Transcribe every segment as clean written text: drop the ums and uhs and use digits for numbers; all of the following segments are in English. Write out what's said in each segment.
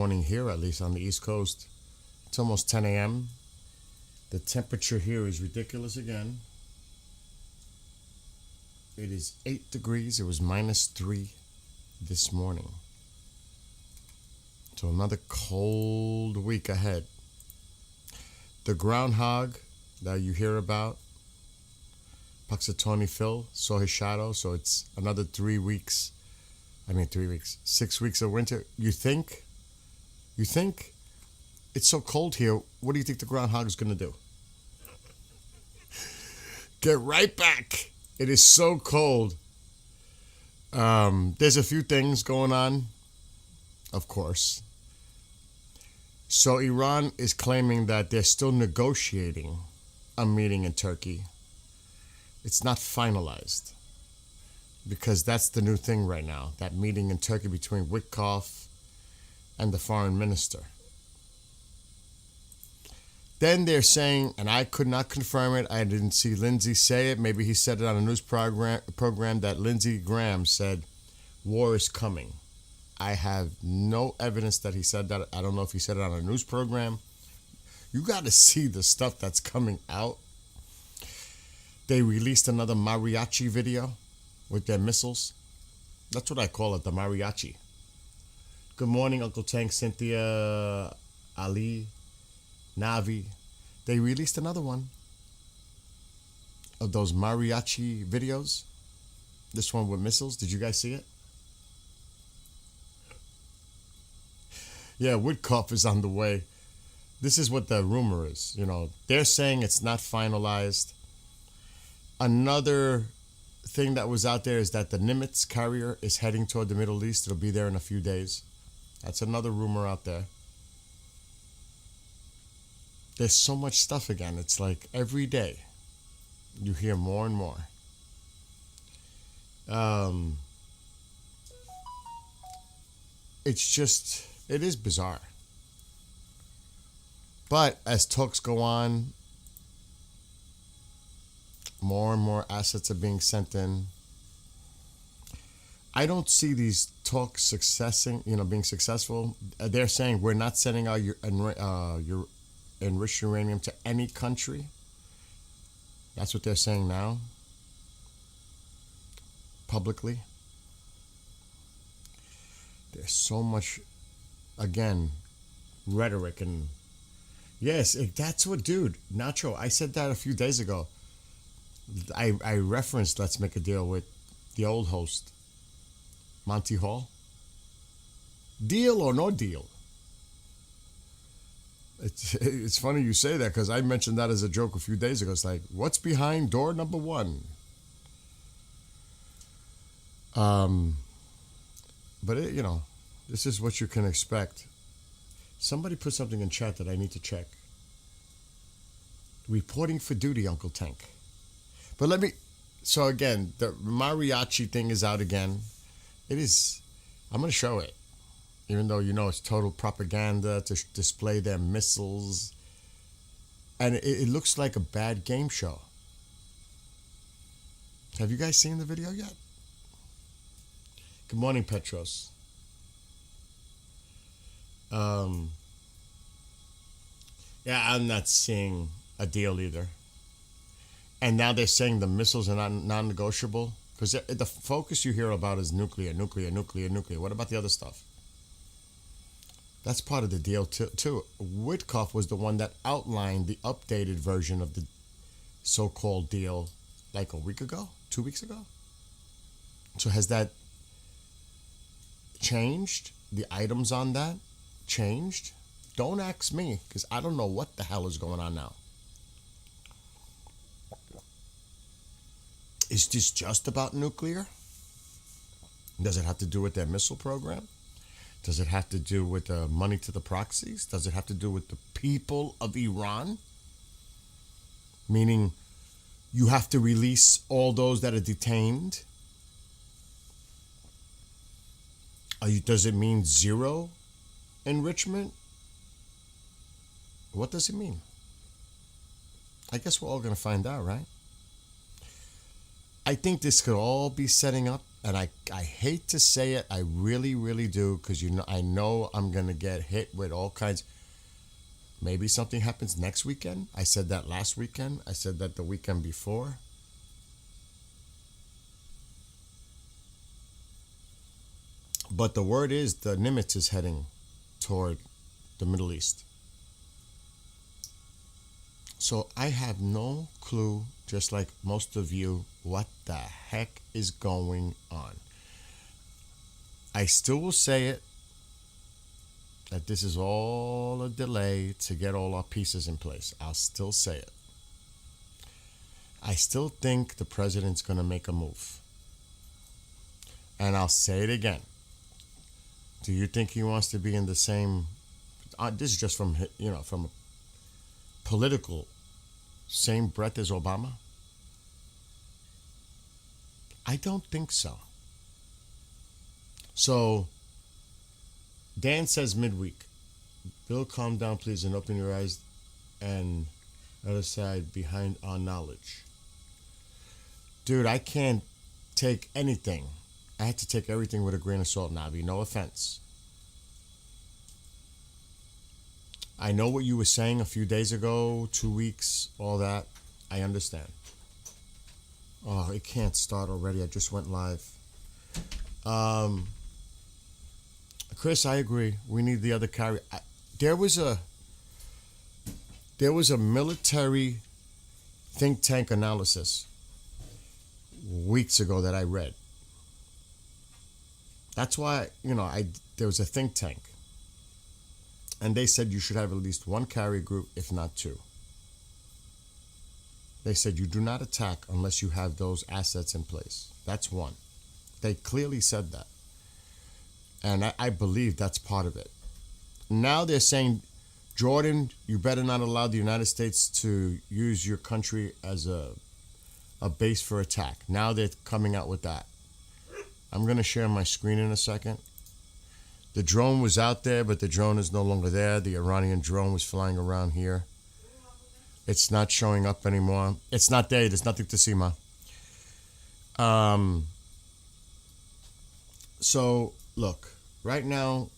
Morning here, at least on the East Coast. It's almost 10 a.m. The temperature here is ridiculous again. It is 8 degrees. It was -3 this morning. So another cold week ahead. The groundhog that you hear about, Puxatawny Phil, saw his shadow. So it's another 3 weeks. 6 weeks of winter. You think it's so cold here. What do you think the groundhog is going to do? Get right back. It is so cold. There's a few things going on, of course. So Iran is claiming that they're still negotiating a meeting in Turkey. It's not finalized because that's the new thing right now. That meeting in Turkey between Witkoff and the foreign minister. Then they're saying, and I could not confirm it, I didn't see Lindsey say it, maybe he said it on a news program that Lindsey Graham said, war is coming. I have no evidence that he said that. I don't know if he said it on a news program. You got to see the stuff that's coming out. They released another mariachi video with their missiles. That's what I call it, the mariachi. Good morning, Uncle Tank, Cynthia, Ali, Navi. They released another one of those mariachi videos. This one with missiles. Did you guys see it? Yeah, Witkoff is on the way. This is what the rumor is. They're saying it's not finalized. Another thing that was out there is that the Nimitz carrier is heading toward the Middle East. It'll be there in a few days. That's another rumor out there. There's so much stuff again. It's like every day you hear more and more. It is bizarre. But as talks go on, more and more assets are being sent in. I don't see these talks being successful. They're saying we're not sending out your enriched uranium to any country. That's what they're saying now, publicly. There's so much, again, rhetoric and yes, that's what, dude. Nacho, I said that a few days ago. I referenced Let's Make a Deal with the old host, Monty Hall. Deal or no deal? It's funny you say that because I mentioned that as a joke a few days ago. It's like, what's behind door number 1? But this is what you can expect. Somebody put something in chat that I need to check. Reporting for duty, Uncle Tank. But so again, the mariachi thing is out again. It is, I'm going to show it. Even though it's total propaganda to display their missiles. And it looks like a bad game show. Have you guys seen the video yet? Good morning, Petros. Yeah, I'm not seeing a deal either. And now they're saying the missiles are non-negotiable. Because the focus you hear about is nuclear. What about the other stuff? That's part of the deal too. Witkoff was the one that outlined the updated version of the so-called deal like a week ago, 2 weeks ago. So has that changed? The items on that changed? Don't ask me because I don't know what the hell is going on now. Is this just about nuclear? Does it have to do with their missile program? Does it have to do with money to the proxies? Does it have to do with the people of Iran? Meaning you have to release all those that are detained? Does it mean zero enrichment? What does it mean? I guess we're all going to find out, right? I think this could all be setting up and I hate to say it, I really, really do, because I know I'm gonna get hit with all kinds. Maybe something happens next weekend. I said that last weekend. I said that the weekend before. But the word is the Nimitz is heading toward the Middle East. So I have no clue, just like most of you, what the heck is going on. I still will say it, that this is all a delay to get all our pieces in place. I'll still say it. I still think the president's going to make a move. And I'll say it again. Do you think he wants to be in the same? This is just from from a political same breath as Obama. I don't think so. So Dan says midweek. Bill, calm down, please, and open your eyes and other side behind our knowledge. Dude, I can't take anything. I had to take everything with a grain of salt, Navi. No offense. I know what you were saying a few days ago, 2 weeks, all that. I understand. Oh, it can't start already. I just went live. Chris, I agree. We need the other carrier. There was a military think tank analysis weeks ago that I read. That's why, there was a think tank. And they said you should have at least one carrier group, if not two. They said you do not attack unless you have those assets in place. That's one. They clearly said that. And I believe that's part of it. Now they're saying, Jordan, you better not allow the United States to use your country as a base for attack. Now they're coming out with that. I'm going to share my screen in a second. The drone was out there, but the drone is no longer there. The Iranian drone was flying around here. It's not showing up anymore. It's not there. There's nothing to see, Ma. So, look. Right now,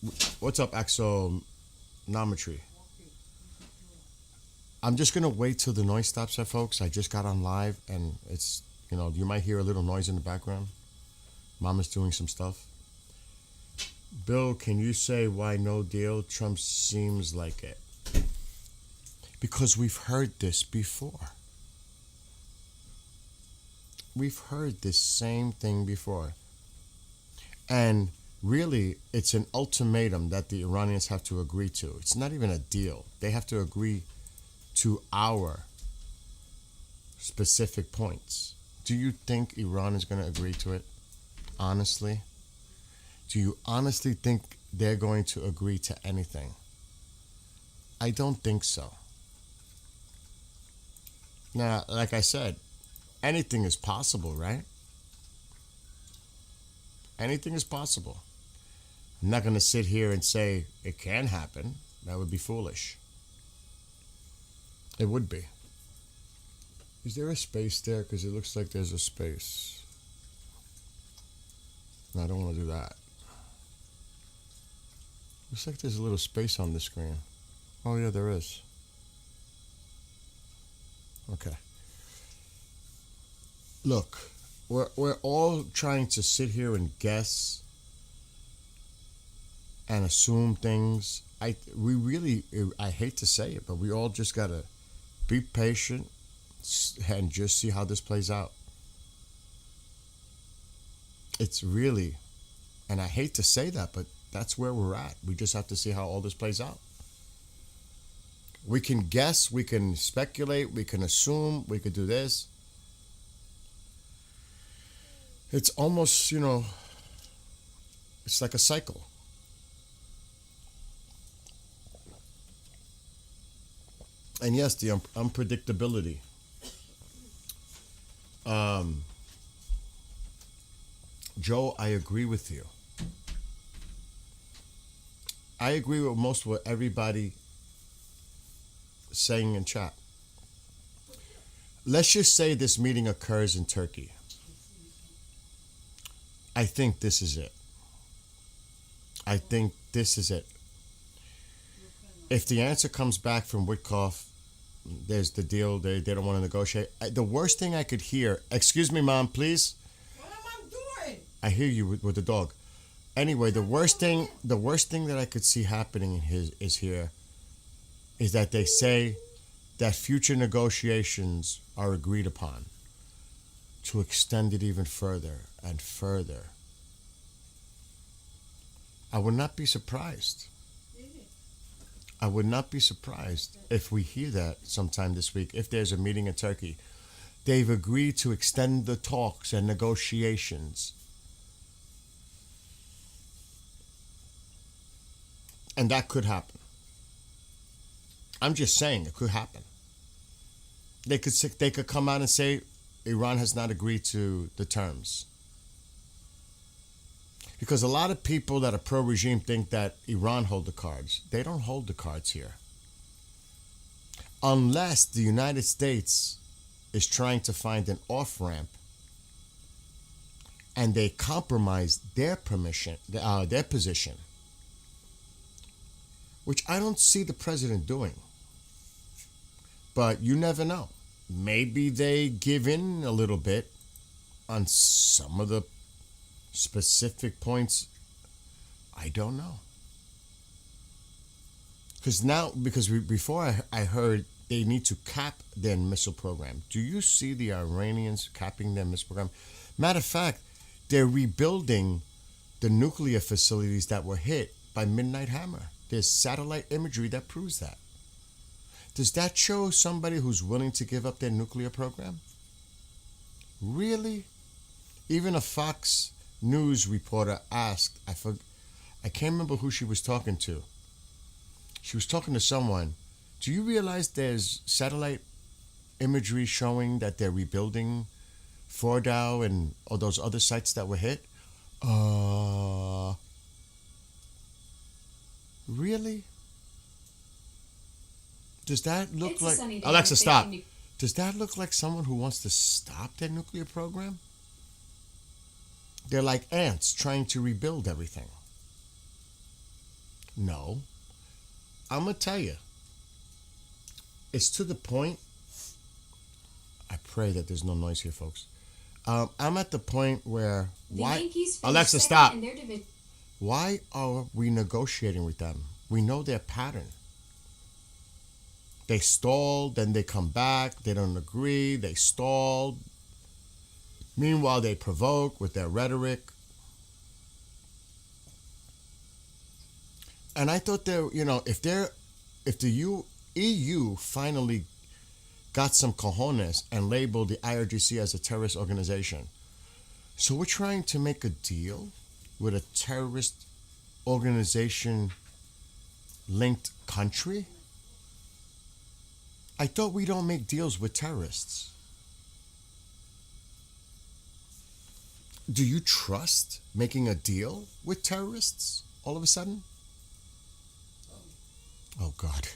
what's up, Axonometry? I'm just going to wait till the noise stops there, folks. I just got on live, and it's, you might hear a little noise in the background. Mama's doing some stuff. Bill, can you say why no deal? Trump seems like it. Because we've heard this before. We've heard this same thing before. And really, it's an ultimatum that the Iranians have to agree to. It's not even a deal. They have to agree to our specific points. Do you think Iran is going to agree to it? Honestly? Do you honestly think they're going to agree to anything? I don't think so. Now, like I said, anything is possible, right? Anything is possible. I'm not going to sit here and say it can happen. That would be foolish. It would be. Is there a space there? Because it looks like there's a space. No, I don't want to do that. Looks like there's a little space on the screen. Oh, yeah, there is. Okay. Look, we're all trying to sit here and guess and assume things. I hate to say it, but we all just gotta be patient and just see how this plays out. It's really, and I hate to say that, but that's where we're at. We just have to see how all this plays out. We can guess, we can speculate, we can assume, we could do this. It's almost, it's like a cycle. And yes, the unpredictability. Joe, I agree with you. I agree with most of what everybody is saying in chat. Let's just say this meeting occurs in Turkey. I think this is it. I think this is it. If the answer comes back from Witkoff, there's the deal. They don't want to negotiate. The worst thing I could hear. Excuse me, Mom, please. What am I doing? I hear you with the dog. Anyway, the worst thing that I could see happening in his is here, is that they say that future negotiations are agreed upon to extend it even further and further. I would not be surprised. I would not be surprised if we hear that sometime this week, if there's a meeting in Turkey. They've agreed to extend the talks and negotiations. And that could happen. I'm just saying it could happen. They could come out and say Iran has not agreed to the terms. Because a lot of people that are pro-regime think that Iran hold the cards. They don't hold the cards here. Unless the United States is trying to find an off-ramp and they compromise their position, which I don't see the president doing. But you never know. Maybe they give in a little bit on some of the specific points. I don't know. Before I heard they need to cap their missile program. Do you see the Iranians capping their missile program? Matter of fact, they're rebuilding the nuclear facilities that were hit by Midnight Hammer. There's satellite imagery that proves that. Does that show somebody who's willing to give up their nuclear program? Really? Even a Fox News reporter asked, I can't remember who she was talking to. She was talking to someone. Do you realize there's satellite imagery showing that they're rebuilding Fordow and all those other sites that were hit? Really? Does that look like... Alexa, stop. Does that look like someone who wants to stop their nuclear program? They're like ants trying to rebuild everything. No. I'm going to tell you. It's to the point... I pray that there's no noise here, folks. I'm at the point where... Alexa, stop. Why are we negotiating with them? We know their pattern. They stall, then they come back, they don't agree, they stall. Meanwhile, they provoke with their rhetoric. And I thought if the EU finally got some cojones and labeled the IRGC as a terrorist organization, so we're trying to make a deal with a terrorist organization linked country? I thought we don't make deals with terrorists. Do you trust making a deal with terrorists all of a sudden? Oh God.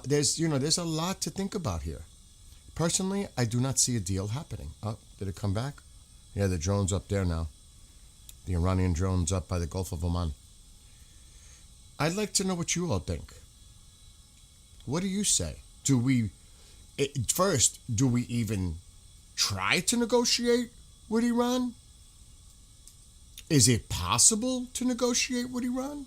There's a lot to think about here. Personally, I do not see a deal happening. Oh, did it come back? Yeah, the drone's up there now. The Iranian drone's up by the Gulf of Oman. I'd like to know what you all think. What do you say? Do we even try to negotiate with Iran? Is it possible to negotiate with Iran?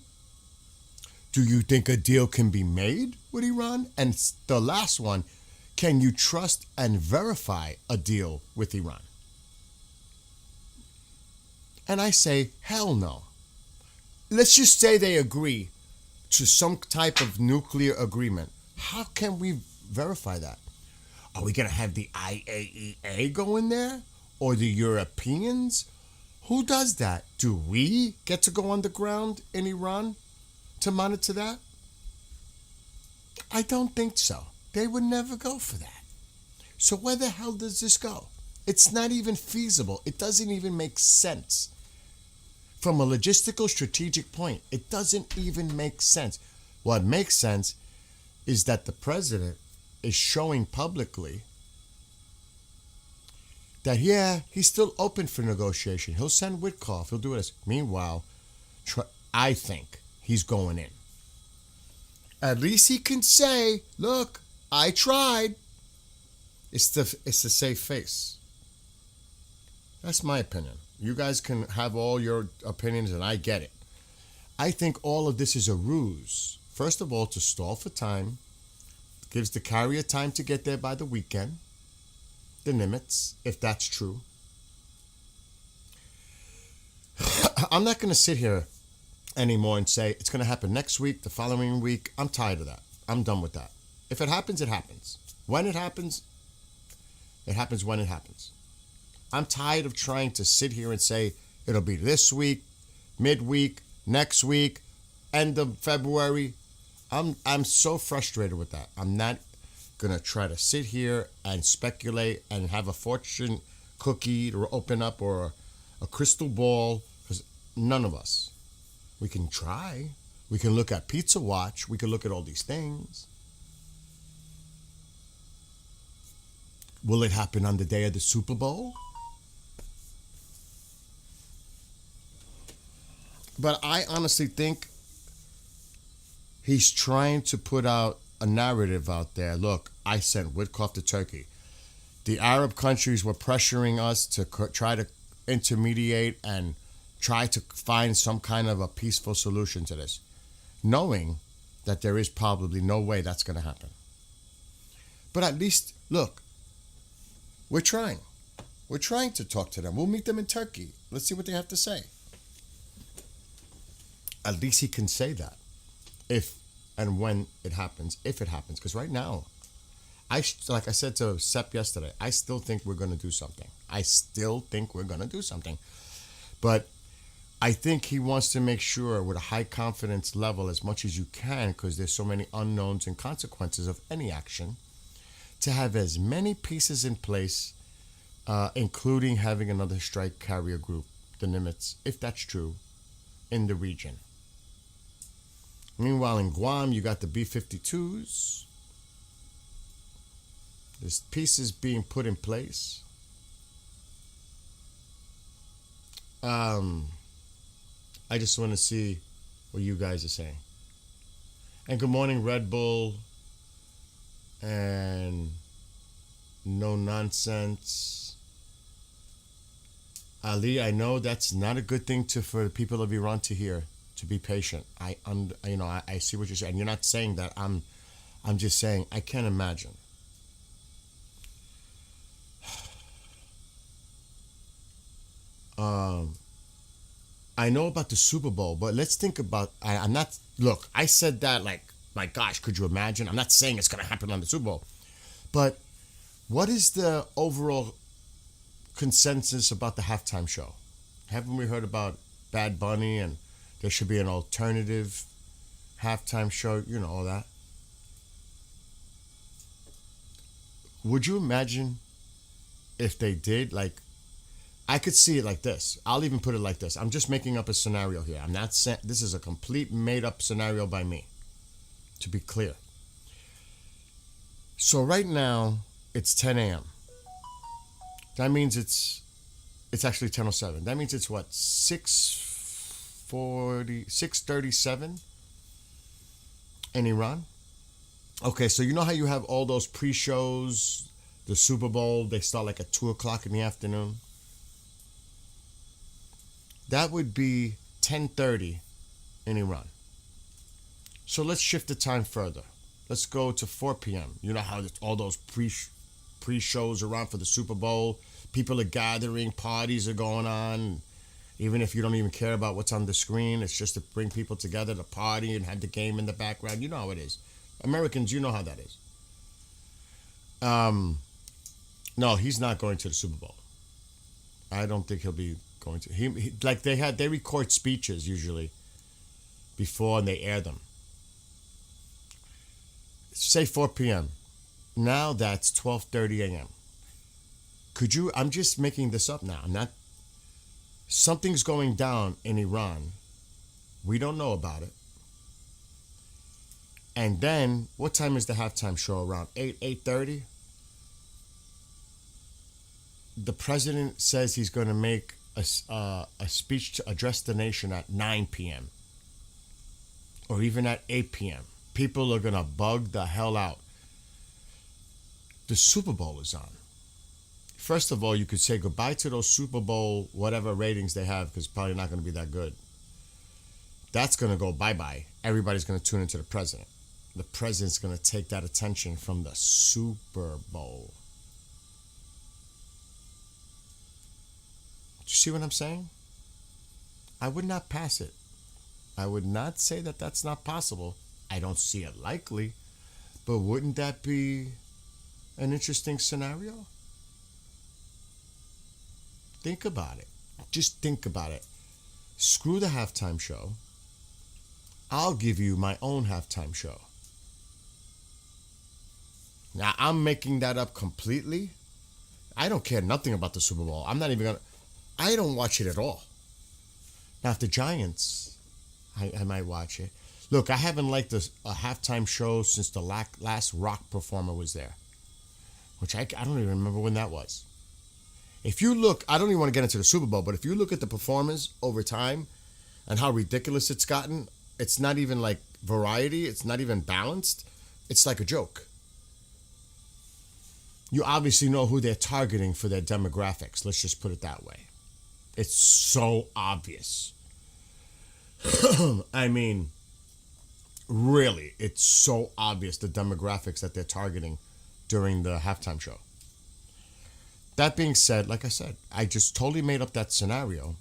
Do you think a deal can be made with Iran? And the last one, can you trust and verify a deal with Iran? And I say, hell no. Let's just say they agree to some type of nuclear agreement. How can we verify that? Are we going to have the IAEA go in there? Or the Europeans? Who does that? Do we get to go underground in Iran to monitor that? I don't think so. They would never go for that. So where the hell does this go? It's not even feasible. It doesn't even make sense. From a logistical strategic point, it doesn't even make sense. What makes sense is that the president is showing publicly that, yeah, he's still open for negotiation. He'll send Witkoff. He'll do this. Meanwhile, I think he's going in. At least he can say, look, I tried. It's the safe face. That's my opinion. You guys can have all your opinions, and I get it. I think all of this is a ruse. First of all, to stall for time. Gives the carrier time to get there by the weekend. The Nimitz, if that's true. I'm not going to sit here anymore and say it's going to happen next week, the following week. I'm tired of that. I'm done with that. If it happens, it happens. When it happens when it happens. I'm tired of trying to sit here and say it'll be this week, midweek, next week, end of February. I'm so frustrated with that. I'm not gonna try to sit here and speculate and have a fortune cookie to open up or a crystal ball, because none of us. We can try. We can look at Pizza Watch. We can look at all these things. Will it happen on the day of the Super Bowl? But I honestly think he's trying to put out a narrative out there. Look, I sent Witkoff to Turkey. The Arab countries were pressuring us to try to intermediate and try to find some kind of a peaceful solution to this, knowing that there is probably no way that's going to happen. But at least, look, we're trying. We're trying to talk to them. We'll meet them in Turkey. Let's see what they have to say. At least he can say that. If and when it happens, if it happens. Because right now, like I said to Sepp yesterday, I still think we're going to do something. But I think he wants to make sure with a high confidence level as much as you can, because there's so many unknowns and consequences of any action, to have as many pieces in place, including having another strike carrier group, the Nimitz, if that's true, in the region. Meanwhile, in Guam, you got the B-52s. There's pieces being put in place. I just want to see what you guys are saying. And good morning, Red Bull. And no nonsense. Ali, I know that's not a good thing for the people of Iran to hear. To be patient. I see what you're saying. You're not saying that. I'm just saying I can't imagine. I know about the Super Bowl, but let's think about. I'm not. Look, I said that like, my gosh, could you imagine? I'm not saying it's going to happen on the Super Bowl, but what is the overall consensus about the halftime show? Haven't we heard about Bad Bunny and there should be an alternative halftime show, all that? Would you imagine if they did? Like, I could see it like this. I'll even put it like this. I'm just making up a scenario here. I'm not saying this is a complete made up scenario by me, to be clear. So right now, it's 10 a.m. That means it's actually 10:07. That means it's what, 6:37 in Iran? Okay, so you know how you have all those pre-shows, the Super Bowl, they start like at 2 o'clock in the afternoon? That would be 10:30 in Iran. So let's shift the time further. Let's go to 4 p.m. You know how all those pre-shows around for the Super Bowl, people are gathering, parties are going on. Even if you don't even care about what's on the screen, it's just to bring people together to party and have the game in the background. You know how it is. Americans, you know how that is. No, he's not going to the Super Bowl. I don't think he'll be going to. He like they record speeches usually before and they air them. Say 4 p.m. Now that's 12:30 a.m. I'm just making this up now. I'm not. Something's going down in Iran. We don't know about it. And then, what time is the halftime show? Around 8:30? the president says he's going to make a speech to address the nation at 9 p.m. or even at 8 p.m. People are going to bug the hell out. The Super Bowl is on. First of all, you could say goodbye to those Super Bowl whatever ratings they have, because it's probably not going to be that good. That's going to go bye-bye. Everybody's going to tune into the president. The president's going to take that attention from the Super Bowl. Do you see what I'm saying? I would not pass it. I would not say that that's not possible. I don't see it likely. But wouldn't that be an interesting scenario? Think about it. Just think about it. Screw the halftime show. I'll give you my own halftime show. Now, I'm making that up completely. I don't care nothing about the Super Bowl. I'm not even going to... I don't watch it at all. Now, if the Giants, I might watch it. Look, I haven't liked a halftime show since the last rock performer was there. Which I don't even remember when that was. If you look, I don't even want to get into the Super Bowl, but if you look at the performance over time and how ridiculous it's gotten, it's not even like variety. It's not even balanced. It's like a joke. You obviously know who they're targeting for their demographics. Let's just put it that way. It's so obvious. I mean, really, it's so obvious the demographics that they're targeting during the halftime show. That being said, like I said, I just totally made up that scenario.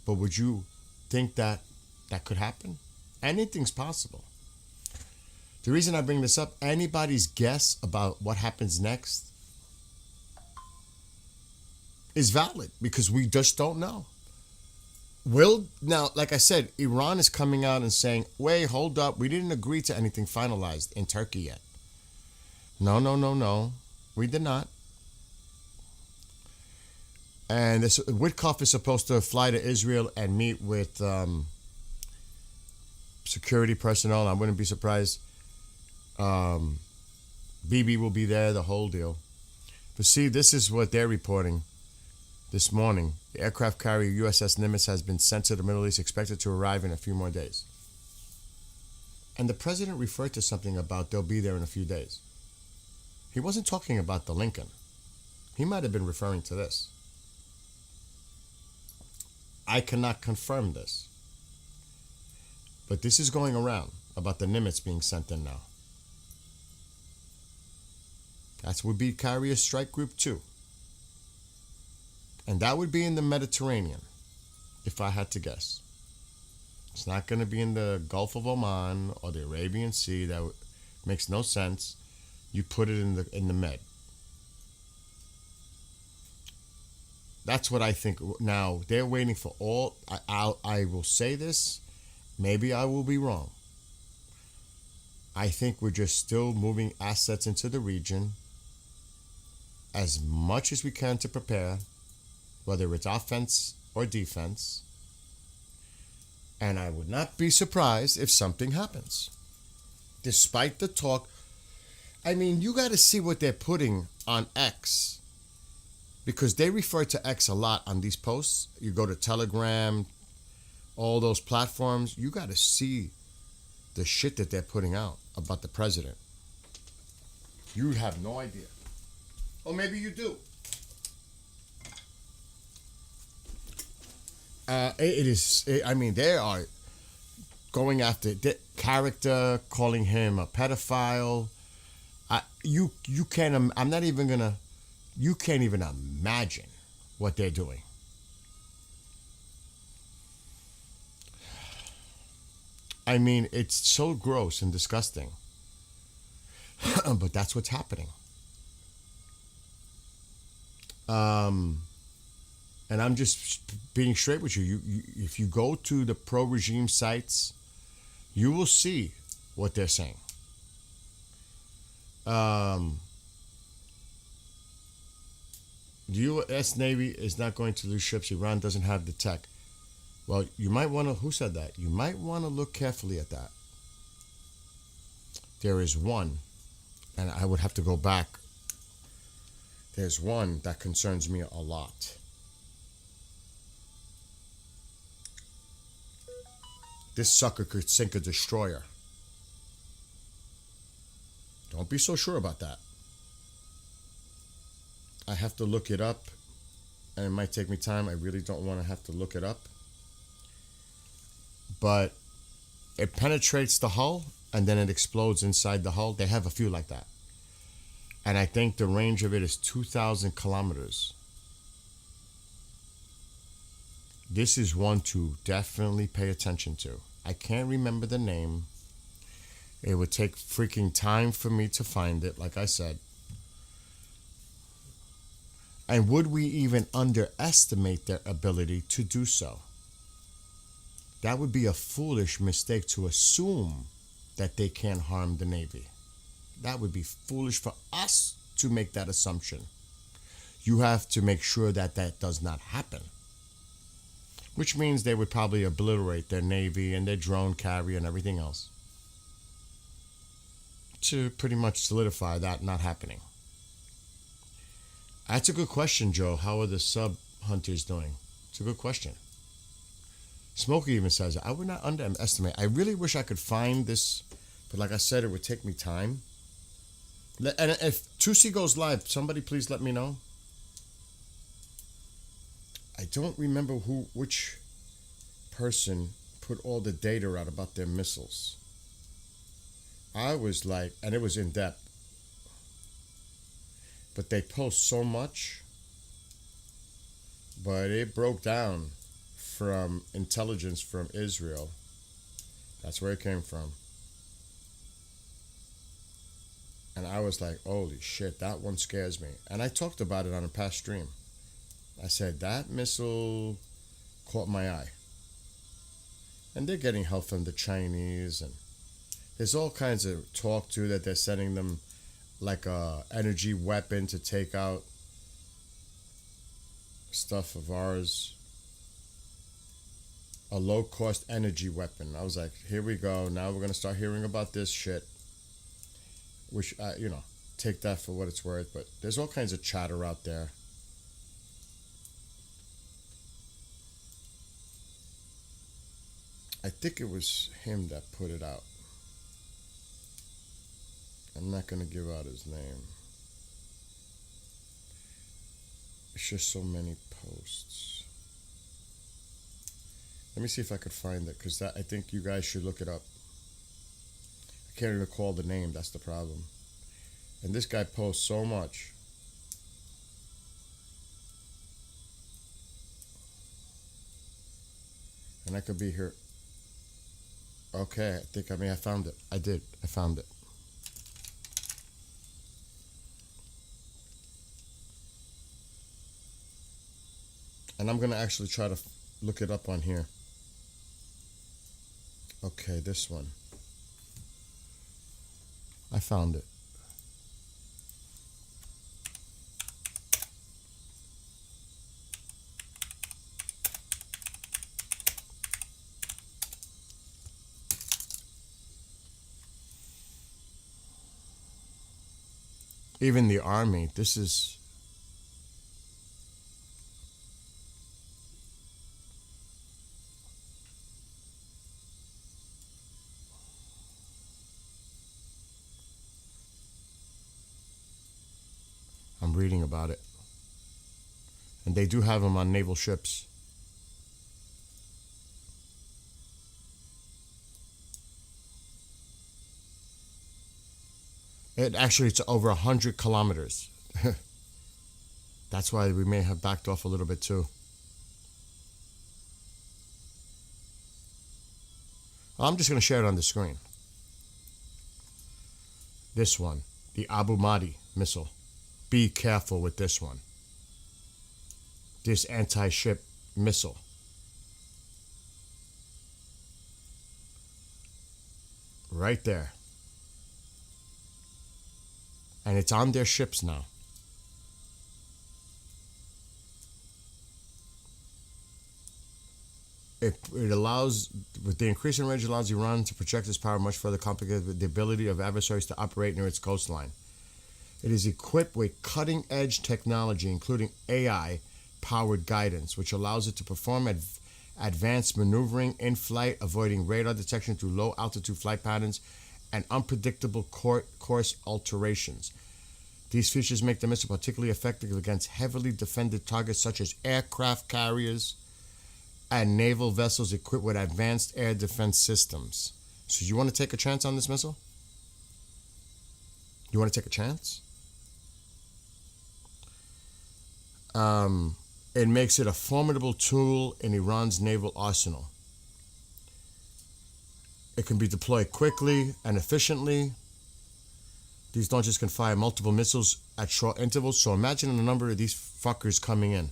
But would you think that that could happen? Anything's possible. The reason I bring this up, anybody's guess about what happens next is valid because we just don't know. Now, like I said, Iran is coming out and saying, wait, hold up, we didn't agree to anything finalized in Turkey yet. No. We did not. And Witkoff is supposed to fly to Israel and meet with security personnel. I wouldn't be surprised. Bibi will be there, the whole deal. But see, this is what they're reporting this morning. The aircraft carrier USS Nimitz has been sent to the Middle East, expected to arrive in a few more days. And the president referred to something about they'll be there in a few days. He wasn't talking about the Lincoln. He might have been referring to this. I cannot confirm this. But this is going around about the Nimitz being sent in now. That would be Carrier Strike Group 2. And that would be in the Mediterranean, if I had to guess. It's not going to be in the Gulf of Oman or the Arabian Sea. That makes no sense. You put it in the Med. That's what I think. Now, they're waiting for all... I will say this. Maybe I will be wrong. I think we're just still moving assets into the region as much as we can to prepare, whether it's offense or defense. And I would not be surprised if something happens. Despite the talk. I mean, you got to see what they're putting on X. Because they refer to X a lot on these posts. You go to Telegram, all those platforms. You got to see the shit that they're putting out about the president. You have no idea. Or maybe you do. They are going after the character, calling him a pedophile. You can't. I'm not even gonna. You can't even imagine what they're doing. I mean, it's so gross and disgusting. But that's what's happening. And I'm just being straight with you. If you go to the pro-regime sites, you will see what they're saying. The U.S. Navy is not going to lose ships. Iran doesn't have the tech. Well, you might want to... Who said that? You might want to look carefully at that. There is one, and I would have to go back There's one that concerns me a lot. This sucker could sink a destroyer. Don't be so sure about that. I have to look it up, and it might take me time. I really don't want to have to look it up. But it penetrates the hull, and then it explodes inside the hull. They have a few like that. And I think the range of it is 2,000 kilometers. This is one to definitely pay attention to. I can't remember the name. It would take freaking time for me to find it, like I said. And would we even underestimate their ability to do so? That would be a foolish mistake to assume that they can't harm the Navy. That would be foolish for us to make that assumption. You have to make sure that that does not happen. Which means they would probably obliterate their Navy and their drone carrier and everything else to pretty much solidify that not happening. That's a good question, Joe. How are the sub hunters doing? It's a good question. Smokey even says, I would not underestimate. I really wish I could find this, but like I said, it would take me time. And if 2C goes live, somebody please let me know. I don't remember which person put all the data out about their missiles. I was like, and it was in depth. But they post so much. But it broke down from intelligence from Israel. That's where it came from. And I was like, holy shit, that one scares me. And I talked about it on a past stream. I said, that missile caught my eye. And they're getting help from the Chinese. And there's all kinds of talk, too, that they're sending them like a energy weapon to take out stuff of ours. A low-cost energy weapon. I was like, here we go. Now we're going to start hearing about this shit. Which, take that for what it's worth. But there's all kinds of chatter out there. I think it was him that put it out. I'm not going to give out his name. It's just so many posts. Let me see if I could find it, because I think you guys should look it up. I can't even recall the name, that's the problem. And this guy posts so much. And I could be here. Okay, I found it. I found it. And I'm going to actually try to look it up on here. Okay, this one. I found it. Even the Army, this is... I'm reading about it. And they do have them on naval ships. It's over 100 kilometers. That's why we may have backed off a little bit too. I'm just going to share it on the screen. This one, the Abu Mahdi missile. Be careful with this one. This anti-ship missile. Right there. And it's on their ships now. It allows, with the increase in range, allows Iran to project its power much further, complicated with the ability of adversaries to operate near its coastline. It is equipped with cutting-edge technology, including AI-powered guidance, which allows it to perform advanced maneuvering in flight, avoiding radar detection through low-altitude flight patterns and unpredictable course alterations. These features make the missile particularly effective against heavily defended targets such as aircraft carriers and naval vessels equipped with advanced air defense systems. So you want to take a chance on this missile? You want to take a chance? It makes it a formidable tool in Iran's naval arsenal. It can be deployed quickly and efficiently. These launchers can fire multiple missiles at short intervals, so imagine the number of these fuckers coming in.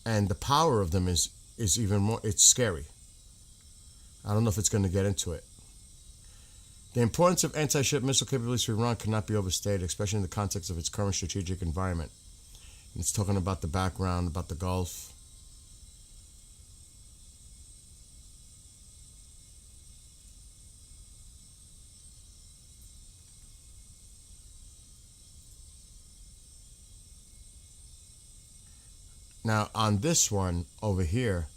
And the power of them is even more, it's scary. I don't know if it's going to get into it. The importance of anti-ship missile capabilities for Iran cannot be overstated, especially in the context of its current strategic environment. And it's talking about the background, about the Gulf. Now, on this one over here,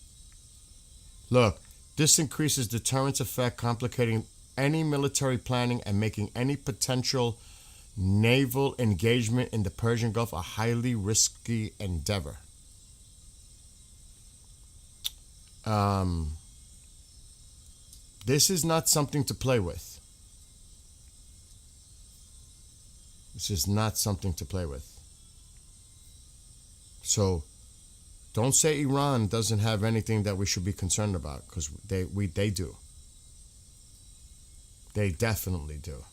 look, this increases deterrence effect, complicating any military planning and making any potential naval engagement in the Persian Gulf a highly risky endeavor. This is not something to play with. This is not something to play with. So, don't say Iran doesn't have anything that we should be concerned about, because they do. They definitely do.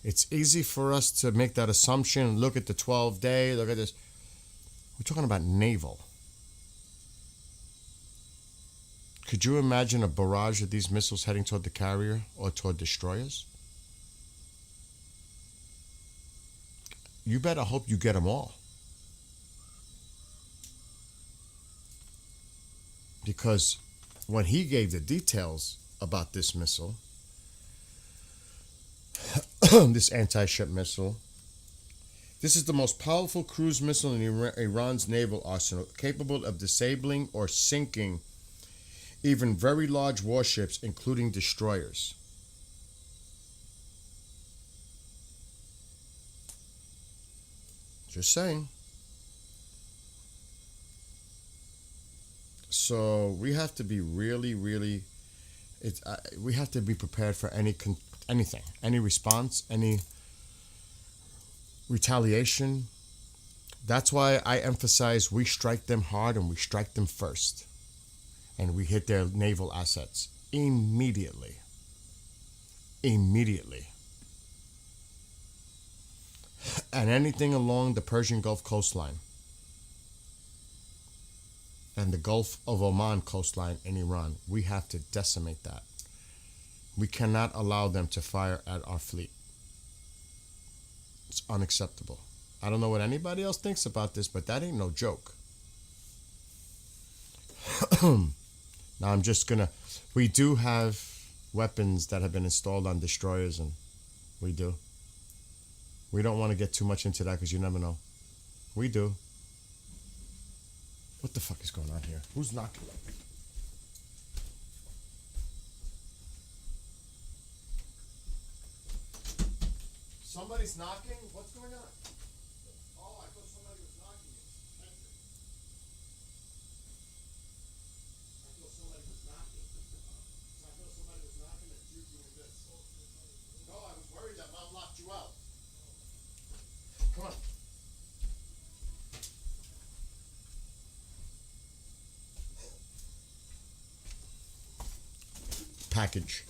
It's easy for us to make that assumption. Look at the 12-day, look at this. We're talking about naval. Could you imagine a barrage of these missiles heading toward the carrier or toward destroyers? You better hope you get them all. Because when he gave the details about this missile, this anti-ship missile, this is the most powerful cruise missile in Iran's naval arsenal, capable of disabling or sinking even very large warships, including destroyers. Just saying. So we have to be really, really. We have to be prepared for anything, any response, any retaliation. That's why I emphasize we strike them hard and we strike them first, and we hit their naval assets immediately. Immediately. And anything along the Persian Gulf coastline and the Gulf of Oman coastline in Iran, we have to decimate that. We cannot allow them to fire at our fleet. It's unacceptable. I don't know what anybody else thinks about this, but that ain't no joke. Now I'm just gonna, we do have weapons that have been installed on destroyers, and we do. We don't want to get too much into that because you never know. We do. What the fuck is going on here? Who's knocking? Somebody's knocking? What's going on? Oh, I thought somebody was knocking. I thought somebody was knocking. I thought somebody was knocking at you doing this. No, I was worried that mom locked you out. Come on. Package.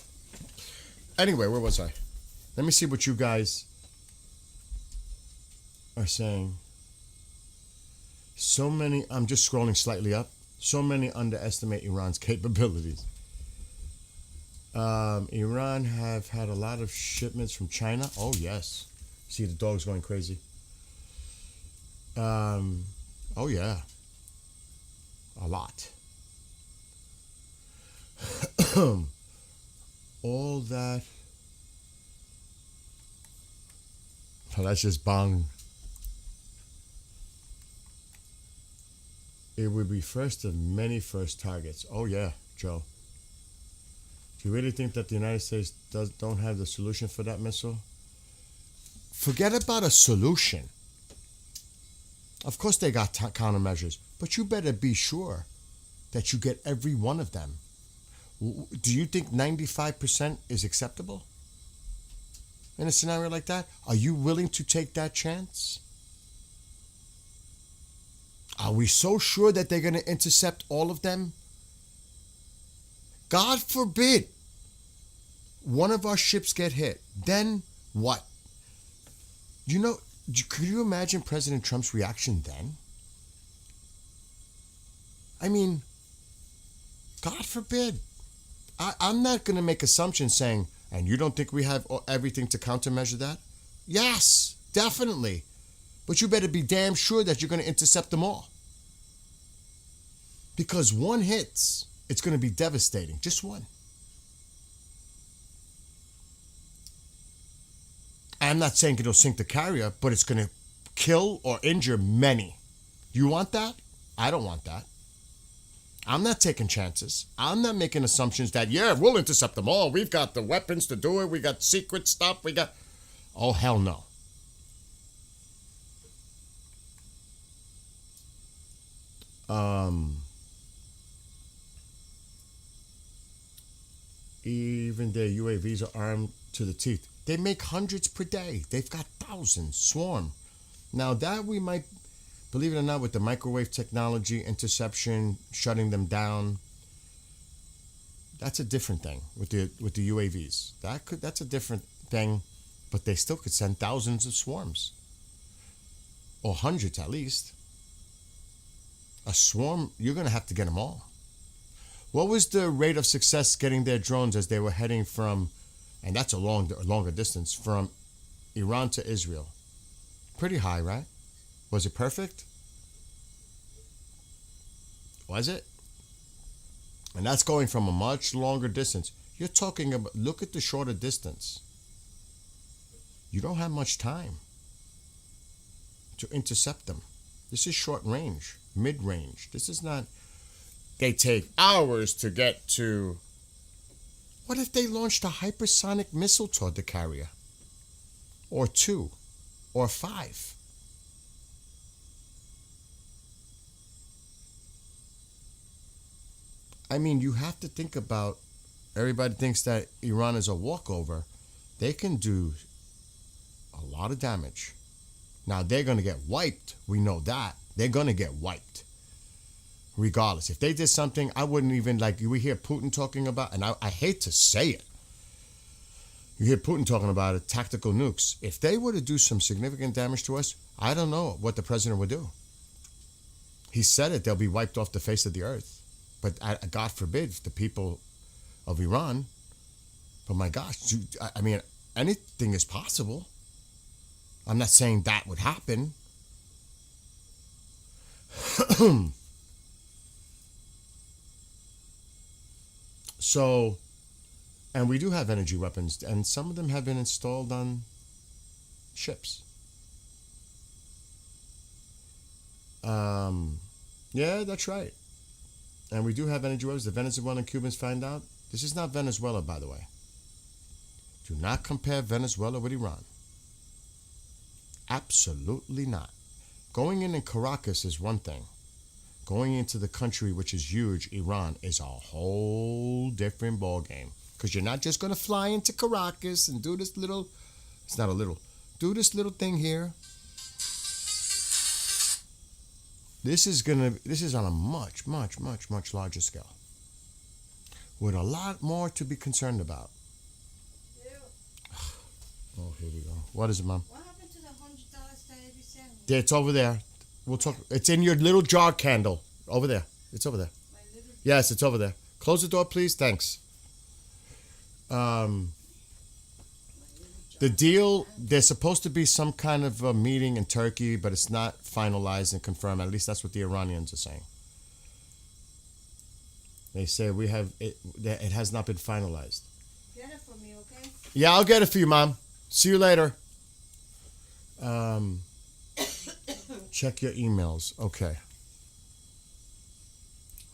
Anyway, where was I? Let me see what you guys are saying. So many, I'm just scrolling slightly up. So many underestimate Iran's capabilities. Iran have had a lot of shipments from China. Oh, yes. See the dog's going crazy. Oh, yeah. A lot. All that. Well, that's just bang. It would be first of many first targets. Oh yeah, Joe. Do you really think that the United States don't have the solution for that missile? Forget about a solution. Of course they got countermeasures, but you better be sure that you get every one of them. Do you think 95% is acceptable in a scenario like that? Are you willing to take that chance? Are we so sure that they're going to intercept all of them? God forbid one of our ships get hit. Then what? Could you imagine President Trump's reaction then? I mean, God forbid. I'm not going to make assumptions saying, and you don't think we have everything to countermeasure that? Yes, definitely. But you better be damn sure that you're going to intercept them all. Because one hits, it's going to be devastating. Just one. I'm not saying it'll sink the carrier, but it's going to kill or injure many. You want that? I don't want that. I'm not taking chances. I'm not making assumptions that, yeah, we'll intercept them all. We've got the weapons to do it. We got secret stuff. Oh, hell no. Even their UAVs are armed to the teeth. They make hundreds per day. They've got thousands, swarm. Now that we might, believe it or not, with the microwave technology, interception, shutting them down, that's a different thing with the UAVs. That's a different thing, but they still could send thousands of swarms. Or hundreds at least. A swarm, you're going to have to get them all. What was the rate of success getting their drones as they were heading from, and that's a longer distance, from Iran to Israel? Pretty high, right? Was it perfect? Was it? And that's going from a much longer distance. You're talking about, look at the shorter distance. You don't have much time to intercept them. This is short range, mid range. This is not, they take hours to get to. What if they launched a hypersonic missile toward the carrier? Or 2, or 5? I mean, you have to think about, everybody thinks that Iran is a walkover. They can do a lot of damage. Now, they're going to get wiped. We know that. They're going to get wiped. Regardless. If they did something, I wouldn't even, like, we hear Putin talking about, and I hate to say it. You hear Putin talking about it, tactical nukes. If they were to do some significant damage to us, I don't know what the president would do. He said it, they'll be wiped off the face of the earth. But God forbid the people of Iran. But my gosh, I mean, anything is possible. I'm not saying that would happen. So, and we do have energy weapons, and some of them have been installed on ships. Yeah, that's right. And we do have energy weapons. The Venezuelan Cubans find out. This is not Venezuela, by the way. Do not compare Venezuela with Iran. Absolutely not. Going in Caracas is one thing. Going into the country, which is huge, Iran, is a whole different ballgame. Because you're not just going to fly into Caracas and do this little, it's not a little, do this little thing here. This is on a much, much, much, much larger scale. With a lot more to be concerned about. Oh, here we go. What is it, Mom? What happened to the $100 that you sent me? Yeah, it's over there. We'll talk. It's in your little jar candle. Over there. It's over there. Yes, it's over there. Close the door, please. Thanks. The deal, there's supposed to be some kind of a meeting in Turkey, but it's not finalized and confirmed. At least that's what the Iranians are saying. They say we have it. That it has not been finalized. Get it for me, okay? Yeah, I'll get it for you, Mom. See you later. Um, check your emails. Okay.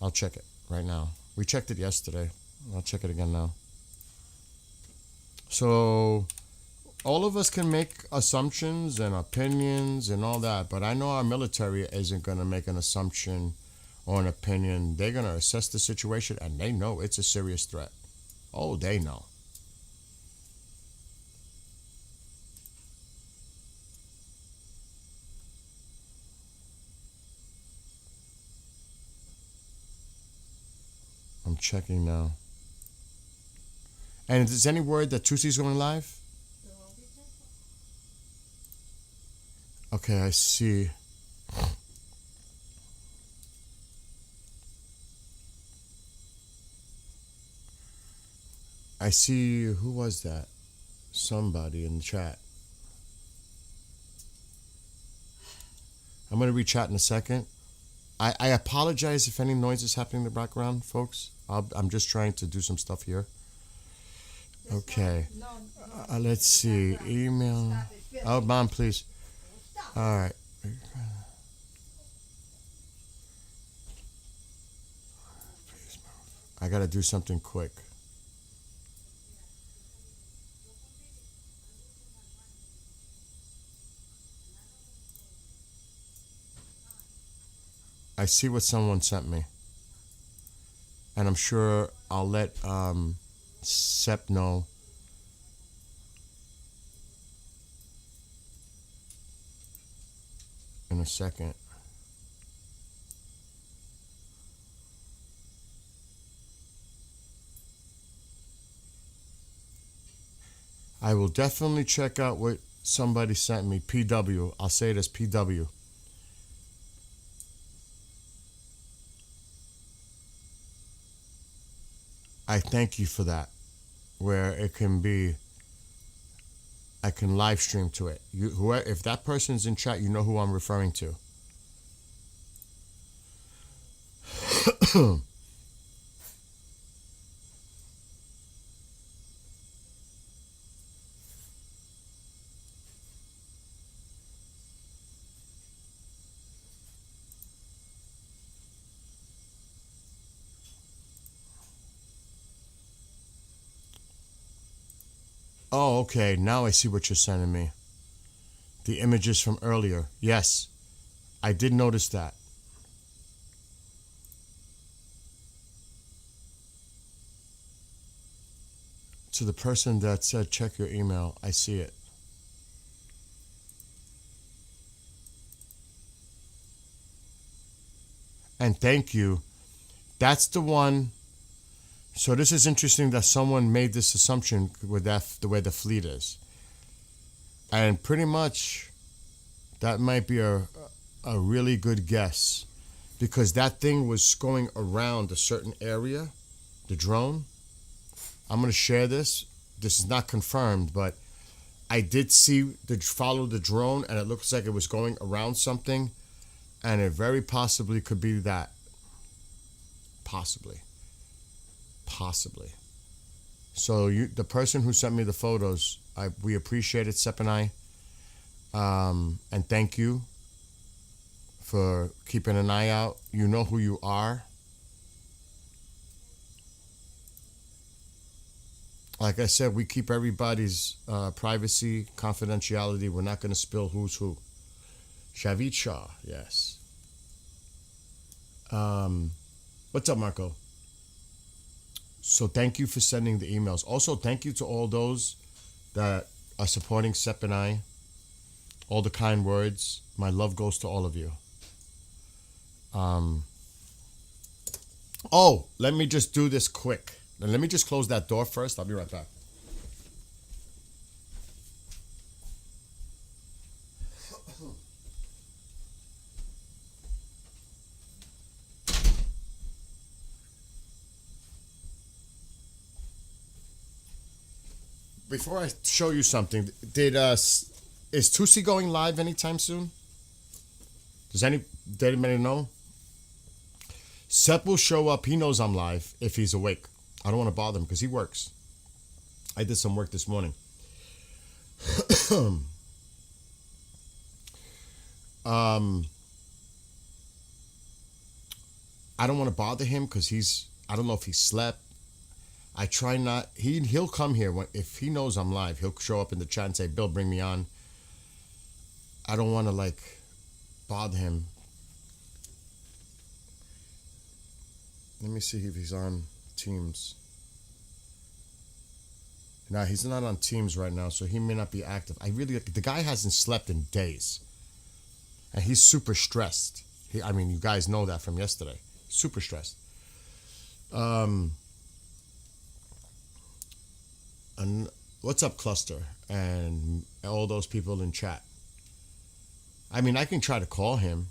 I'll check it right now. We checked it yesterday. I'll check it again now. So, all of us can make assumptions and opinions and all that, but I know our military isn't going to make an assumption or an opinion. They're going to assess the situation, and they know it's a serious threat. Oh, they know. I'm checking now. And is there any word that Tusi's going live? There won't be tempo. Okay, I see. I see. Who was that? Somebody in the chat. I'm going to re-chat in a second. I apologize if any noise is happening in the background, folks. I'm just trying to do some stuff here. That's Okay. not- no, no, Let's see. background. Email. Stop it, Billy. Oh, Mom, please. Stop. All right. I got to do something quick. I see what someone sent me. And I'm sure I'll let Sep know. In a second. I will definitely check out what somebody sent me. PW. I'll say it as PW. I thank you for that. Where it can be, I can live stream to it. If that person's in chat, you know who I'm referring to. Oh, okay. Now I see what you're sending me. The images from earlier. Yes, I did notice that. To the person that said check your email, I see it. And thank you. That's the one. So this is interesting that someone made this assumption with that the way the fleet is. And pretty much that might be a really good guess because that thing was going around a certain area, the drone. I'm going to share this. This is not confirmed, but I did follow the drone and it looks like it was going around something and it very possibly could be that. Possibly. So the person who sent me the photos, we appreciate it, Sep and I. And thank you for keeping an eye out. You know who you are. Like I said, we keep everybody's privacy, confidentiality. We're not going to spill who's who. Shavit Shah, yes. What's up, Marco? So thank you for sending the emails. Also, thank you to all those that are supporting Sep and I. All the kind words. My love goes to all of you. Oh, let me just do this quick. And let me just close that door first. I'll be right back. Before I show you something, is Tusi going live anytime soon? Does anybody know? Sep will show up. He knows I'm live if he's awake. I don't want to bother him because he works. I did some work this morning. I don't want to bother him because I don't know if he slept. I try not. He'll come here if he knows I'm live. He'll show up in the chat and say, "Bill, bring me on." I don't want to bother him. Let me see if he's on Teams. No, he's not on Teams right now, so he may not be active. The guy hasn't slept in days, and he's super stressed. You guys know that from yesterday. Super stressed. And what's up, Cluster, and all those people in chat? I can try to call him,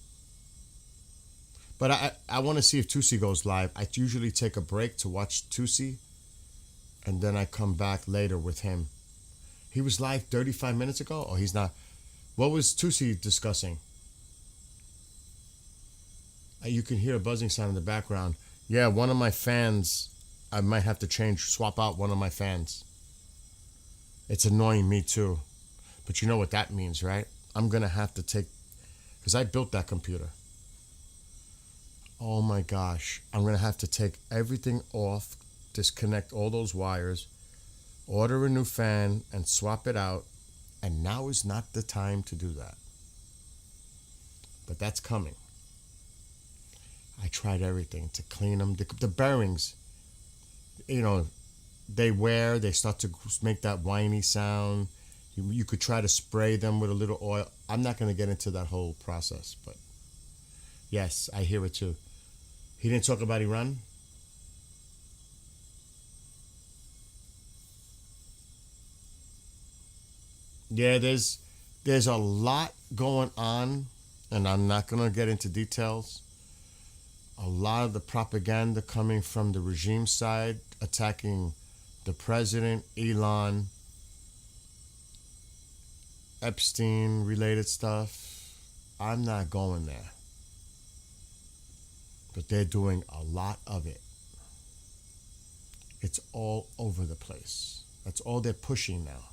but I want to see if Tusi goes live. I usually take a break to watch Tusi, and then I come back later with him. He was live 35 minutes ago? Oh, he's not. What was Tusi discussing? You can hear a buzzing sound in the background. Yeah, one of my fans, I might have to swap out one of my fans. It's annoying me too. But you know what that means, right? I'm going to have to because I built that computer. Oh my gosh. I'm going to have to take everything off, disconnect all those wires, order a new fan, and swap it out. And now is not the time to do that. But that's coming. I tried everything to clean them. The bearings, they start to make that whiny sound. You could try to spray them with a little oil. I'm not going to get into that whole process, but yes, I hear it too. He didn't talk about Iran? Yeah, there's a lot going on, and I'm not going to get into details. A lot of the propaganda coming from the regime side, attacking the president, Elon, Epstein related stuff. I'm not going there. But they're doing a lot of it. It's all over the place. That's all they're pushing now.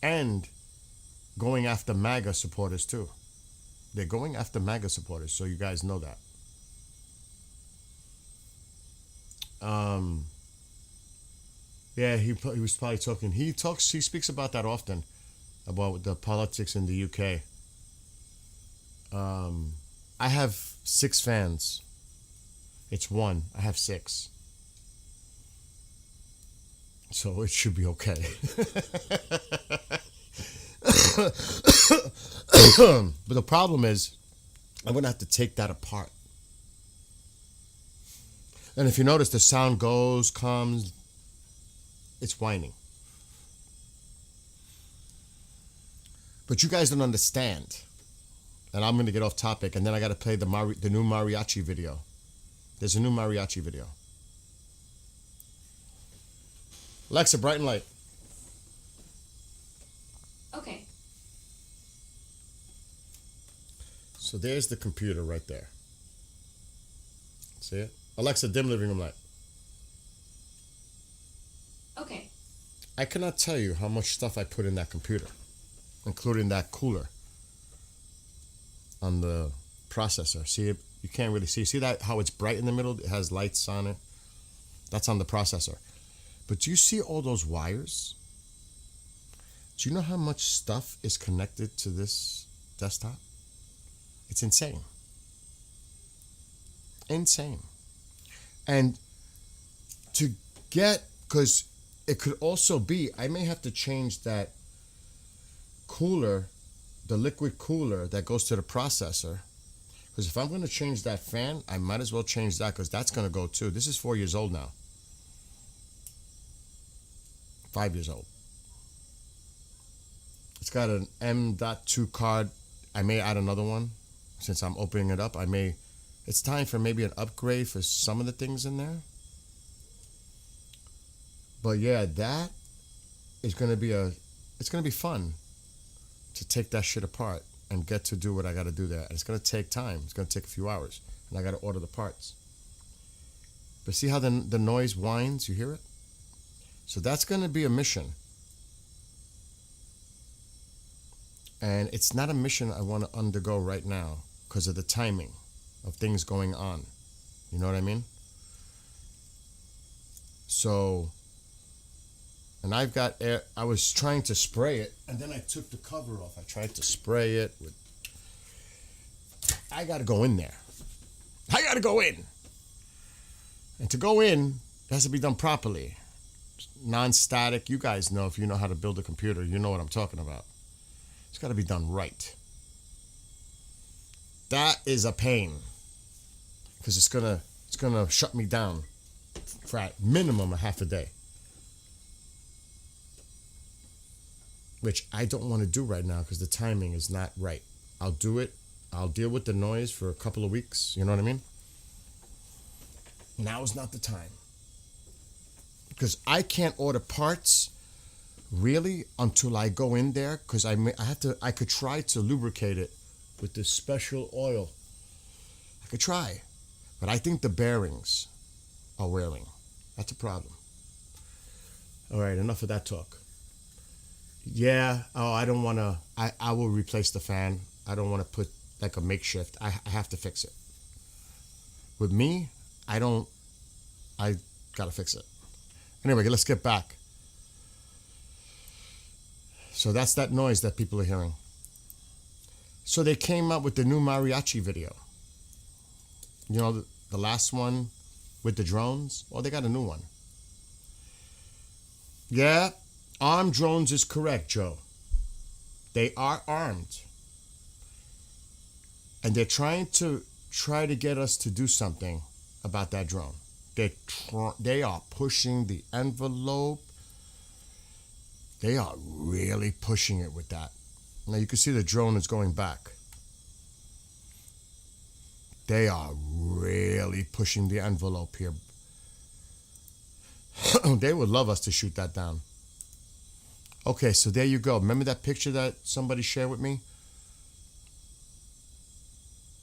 And going after MAGA supporters too. They're going after MAGA supporters, so you guys know that. Yeah, he was probably talking. He speaks about that often, about the politics in the UK. I have 6 fans. It's 1. I have 6. So it should be okay. But the problem is, I'm going to have to take that apart. And if you notice, the sound comes, it's whining. But you guys don't understand. And I'm going to get off topic, and then I got to play the new mariachi video. There's a new mariachi video. Alexa, brighten light. Okay. So there's the computer right there. See it? Alexa, dim living room light. Okay. I cannot tell you how much stuff I put in that computer, including that cooler on the processor. See it? You can't really see. See that? How it's bright in the middle? It has lights on it. That's on the processor. But do you see all those wires? Do you know how much stuff is connected to this desktop? It's insane. Insane. And because it could also be, I may have to change that cooler, the liquid cooler that goes to the processor. Because if I'm going to change that fan, I might as well change that, because that's going to go too. This is 4 years old now. 5 years old. It's got an M.2 card. I may add another one. Since I'm opening it up, it's time for maybe an upgrade for some of the things in there. But yeah, that is going to be it's going to be fun to take that shit apart and get to do what I got to do there. And it's going to take time. It's going to take a few hours. And I got to order the parts. But see how the noise whines? You hear it? So that's going to be a mission. And it's not a mission I want to undergo right now because of the timing of things going on. You know what I mean? So, and I've got air. I was trying to spray it, and then I took the cover off. I tried to spray it with. I got to go in there. I got to go in. And to go in, it has to be done properly. Non-static. You guys know, if you know how to build a computer, you know what I'm talking about. It's got to be done right. That is a pain. Because it's gonna shut me down for at minimum a half a day. Which I don't want to do right now because the timing is not right. I'll do it. I'll deal with the noise for a couple of weeks. You know what I mean? Now is not the time. Because I can't order parts really until I go in there, because I could try to lubricate it with this special oil. I could try. But I think the bearings are wearing. That's a problem. All right, enough of that talk. Yeah, I don't want to, I will replace the fan. I don't want to put like a makeshift. I have to fix it. With me, I got to fix it. Anyway, let's get back. So that's that noise that people are hearing. So they came up with the new mariachi video. You know, the last one with the drones? Well, they got a new one. Yeah, armed drones is correct, Joe. They are armed. And they're trying to get us to do something about that drone. They are pushing the envelope. They are really pushing it with that. Now you can see the drone is going back. They are really pushing the envelope here. They would love us to shoot that down. Okay, so there you go. Remember that picture that somebody shared with me?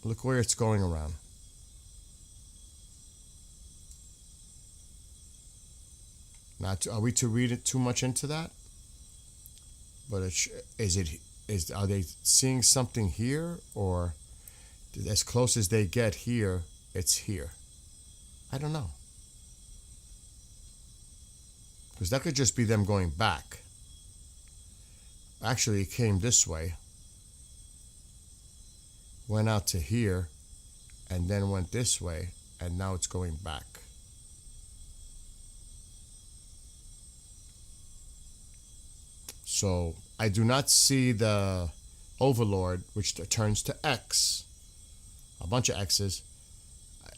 Look where it's going around. Now, are we to read it too much into that? But are they seeing something here, or as close as they get here, it's here? I don't know. Because that could just be them going back. Actually, it came this way, went out to here, and then went this way, and now it's going back. So I do not see the Overlord, which turns to X, a bunch of X's.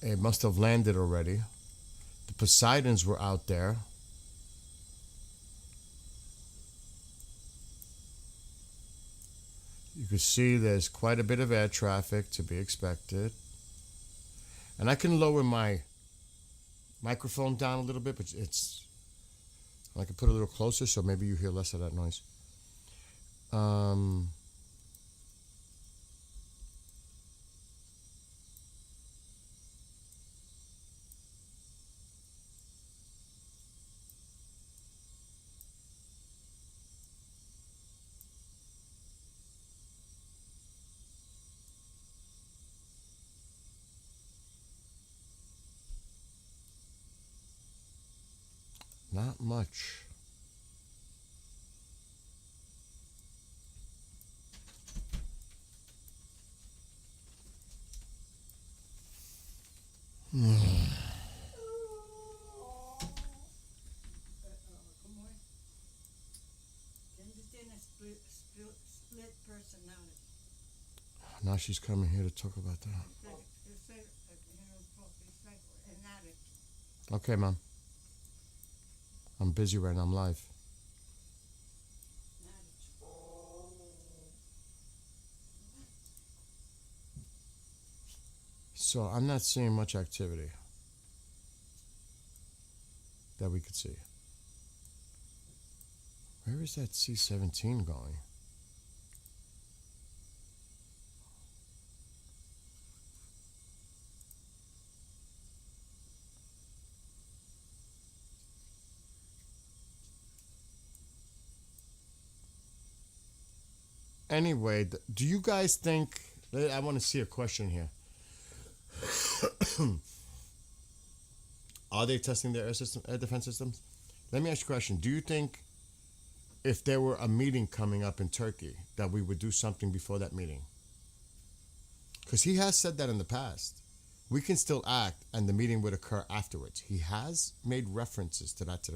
It must have landed already. The Poseidons were out there. You can see there's quite a bit of air traffic to be expected. And I can lower my microphone down a little bit, but I can put it a little closer so maybe you hear less of that noise. Not much. Split personality. Now she's coming here to talk about that. It's like an addict. Okay, Mom. I'm busy right now. I'm live. So I'm not seeing much activity that we could see. Where is that C-17 going? Anyway, do you guys think? I want to see a question here. Are they testing their air defense systems? Let me ask you a question. Do you think if there were a meeting coming up in Turkey that we would do something before that meeting? Because he has said that in the past. We can still act and the meeting would occur afterwards. He has made references to that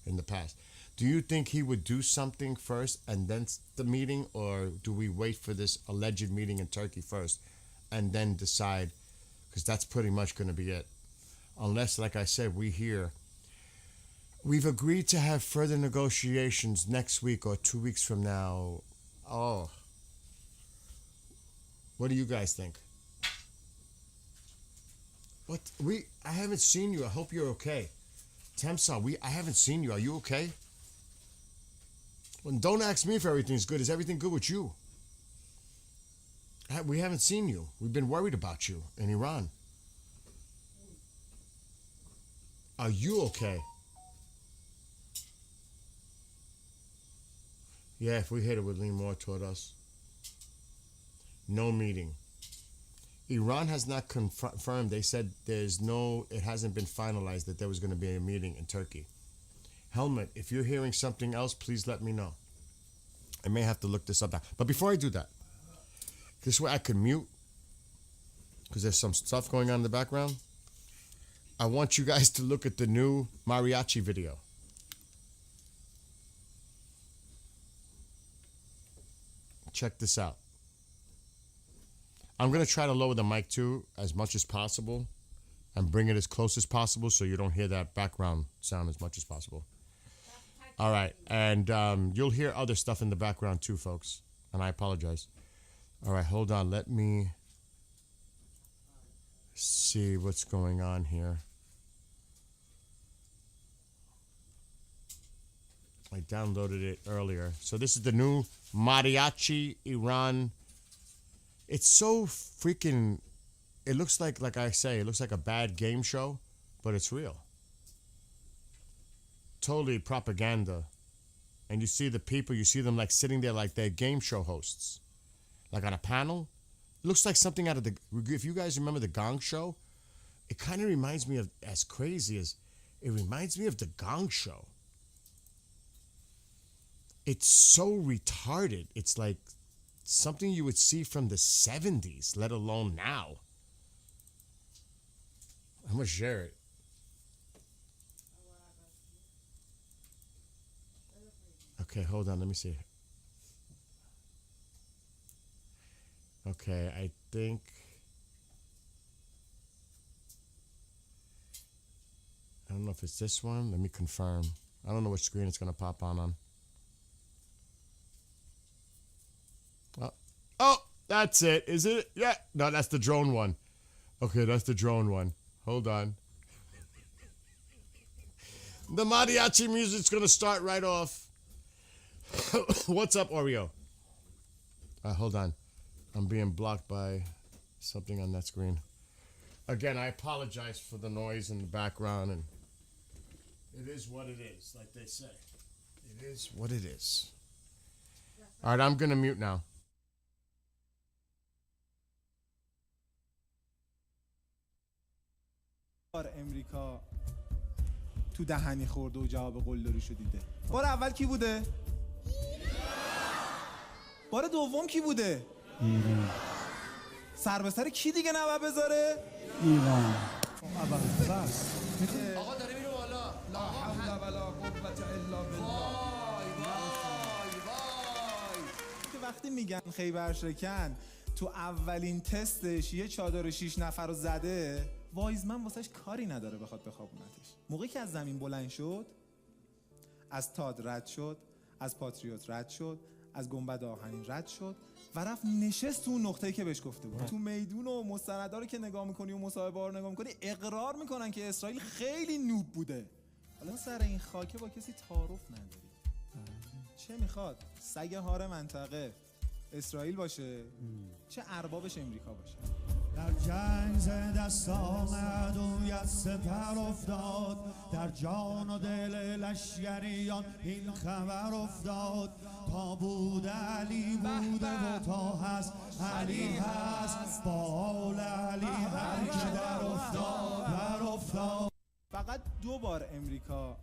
in the past. Do you think he would do something first and then the meeting, or do we wait for this alleged meeting in Turkey first and then decide? Because that's pretty much going to be it. Unless, like I said, we've agreed to have further negotiations next week or 2 weeks from now. Oh. What do you guys think? I haven't seen you. I hope you're okay. Temsa, I haven't seen you. Are you okay? Well, don't ask me if everything's good. Is everything good with you? We haven't seen you. We've been worried about you in Iran. Are you okay? Yeah, if we hit it, would lean more toward us. No meeting. Iran has not confirmed. They said it hasn't been finalized that there was going to be a meeting in Turkey. Helmet, if you're hearing something else, please let me know. I may have to look this up. But before I do that, this way I can mute, because there's some stuff going on in the background. I want you guys to look at the new mariachi video. Check this out. I'm going to try to lower the mic too as much as possible and bring it as close as possible so you don't hear that background sound as much as possible. All right. And you'll hear other stuff in the background too, folks. And I apologize. All right. Hold on. Let me see what's going on here. I downloaded it earlier. So this is the new Mariachi Iran. It's so freaking, it looks like I say, it looks like a bad game show, but it's real. Totally propaganda. And you see the people, you see them like sitting there like they're game show hosts. Like on a panel. It looks like something out of if you guys remember the Gong Show, it kind of reminds me of, as crazy as, it reminds me of the Gong Show. It's so retarded. It's like something you would see from the 70s, let alone now. I'm going to share it. Okay, hold on. Let me see. Okay, I think... I don't know if it's this one. Let me confirm. I don't know which screen it's going to pop on. Oh, that's it. Is it? Yeah. No, that's the drone one. Okay, that's the drone one. Hold on. The mariachi music's going to start right off. What's up, Oreo? Hold on. I'm being blocked by something on that screen. Again, I apologize for the noise in the background, and it is what it is, like they say. It is what it is. All right, I'm going to mute now. امریکا تو دهنی خورده و جواب قلدریشو دیده. بار اول کی بوده؟ بار دوم کی بوده؟ ایران. سر به سر کی دیگه نباید بذاره؟ ایران. آقا داره میره بالا. لا حول ولا قوة الا بالله. که وقتی میگن خیبر شکن تو اولین تستش یه چادر 6 نفر رو زده، وایزمن واسهش کاری نداره بخواد بخوابونتش. موقعی که از زمین بلند شد، از تاد رد شد، از پاتریوت رد شد، از گنبد آهنین رد شد و رفت نشست تو اون نقطه‌ای که بهش گفته بود. تو میدون و مستندا رو که نگاه می‌کنی و مصاحبه‌ها رو نگاه می‌کنی، اقرار می‌کنن که اسرائیل خیلی نوب بوده. حالا سر این خاکه با کسی تعارف نداری. چه میخواد؟ سگ هار منطقه اسرائیل باشه، چه اربابش امریکا باشه. در جنگ ز دست آمد و یز سپر افتاد در جان و دل لشکریان این خبر افتاد تا بوده علی بوده و تا هست علی هست با آل علی هر که در افتاد فقط 2 بار امریکا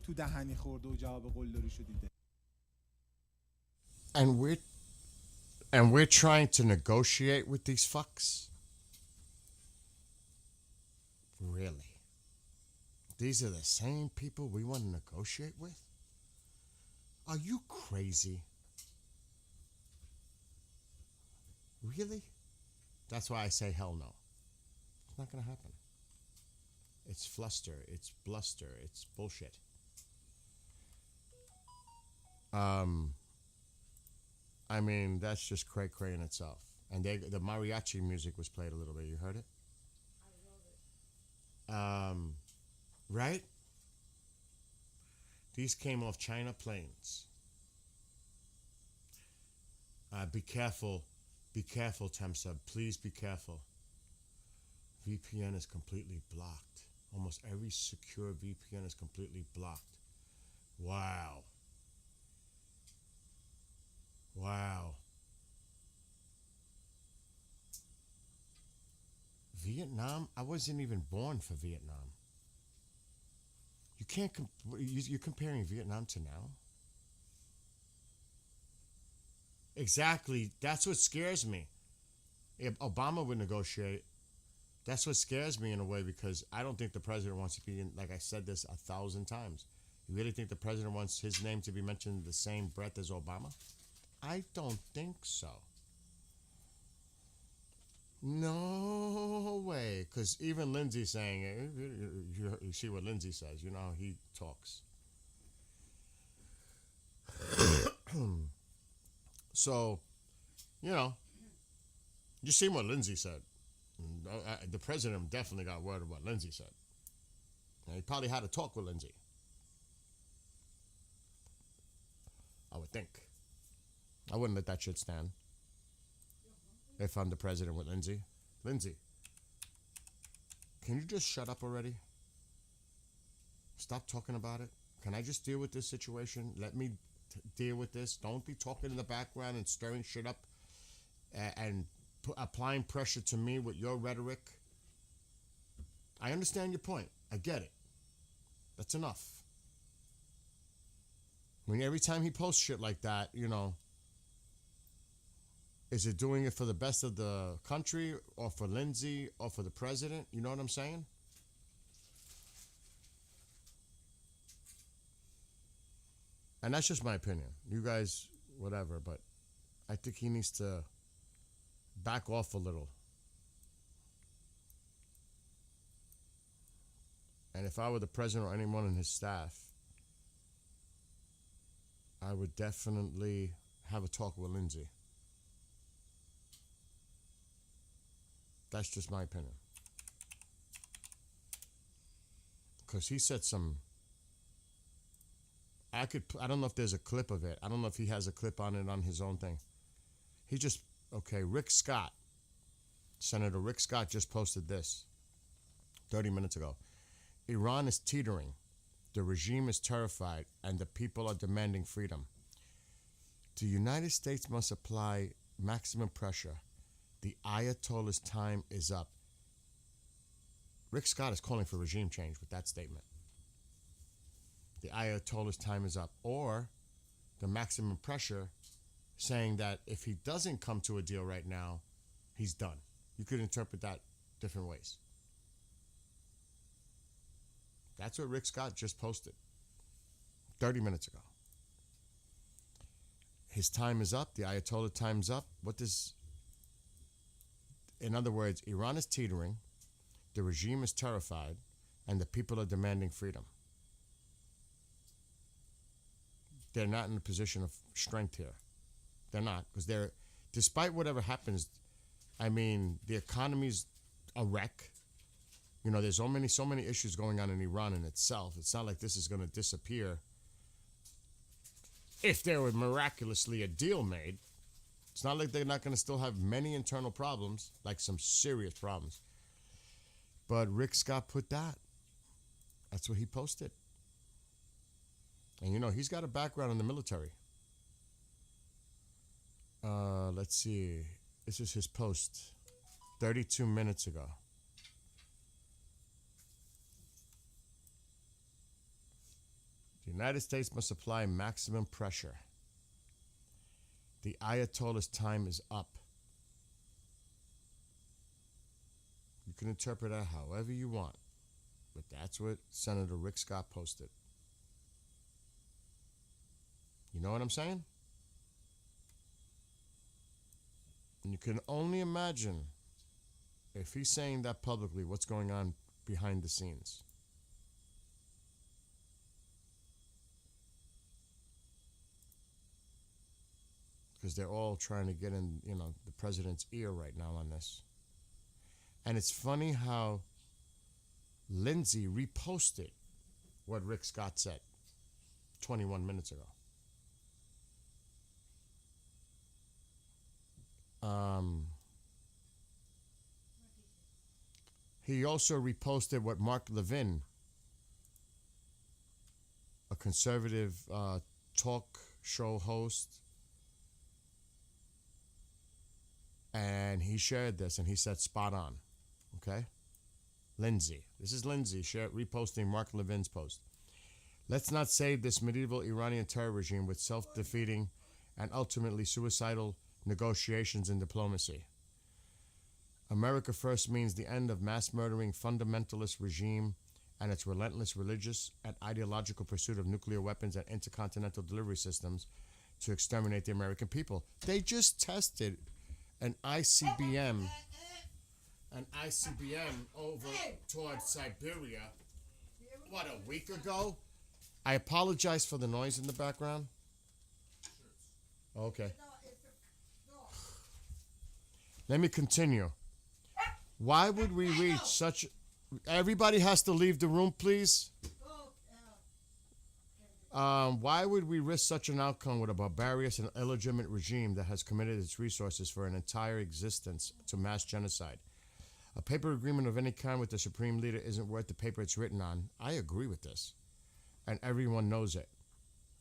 تو دهنی خورده و جواب قلدری شدیده. And we're trying to negotiate with these fucks? Really? These are the same people we want to negotiate with? Are you crazy? Really? That's why I say hell no. It's not going to happen. It's fluster, it's bluster, it's bullshit. I mean, that's just cray-cray in itself. And the mariachi music was played a little bit. You heard it? I love it. Right? These came off China planes. Be careful, Temsub. Please be careful. VPN is completely blocked. Almost every secure VPN is completely blocked. Wow. Vietnam? I wasn't even born for Vietnam. You can't. You're comparing Vietnam to now? Exactly. That's what scares me. If Obama would negotiate, that's what scares me in a way, because I don't think the president wants to be in, like I said this 1,000 times. You really think the president wants his name to be mentioned in the same breath as Obama? I don't think so. No way. Because even Lindsay saying it, you see what Lindsay says. You know how he talks. So, you know, you see what Lindsay said. The president definitely got word of what Lindsay said. And he probably had a talk with Lindsay. I would think. I wouldn't let that shit stand. If I'm the president with Lindsay. Lindsay, can you just shut up already? Stop talking about it. Can I just deal with this situation? Let me deal with this. Don't be talking in the background and stirring shit up and applying pressure to me with your rhetoric. I understand your point. I get it. That's enough. I mean, every time he posts shit like that, you know, is it doing it for the best of the country or for Lindsay or for the president? You know what I'm saying? And that's just my opinion. You guys, whatever, but I think he needs to back off a little. And if I were the president or anyone in his staff, I would definitely have a talk with Lindsay. That's just my opinion. Because he said some... I don't know if there's a clip of it. I don't know if he has a clip on it on his own thing. He just... Okay, Rick Scott. Senator Rick Scott just posted this 30 minutes ago. Iran is teetering. The regime is terrified, and the people are demanding freedom. The United States must apply maximum pressure. The Ayatollah's time is up. Rick Scott is calling for regime change with that statement. The Ayatollah's time is up. Or the maximum pressure, saying that if he doesn't come to a deal right now, he's done. You could interpret that different ways. That's what Rick Scott just posted 30 minutes ago. His time is up. The Ayatollah time's up. In other words, Iran is teetering, the regime is terrified, and the people are demanding freedom. They're not in a position of strength here. They're not, because despite whatever happens, I mean, the economy's a wreck. You know, there's so many issues going on in Iran in itself. It's not like this is going to disappear if there were miraculously a deal made. It's not like they're not going to still have many internal problems, like some serious problems. But Rick Scott put that. That's what he posted. And you know, he's got a background in the military. Let's see. This is his post 32 minutes ago. The United States must apply maximum pressure. The Ayatollah's time is up. You can interpret that however you want, but that's what Senator Rick Scott posted. You know what I'm saying? And you can only imagine, if he's saying that publicly, what's going on behind the scenes. Because they're all trying to get in, you know, the president's ear right now on this. And it's funny how Lindsay reposted what Rick Scott said 21 minutes ago. He also reposted what Mark Levin, a conservative talk show host, and he shared this and he said spot on. Okay? Lindsay. This is Lindsay reposting Mark Levin's post. Let's not save this medieval Iranian terror regime with self-defeating and ultimately suicidal negotiations and diplomacy. America first means the end of mass murdering fundamentalist regime and its relentless religious and ideological pursuit of nuclear weapons and intercontinental delivery systems to exterminate the American people. They just tested an ICBM over towards Siberia, what, a week ago? I apologize for the noise in the background. Okay. Let me continue. Why would we reach such... Everybody has to leave the room, please. Why would we risk such an outcome with a barbarous and illegitimate regime that has committed its resources for an entire existence to mass genocide? A paper agreement of any kind with the supreme leader isn't worth the paper it's written on. I agree with this. And everyone knows it.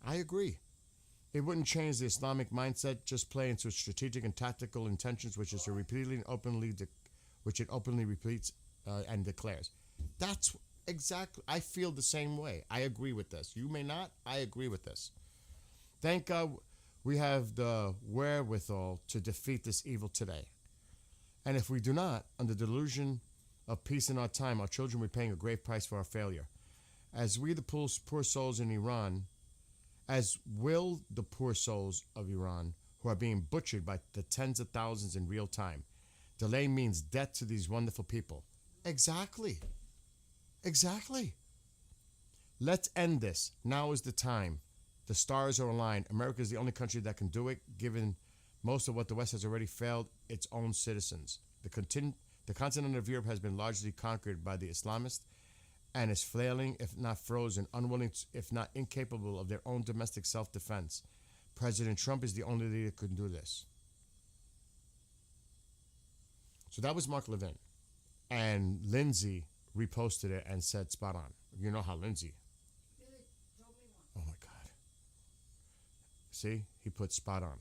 I agree. It wouldn't change the Islamic mindset, just play into its strategic and tactical intentions, which is to repeatedly and openly, which it openly repeats and declares. That's exactly, I feel the same way. I agree with this. You may not, I agree with this. Thank God we have the wherewithal to defeat this evil today. And if we do not, under the delusion of peace in our time, our children will be paying a great price for our failure. As we, the poor souls in Iran, as will the poor souls of Iran, who are being butchered by the tens of thousands in real time. Delay means death to these wonderful people. Exactly. Exactly. Let's end this. Now is the time. The stars are aligned. America is the only country that can do it, given most of what the West has already failed its own citizens. The continent of Europe has been largely conquered by the Islamists and is flailing, if not frozen, unwilling, if not incapable of their own domestic self-defense. President Trump is the only leader who can do this. So that was Mark Levin. And Lindsay reposted it and said spot on. You know how Lindsay... Oh my God. See? He put spot on.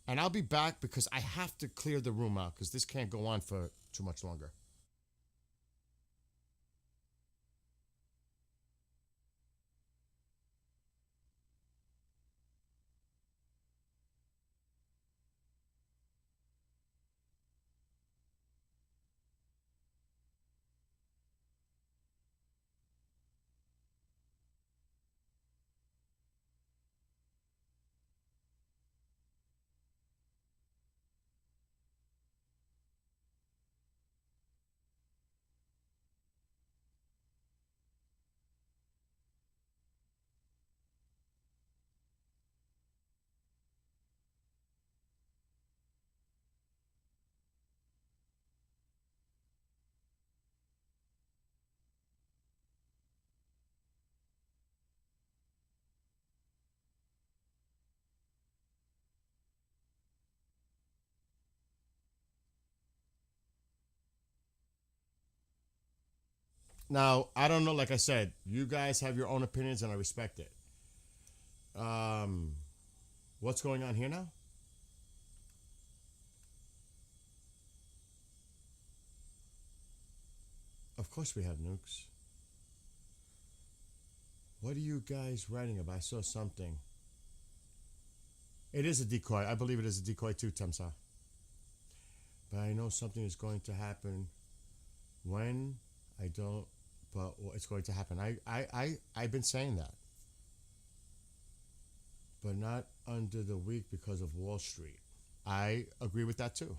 And I'll be back because I have to clear the room out because this can't go on for too much longer. Now, I don't know. Like I said, you guys have your own opinions, and I respect it. What's going on here now? Of course, we have nukes. What are you guys writing about? I saw something. It is a decoy. I believe it is a decoy too, Tamsa. But I know something is going to happen. When? I don't. But it's going to happen. I've been saying that. But not under the week because of Wall Street. I agree with that too.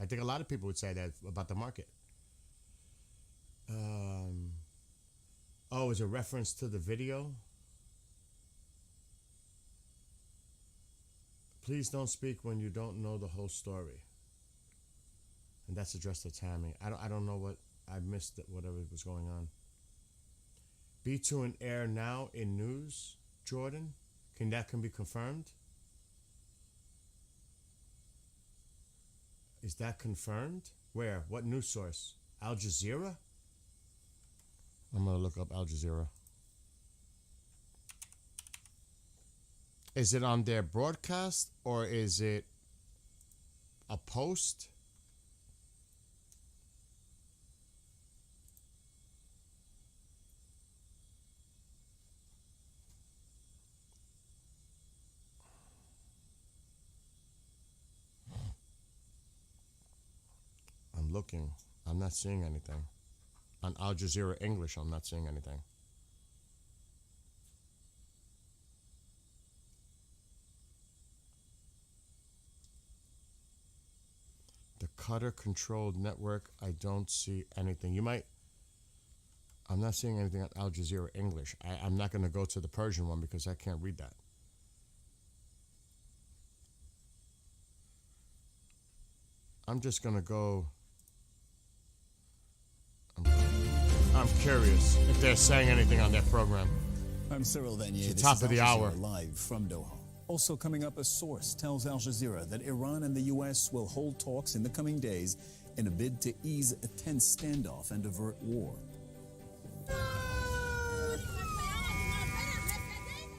I think a lot of people would say that about the market. Oh, is a reference to the video? Please don't speak when you don't know the whole story. And that's addressed to Tammy. I don't know what I missed. Whatever was going on. B2 in air now in news. Jordan, can be confirmed? Is that confirmed? Where? What news source? Al Jazeera? I'm gonna look up Al Jazeera. Is it on their broadcast or is it a post? I'm looking. I'm not seeing anything. On Al Jazeera English, I'm not seeing anything. The Qatar controlled network, I don't see anything. I'm not seeing anything on Al Jazeera English. I'm not going to go to the Persian one because I can't read that. I'm just going to go. I'm curious if they're saying anything on their program. I'm Cyril Vanier. It's the top of the hour. Live from Doha. Also coming up, a source tells Al Jazeera that Iran and the U.S. will hold talks in the coming days in a bid to ease a tense standoff and avert war.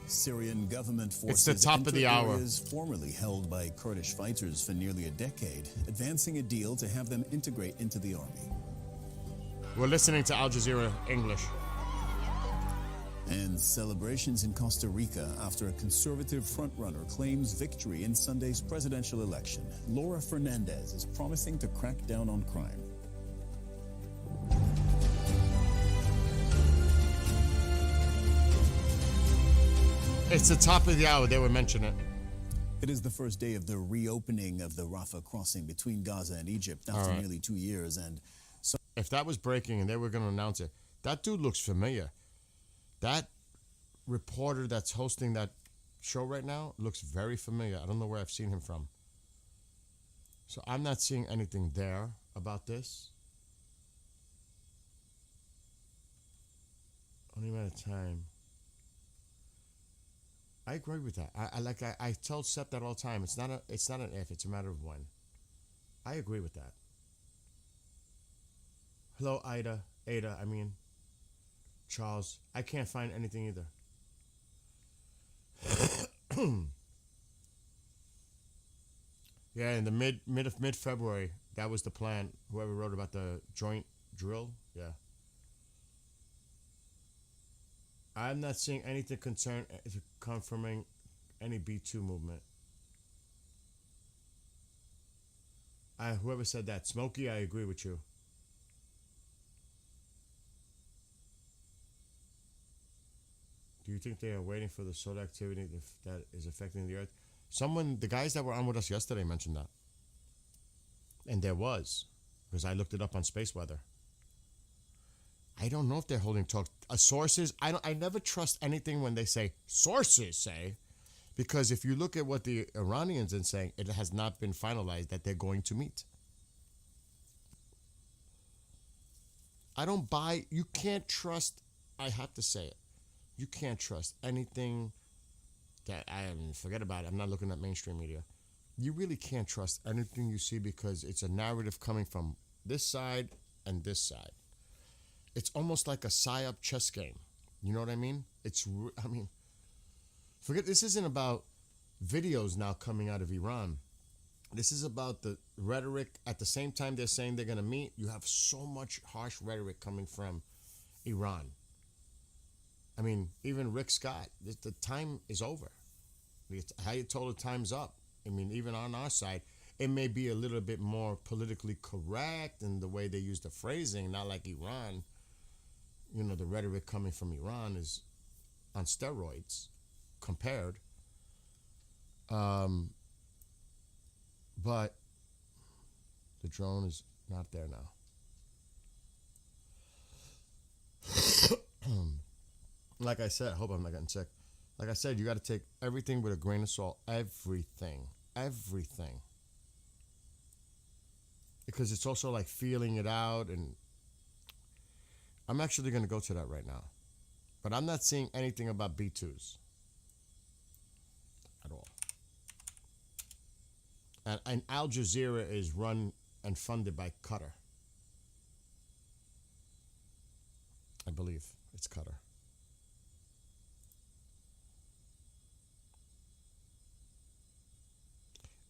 Syrian government forces It's the top of the hour. areas formerly held by Kurdish fighters for nearly a decade, advancing a deal to have them integrate into the army. We're listening to Al Jazeera English. And celebrations in Costa Rica after a conservative frontrunner claims victory in Sunday's presidential election. Laura Fernandez is promising to crack down on crime. It's the top of the hour. They were mentioning it. It is the first day of the reopening of the Rafah crossing between Gaza and Egypt after nearly 2 years. And if that was breaking and they were going to announce it, that dude looks familiar. That reporter that's hosting that show right now looks very familiar. I don't know where I've seen him from. So I'm not seeing anything there about this. Only matter of time. I agree with that. I tell Seth that all the time. It's not an if, it's a matter of when. I agree with that. Hello, Ada, Charles. I can't find anything either. Yeah, in the mid February, that was the plan. Whoever wrote about the joint drill, yeah. I'm not seeing anything confirming any B2 movement. Whoever said that, Smokey, I agree with you. Do you think they are waiting for the solar activity that is affecting the Earth? The guys that were on with us yesterday mentioned that. And there was, because I looked it up on Space Weather. I don't know if they're holding talks. Sources, I never trust anything when they say, sources say, because if you look at what the Iranians are saying, it has not been finalized that they're going to meet. I don't buy, you can't trust, I have to say it. You can't trust anything that forget about it. I'm not looking at mainstream media. You really can't trust anything you see because it's a narrative coming from this side and this side. It's almost like a psyop chess game. You know what I mean? I mean, forget, this isn't about videos now coming out of Iran. This is about the rhetoric. At the same time they're saying they're going to meet, you have so much harsh rhetoric coming from Iran. I mean, even Rick Scott, the time is over. Ayatollah, time's up. I mean, even on our side, it may be a little bit more politically correct in the way they use the phrasing, not like Iran. You know, the rhetoric coming from Iran is on steroids compared. But the drone is not there now. Like I said, I hope I'm not getting sick. Like I said, you got to take everything with a grain of salt. Everything. Because it's also like feeling it out. And I'm actually going to go to that right now. But I'm not seeing anything about B2s at all. And Al Jazeera is run and funded by Qatar. I believe it's Qatar.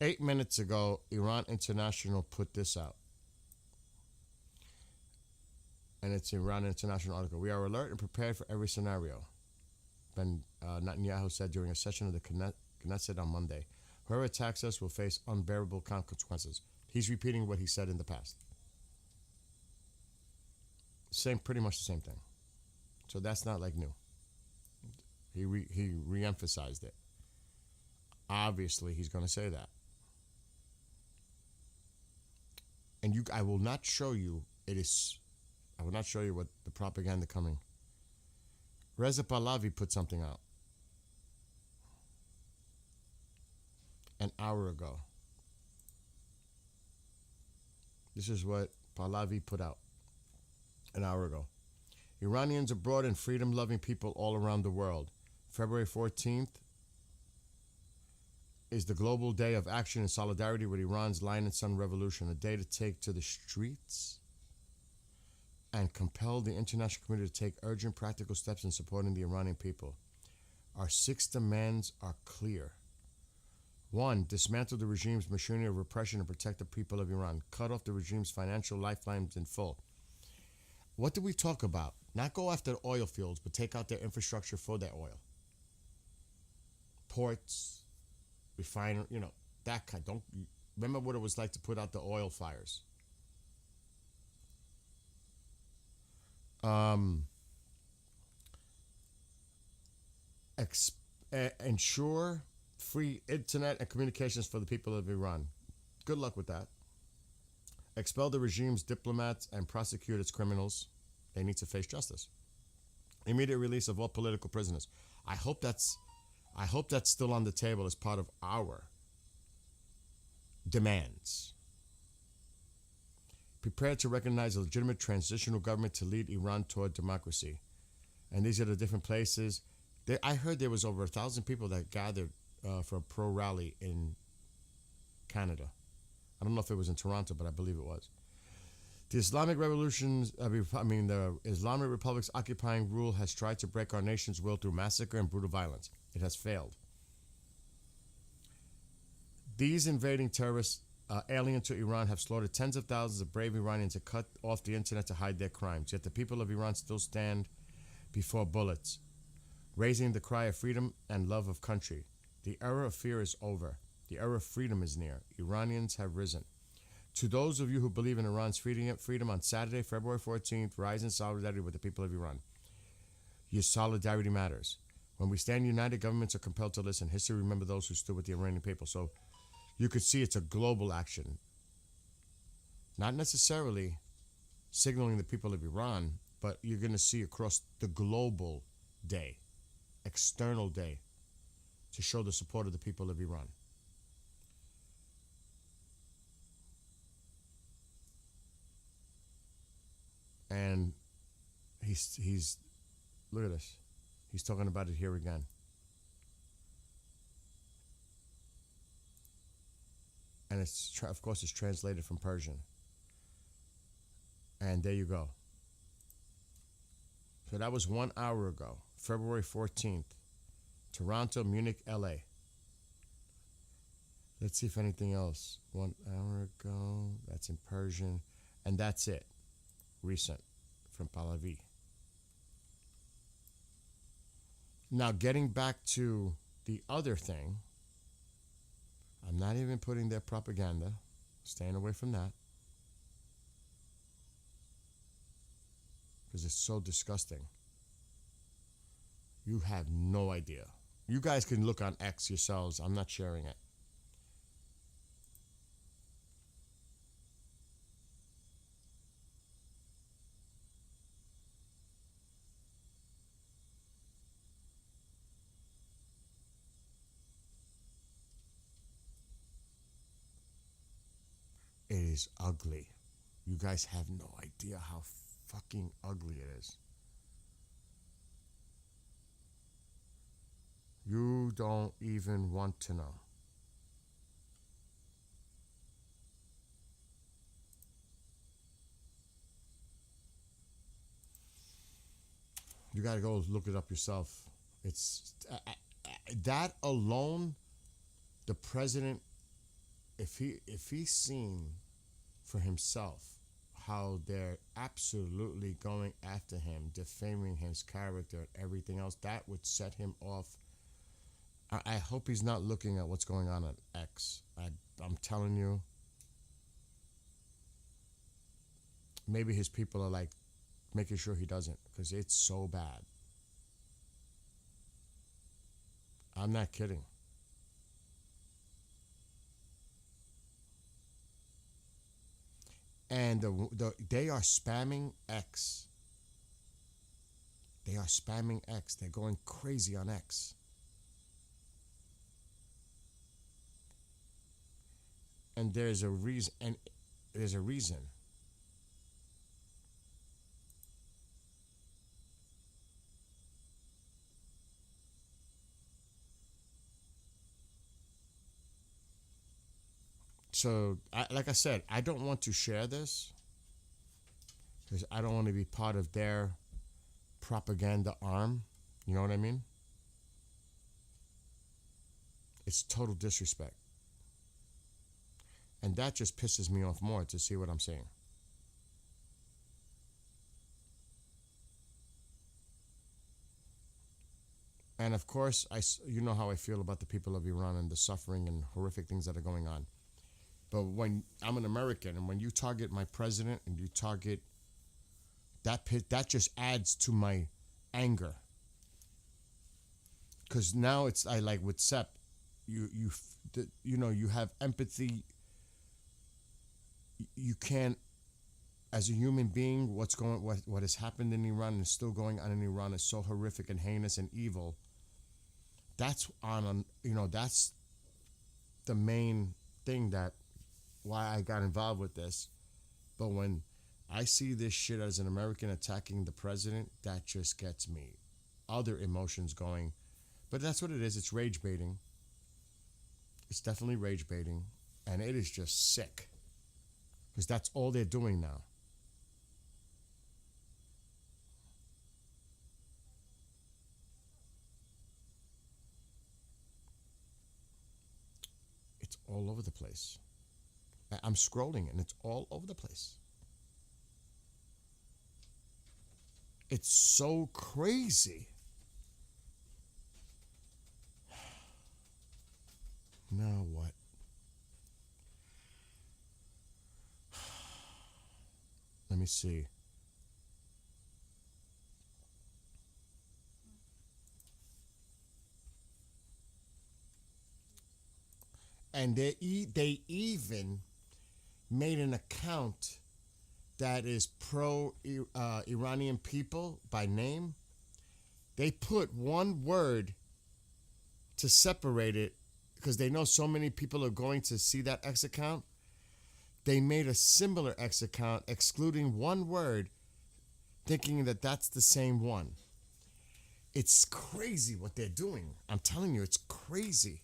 Eight minutes ago, Iran International put this out. And it's Iran International article. We are alert and prepared for every scenario. Ben Netanyahu said during a session of the Knesset on Monday. Whoever attacks us will face unbearable consequences. He's repeating what he said in the past. Pretty much the same thing. So that's not like new. He re-emphasized it. Obviously, he's going to say that. And I will not show you. I will not show you what the propaganda coming. Reza Pahlavi put something out an hour ago. This is what Pahlavi put out an hour ago. Iranians abroad and freedom-loving people all around the world. February 14th is the global day of action in solidarity with Iran's Lion and Sun revolution, a day to take to the streets and compel the international community to take urgent practical steps in supporting the Iranian people. Our 6 demands are clear. 1. Dismantle the regime's machinery of repression and protect the people of Iran. Cut off the regime's financial lifelines in full. What did we talk about? Not go after the oil fields, but take out their infrastructure for their oil. Ports, refinery, that kind. Don't remember what it was like to put out the oil fires. Ensure free internet and communications for the people of Iran. Good luck with that. Expel the regime's diplomats and prosecute its criminals. They need to face justice. Immediate release of all political prisoners. I hope that's still on the table as part of our demands. Prepare to recognize a legitimate transitional government to lead Iran toward democracy. And these are the different places. I heard there was over 1,000 people that gathered for a pro rally in Canada. I don't know if it was in Toronto, but I believe it was. The Islamic the Islamic Republic's occupying rule has tried to break our nation's will through massacre and brutal violence. It has failed. These invading terrorists, alien to Iran, have slaughtered tens of thousands of brave Iranians and cut off the internet to hide their crimes. Yet the people of Iran still stand before bullets, raising the cry of freedom and love of country. The era of fear is over. The era of freedom is near. Iranians have risen. To those of you who believe in Iran's freedom on Saturday, February 14th, rise in solidarity with the people of Iran. Your solidarity matters. When we stand united, governments are compelled to listen. History remember those who stood with the Iranian people. So you could see it's a global action. Not necessarily signaling the people of Iran, but you're going to see across the global day, external day, to show the support of the people of Iran. And he's look at this. He's talking about it here again. And of course it's translated from Persian. And there you go. So that was 1 hour ago, February 14th. Toronto, Munich, LA. Let's see if anything else. 1 hour ago. That's in Persian. And that's it. Recent from Pahlavi. Now, getting back to the other thing, I'm not even putting their propaganda, staying away from that, because it's so disgusting. You have no idea. You guys can look on X yourselves. I'm not sharing it. It is ugly. You guys have no idea how fucking ugly it is. You don't even want to know. You got to go look it up yourself. It's that alone. The president, if he's seen for himself how they're absolutely going after him, defaming his character and everything else, that would set him off. I hope he's not looking at what's going on X. I'm telling you, maybe his people are like making sure he doesn't, because it's so bad. I'm not kidding. And they are spamming X. They are spamming X. They're going crazy on X. And there's a reason. And there's a reason. So, like I said, I don't want to share this because I don't want to be part of their propaganda arm. You know what I mean? It's total disrespect. And that just pisses me off more to see what I'm saying. And of course, you know how I feel about the people of Iran and the suffering and horrific things that are going on. But when I'm an American, and when you target my president and you target that just adds to my anger. Because now it's like with Sepp, you know, you have empathy. You can't, as a human being, what has happened in Iran and is still going on in Iran is so horrific and heinous and evil. That's that's the main thing that why I got involved with this. But when I see this shit as an American attacking the president, that just gets me other emotions going. But that's what it is. It's rage baiting. It's definitely rage baiting. And it is just sick. Because that's all they're doing now. It's all over the place. I'm scrolling and it's all over the place. It's so crazy. Now what? Let me see. And they even made an account that is pro-Iranian people by name. They put one word to separate it because they know so many people are going to see that X account. They made a similar X account excluding one word, thinking that that's the same one. It's crazy what they're doing. I'm telling you, it's crazy.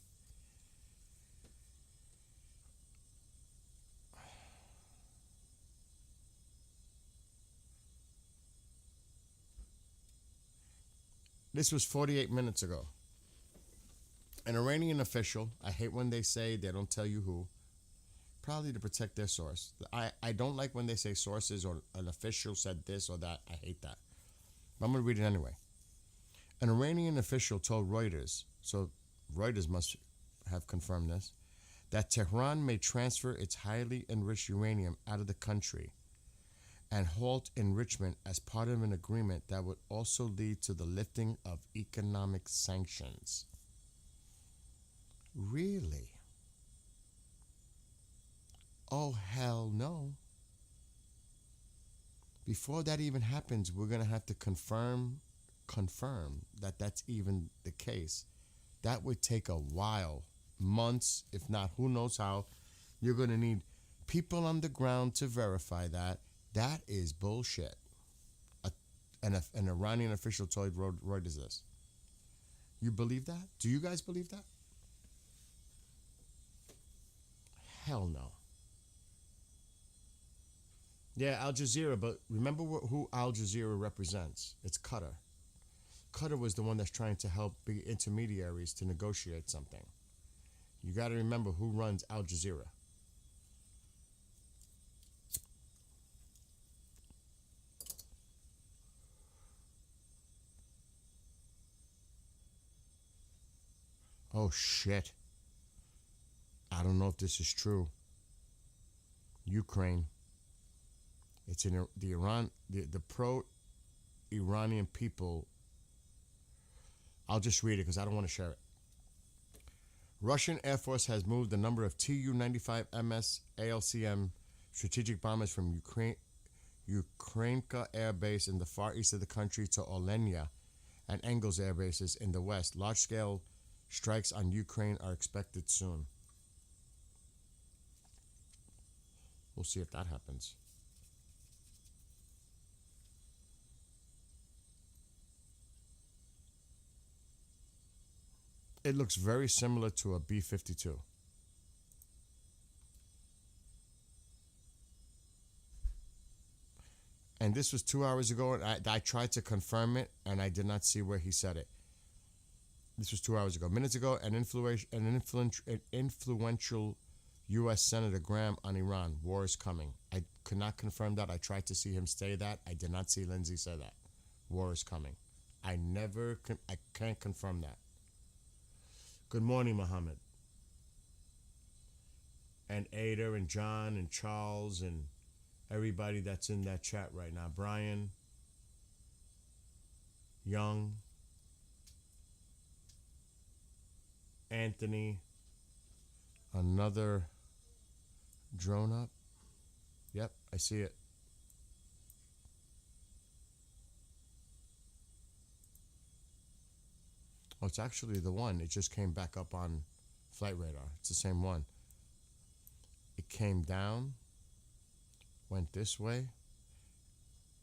This was 48 minutes ago. An Iranian official, I hate when they say they don't tell you who, probably to protect their source. I don't like when they say sources or an official said this or that. I hate that. But I'm going to read it anyway. An Iranian official told Reuters, so Reuters must have confirmed this, that Tehran may transfer its highly enriched uranium out of the country and halt enrichment as part of an agreement that would also lead to the lifting of economic sanctions. Really? Oh, hell no. Before that even happens, we're going to have to confirm that that's even the case. That would take a while, months, if not who knows how. You're going to need people on the ground to verify that. That is bullshit. An Iranian official told Reuters this. You believe that? Do you guys believe that? Hell no. Yeah, Al Jazeera, but remember who Al Jazeera represents. It's Qatar. Qatar was the one that's trying to help be intermediaries to negotiate something. You got to remember who runs Al Jazeera. Oh, shit. I don't know if this is true. Ukraine. It's in the Iran, the pro-Iranian people. I'll just read it because I don't want to share it. Russian Air Force has moved the number of Tu-95 MS ALCM strategic bombers from Ukrainka Air Base in the far east of the country to Olenia and Engels Air Bases in the west. Large-scale strikes on Ukraine are expected soon. We'll see if that happens. It looks very similar to a B-52. And this was 2 hours ago, and I tried to confirm it, and I did not see where he said it. This was 2 hours ago. Minutes ago, an influential U.S. Senator Graham on Iran. War is coming. I could not confirm that. I tried to see him say that. I did not see Lindsay say that. War is coming. I can't confirm that. Good morning, Muhammad. And Ada and John and Charles and everybody that's in that chat right now. Brian, Young, Anthony, another drone up. Yep, I see it. Oh, it's actually the one. It just came back up on Flight Radar. It's the same one. It came down, went this way,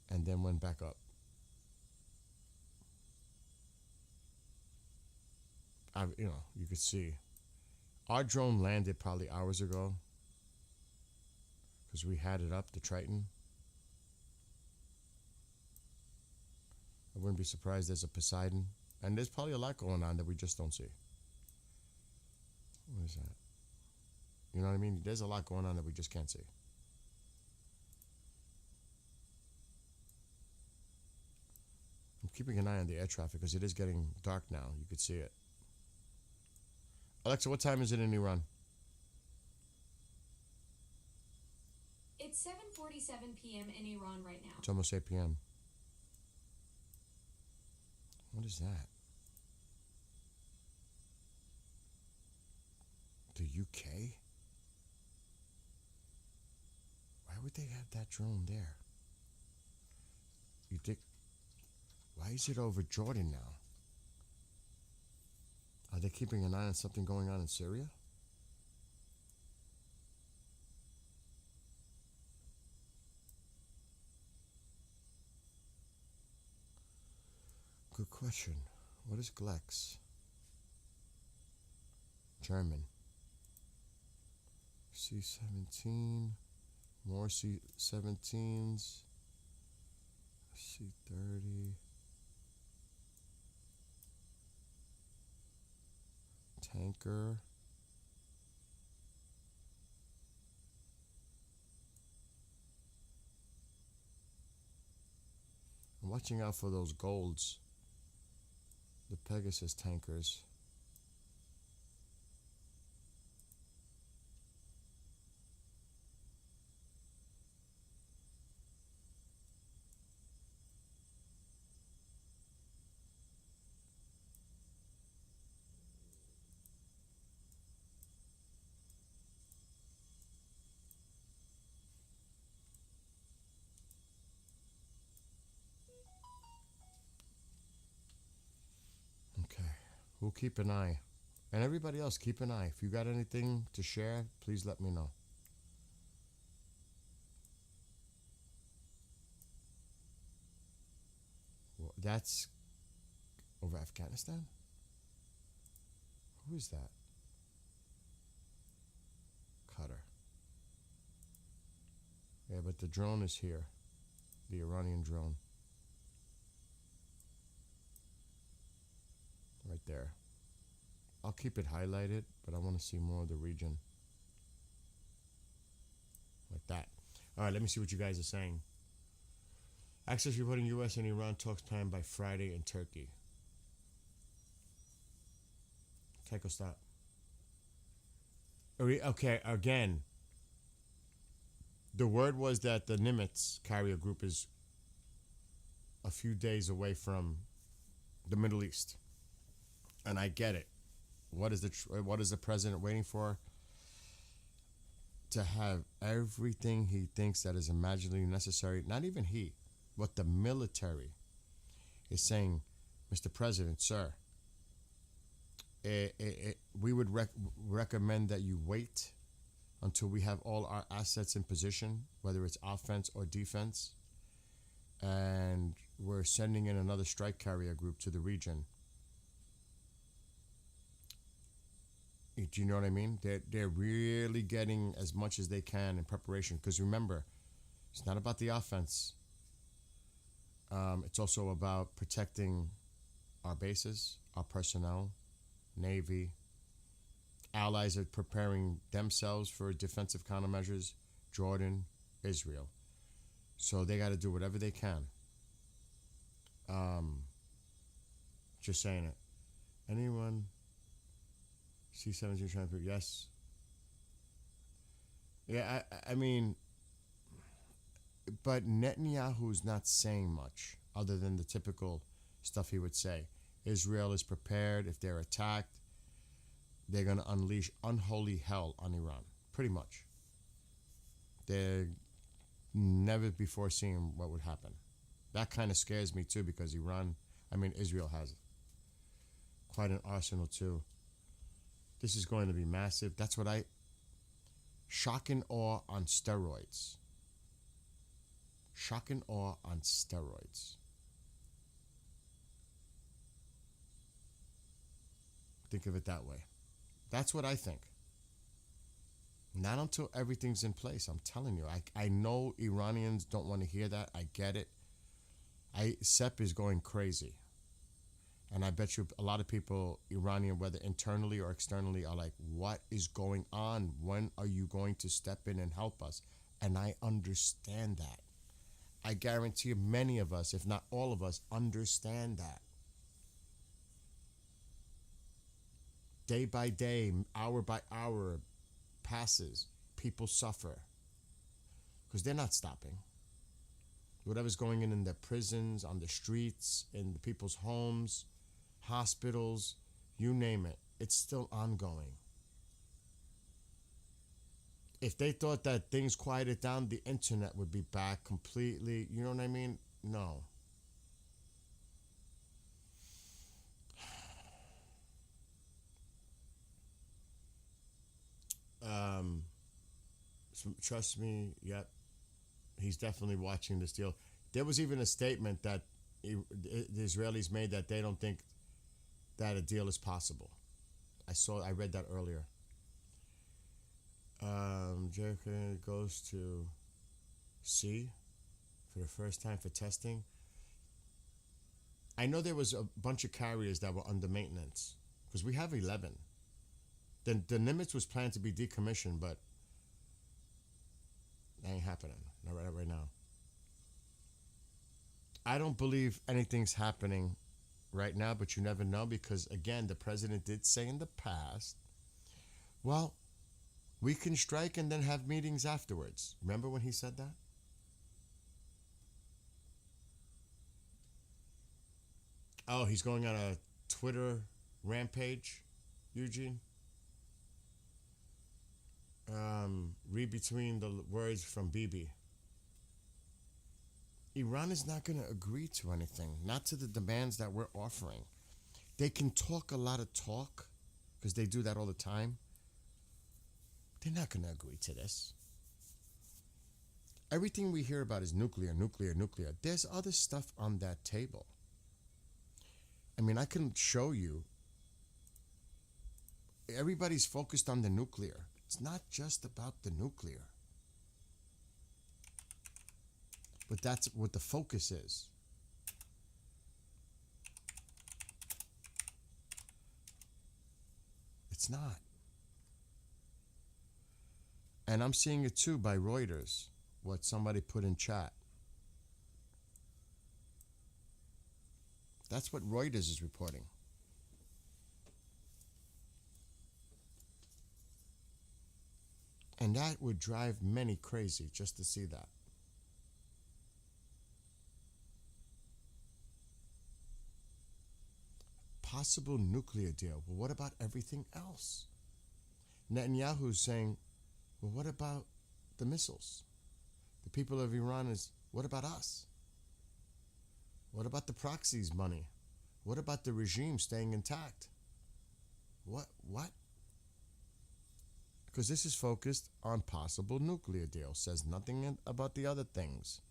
and then went back up. You could see. Our drone landed probably hours ago because we had it up, the Triton. I wouldn't be surprised there's a Poseidon. And there's probably a lot going on that we just don't see. What is that? You know what I mean? There's a lot going on that we just can't see. I'm keeping an eye on the air traffic because it is getting dark now. You could see it. Alexa, what time is it in Iran? It's 7:47 p.m. in Iran right now. It's almost 8 p.m. What is that? The UK? Why would they have that drone there? You think? Why is it over Jordan now? Are they keeping an eye on something going on in Syria? Good question. What is Glex? German. C-17. More C-17s. C-30. tanker. I'm watching out for those golds. The Pegasus tankers. Okay, we'll keep an eye. And everybody else, keep an eye. If you got anything to share, please let me know. Well, that's over Afghanistan? Who is that? Qatar. Yeah, but the drone is here. The Iranian drone. Right there. I'll keep it highlighted, but I want to see more of the region. Like that. All right, let me see what you guys are saying. Access reporting U.S. and Iran talks planned by Friday in Turkey. Tycho, stop. Okay, again. The word was that the Nimitz carrier group is a few days away from the Middle East. And I get it. What is the president waiting for? To have everything he thinks that is imaginably necessary. Not even he, but the military is saying, Mr. President, sir, we would recommend that you wait until we have all our assets in position, whether it's offense or defense. And we're sending in another strike carrier group to the region. Do you know what I mean? They're really getting as much as they can in preparation. Because remember, it's not about the offense. It's also about protecting our bases, our personnel, Navy. Allies are preparing themselves for defensive countermeasures. Jordan, Israel. So they got to do whatever they can. Just saying it. Anyone... C-17 trying to... Yes. Yeah, I mean... But Netanyahu's not saying much other than the typical stuff he would say. Israel is prepared. If they're attacked, they're going to unleash unholy hell on Iran. Pretty much. They're never before seeing what would happen. That kind of scares me too, because Israel has quite an arsenal too. This is going to be massive. That's what shock and awe on steroids. Shock and awe on steroids. Think of it that way. That's what I think. Not until everything's in place. I'm telling you. I know Iranians don't want to hear that. I get it. SEP is going crazy. And I bet you a lot of people, Iranian, whether internally or externally, are like, what is going on? When are you going to step in and help us? And I understand that. I guarantee you many of us, if not all of us, understand that. Day by day, hour by hour passes. People suffer. Because they're not stopping. Whatever's going in their prisons, on the streets, in the people's homes, hospitals, you name it, it's still ongoing. If they thought that things quieted down, the internet would be back completely. You know what I mean? No. So trust me, yep. He's definitely watching this deal. There was even a statement that the Israelis made that they don't think that a deal is possible. I read that earlier. Jericho goes to sea for the first time for testing. I know there was a bunch of carriers that were under maintenance because we have 11. The Nimitz was planned to be decommissioned, but that ain't happening. Not right now. I don't believe anything's happening right now, but you never know because, again, the president did say in the past, well, we can strike and then have meetings afterwards. Remember when he said that? Oh, he's going on a Twitter rampage, Eugene? Read between the words from Bibi. Iran is not going to agree to anything, not to the demands that we're offering. They can talk a lot of talk, because they do that all the time. They're not going to agree to this. Everything we hear about is nuclear, nuclear, nuclear. There's other stuff on that table. I mean, I can show you. Everybody's focused on the nuclear. It's not just about the nuclear. But that's what the focus is. It's not. And I'm seeing it too by Reuters, what somebody put in chat. That's what Reuters is reporting. And that would drive many crazy just to see that. Possible nuclear deal. Well, what about everything else? Netanyahu's saying, well, what about the missiles? The people of Iran is, what about us? What about the proxies' money? What about the regime staying intact? What? Because this is focused on possible nuclear deal. Says nothing about the other things.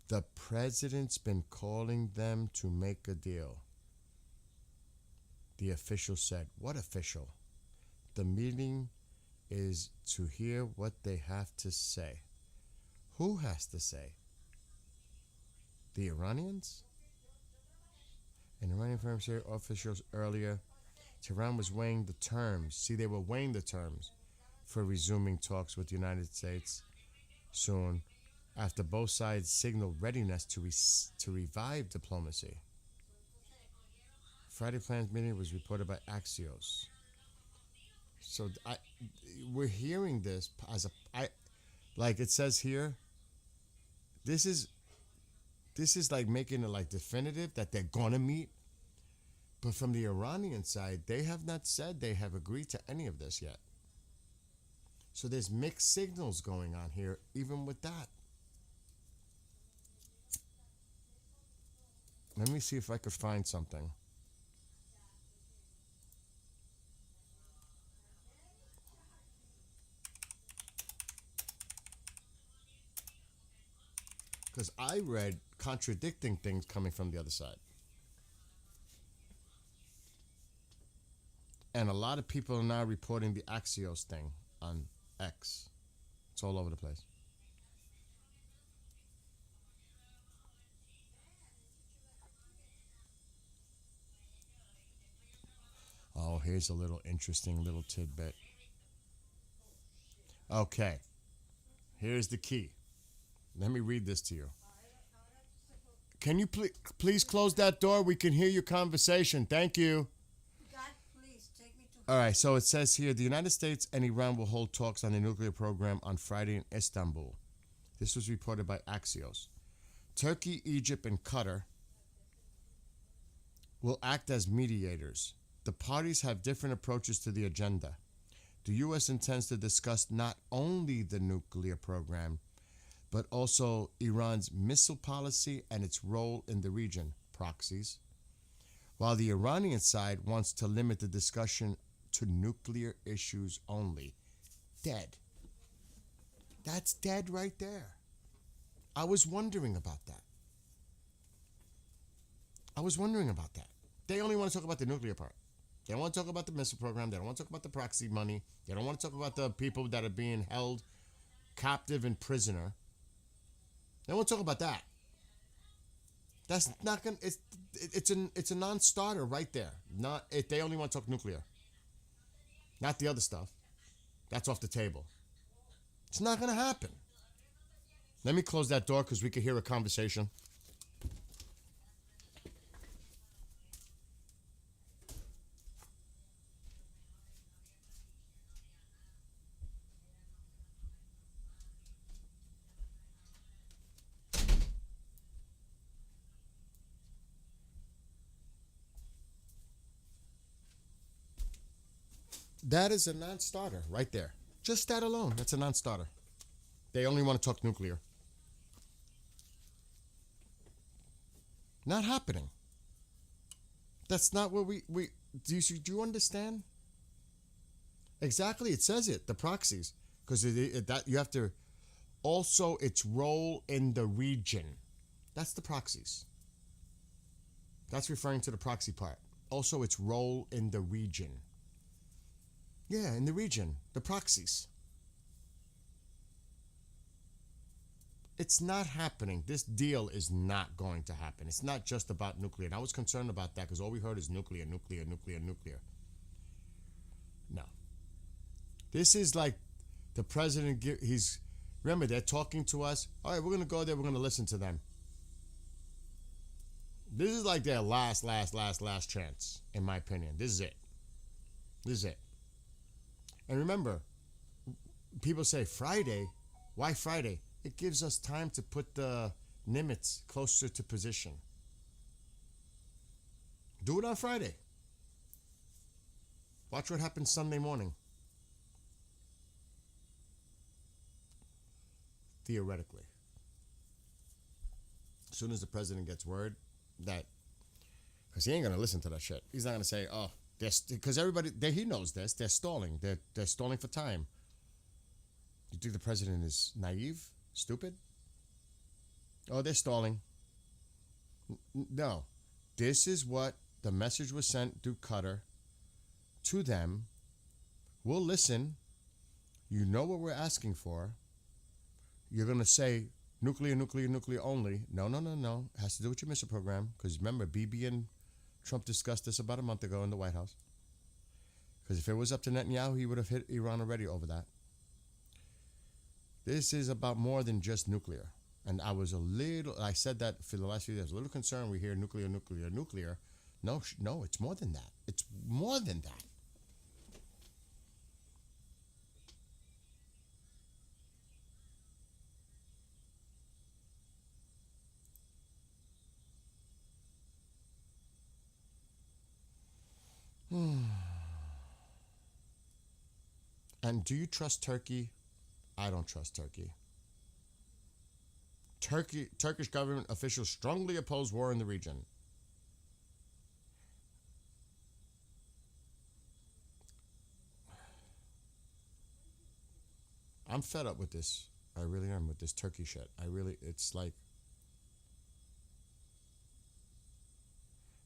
The president's been calling them to make a deal. The official said, what official? The meeting is to hear what they have to say. Who has to say? The Iranians? An Iranian firm said officials earlier, Tehran was weighing the terms. See, they were weighing the terms for resuming talks with the United States soon, after both sides signaled readiness to revive diplomacy. Friday planned meeting was reported by Axios. So we're hearing this as like it says here. This is like making it like definitive that they're gonna meet. But from the Iranian side, they have not said they have agreed to any of this yet. So there's mixed signals going on here, even with that. Let me see if I could find something. Because I read contradicting things coming from the other side. And a lot of people are now reporting the Axios thing on X. It's all over the place. Oh, here's a little interesting little tidbit. Okay. Here's the key. Let me read this to you. Can you please close that door? We can hear your conversation. Thank you. God, please take me to. All right, so it says here, the United States and Iran will hold talks on the nuclear program on Friday in Istanbul. This was reported by Axios. Turkey, Egypt, and Qatar will act as mediators. The parties have different approaches to the agenda. The U.S. intends to discuss not only the nuclear program, but also Iran's missile policy and its role in the region, proxies, while the Iranian side wants to limit the discussion to nuclear issues only. Dead. That's dead right there. I was wondering about that. They only want to talk about the nuclear part. They don't want to talk about the missile program. They don't want to talk about the proxy money. They don't want to talk about the people that are being held captive and prisoner. They won't talk about that. That's not gonna. It's a non-starter right there. Not if they only want to talk nuclear. Not the other stuff. That's off the table. It's not gonna happen. Let me close that door because we could hear a conversation. That is a non-starter right there. Just that alone, that's a non-starter. They only want to talk nuclear. Not happening. That's not what we do you understand? Exactly, it says it, the proxies. Because that you have to also its role in the region. That's the proxies. That's referring to the proxy part. Also its role in the region. Yeah, in the region, the proxies. It's not happening. This deal is not going to happen. It's not just about nuclear. And I was concerned about that because all we heard is nuclear, nuclear, nuclear, nuclear. No. This is like the president, remember, they're talking to us. All right, we're going to go there. We're going to listen to them. This is like their last chance, in my opinion. This is it. This is it. And remember, people say Friday. Why Friday? It gives us time to put the Nimitz closer to position. Do it on Friday. Watch what happens Sunday morning. Theoretically. As soon as the president gets word that, because he ain't going to listen to that shit. He's not going to say, oh, because everybody, he knows this. They're stalling. They're stalling for time. You think the president is naive? Stupid? Oh, they're stalling. No. This is what the message was sent through Qatar to them. We'll listen. You know what we're asking for. You're going to say nuclear, nuclear, nuclear only. No. It has to do with your missile program. Because remember, Bibi and Trump discussed this about a month ago in the White House. Because if it was up to Netanyahu, he would have hit Iran already over that. This is about more than just nuclear. And I said that for the last few days, a little concerned we hear nuclear, nuclear, nuclear. No, it's more than that. It's more than that. And do you trust Turkey? I don't trust Turkey. Turkish government officials strongly oppose war in the region. I'm fed up with this. I really am with this Turkey shit. It's like,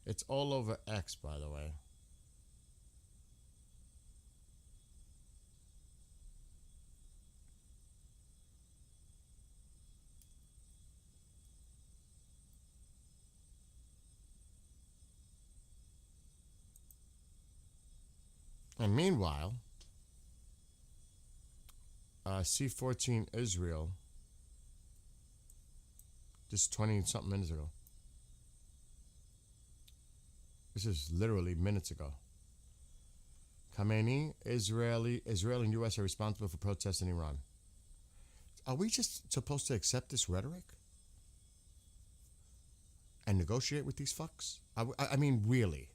it's all over X, by the way. And meanwhile, C-14 Israel, just 20-something minutes ago. This is literally minutes ago. Khamenei, Israel and U.S. are responsible for protests in Iran. Are we just supposed to accept this rhetoric? And negotiate with these fucks? I mean, really.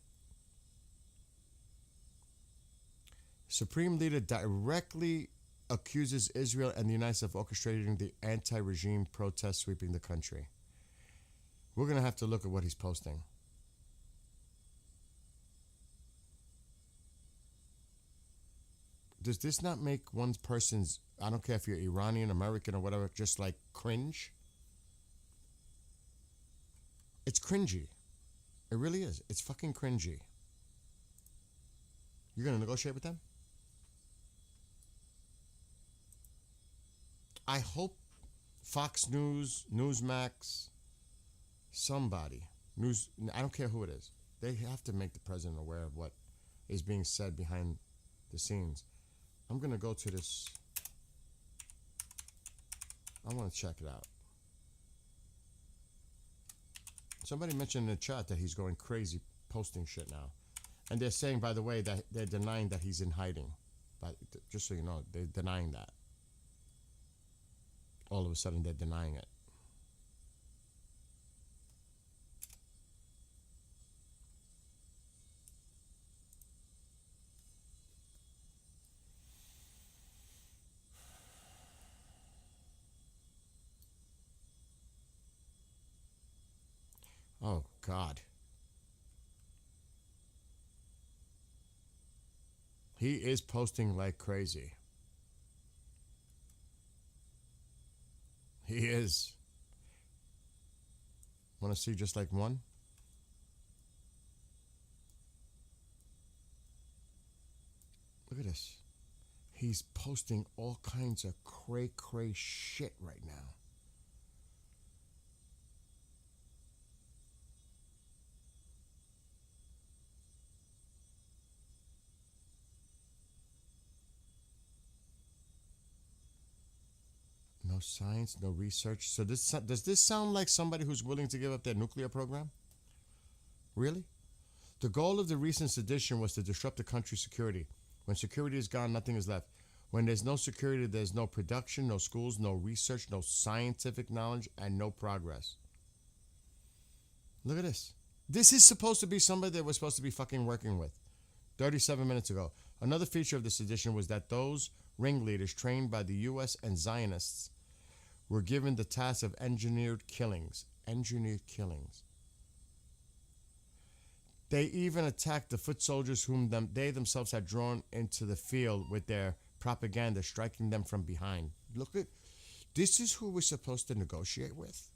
Supreme Leader directly accuses Israel and the United States of orchestrating the anti-regime protests sweeping the country. We're going to have to look at what he's posting. Does this not make one person's, I don't care if you're Iranian, American, or whatever, just like cringe? It's cringy. It really is. It's fucking cringy. You're going to negotiate with them? I hope Fox News, Newsmax, somebody, news, I don't care who it is, they have to make the president aware of what is being said behind the scenes. I'm going to go to this. I want to check it out. Somebody mentioned in the chat that he's going crazy posting shit now. And they're saying, by the way, that they're denying that he's in hiding. But just so you know, they're denying that. All of a sudden, they're denying it. Oh, God. He is posting like crazy. He is. Want to see just like one? Look at this. He's posting all kinds of cray-cray shit right now. No science, no research. So does this sound like somebody who's willing to give up their nuclear program? Really? The goal of the recent sedition was to disrupt the country's security. When security is gone, nothing is left. When there's no security, there's no production, no schools, no research, no scientific knowledge, and no progress. Look at this. This is supposed to be somebody that we're supposed to be fucking working with. 37 minutes ago. Another feature of the sedition was that those ringleaders trained by the U.S. and Zionists were given the task of engineered killings. Engineered killings. They even attacked the foot soldiers whom they themselves had drawn into the field with their propaganda, striking them from behind. Look at this is who we're supposed to negotiate with?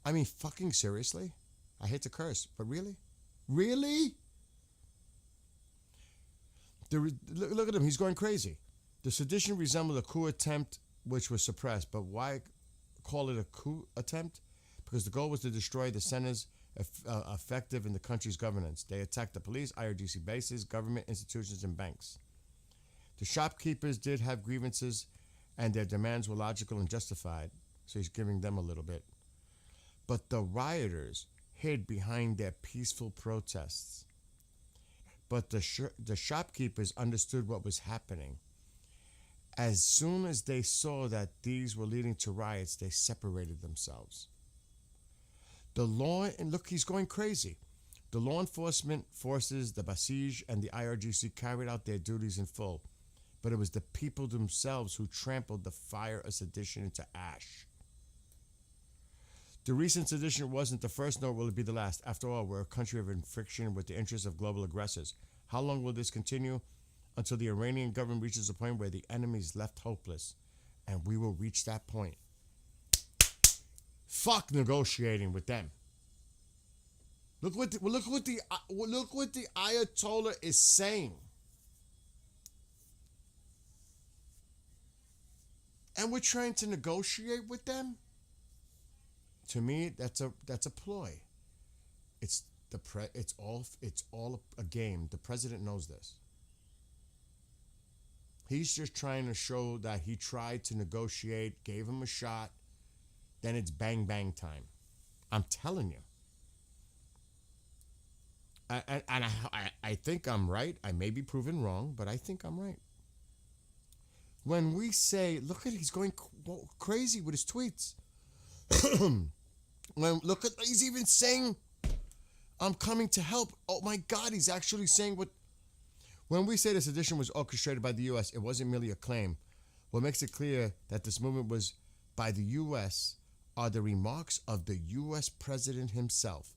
I mean, fucking seriously? I hate to curse, but really? Really? Look at him, he's going crazy. The sedition resembled a coup attempt which was suppressed, but why call it a coup attempt? Because the goal was to destroy the centers effective in the country's governance. They attacked the police, IRGC bases, government institutions, and banks. The shopkeepers did have grievances, and their demands were logical and justified, so he's giving them a little bit. But the rioters hid behind their peaceful protests. But the shopkeepers understood what was happening. As soon as they saw that these were leading to riots, they separated themselves. And look, he's going crazy. The law enforcement forces, the Basij, and the IRGC carried out their duties in full. But it was the people themselves who trampled the fire of sedition into ash. The recent sedition wasn't the first, nor will it be the last. After all, we're a country of friction with the interests of global aggressors. How long will this continue? Until the Iranian government reaches a point where the enemy is left hopeless. And we will reach that point. Fuck negotiating with them. Look what the Ayatollah is saying. And we're trying to negotiate with them? To me, that's a ploy. It's all a game. The president knows this. He's just trying to show that he tried to negotiate, gave him a shot, then it's bang bang time. I'm telling you. I think I'm right. I may be proven wrong, but I think I'm right. When we say, look at he's going crazy with his tweets. He's even saying, I'm coming to help. Oh my God, he's actually saying what. When we say the sedition was orchestrated by the U.S., it wasn't merely a claim. What makes it clear that this movement was by the U.S. are the remarks of the U.S. president himself.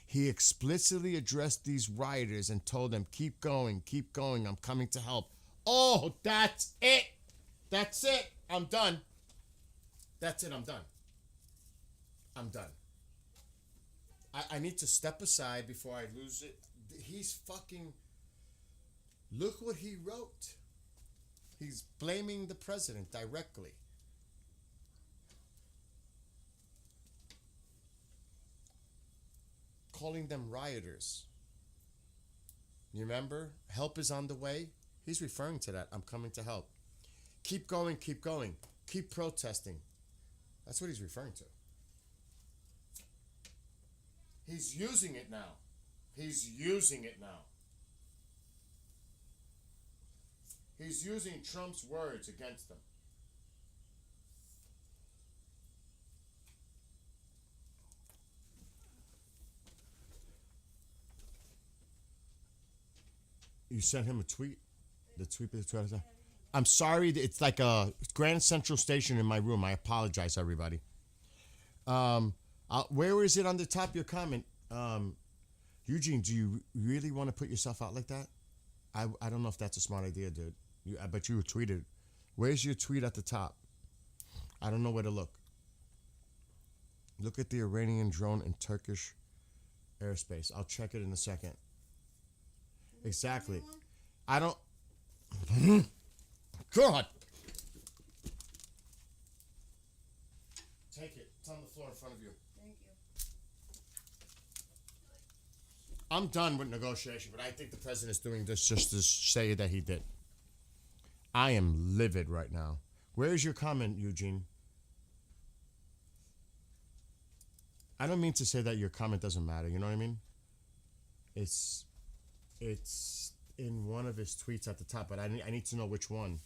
He explicitly addressed these rioters and told them, keep going, I'm coming to help. Oh, that's it. That's it. I'm done. That's it, I'm done. I'm done. I need to step aside before I lose it. He's fucking... Look what he wrote. He's blaming the president directly. calling them rioters. You remember? Help is on the way. He's referring to that. I'm coming to help. Keep going, keep going. Keep protesting. That's what he's referring to. He's using it now. He's using it now. He's using Trump's words against them. You sent him a tweet? The tweet that Twitter said? I'm sorry, it's like a Grand Central Station in my room. I apologize, everybody. Where is it on the top of your comment? Eugene, do you really want to put yourself out like that? I don't know if that's a smart idea, dude. I bet you tweeted. Where's your tweet at the top? I don't know where to look. Look at the Iranian drone in Turkish airspace. I'll check it in a second. Exactly. I don't... God! Take it. It's on the floor in front of you. Thank you. I'm done with negotiation, but I think the president's doing this just to say that he did. I am livid right now. Where's your comment, Eugene? I don't mean to say that your comment doesn't matter, you know what I mean? It's in one of his tweets at the top, but I need to know which one.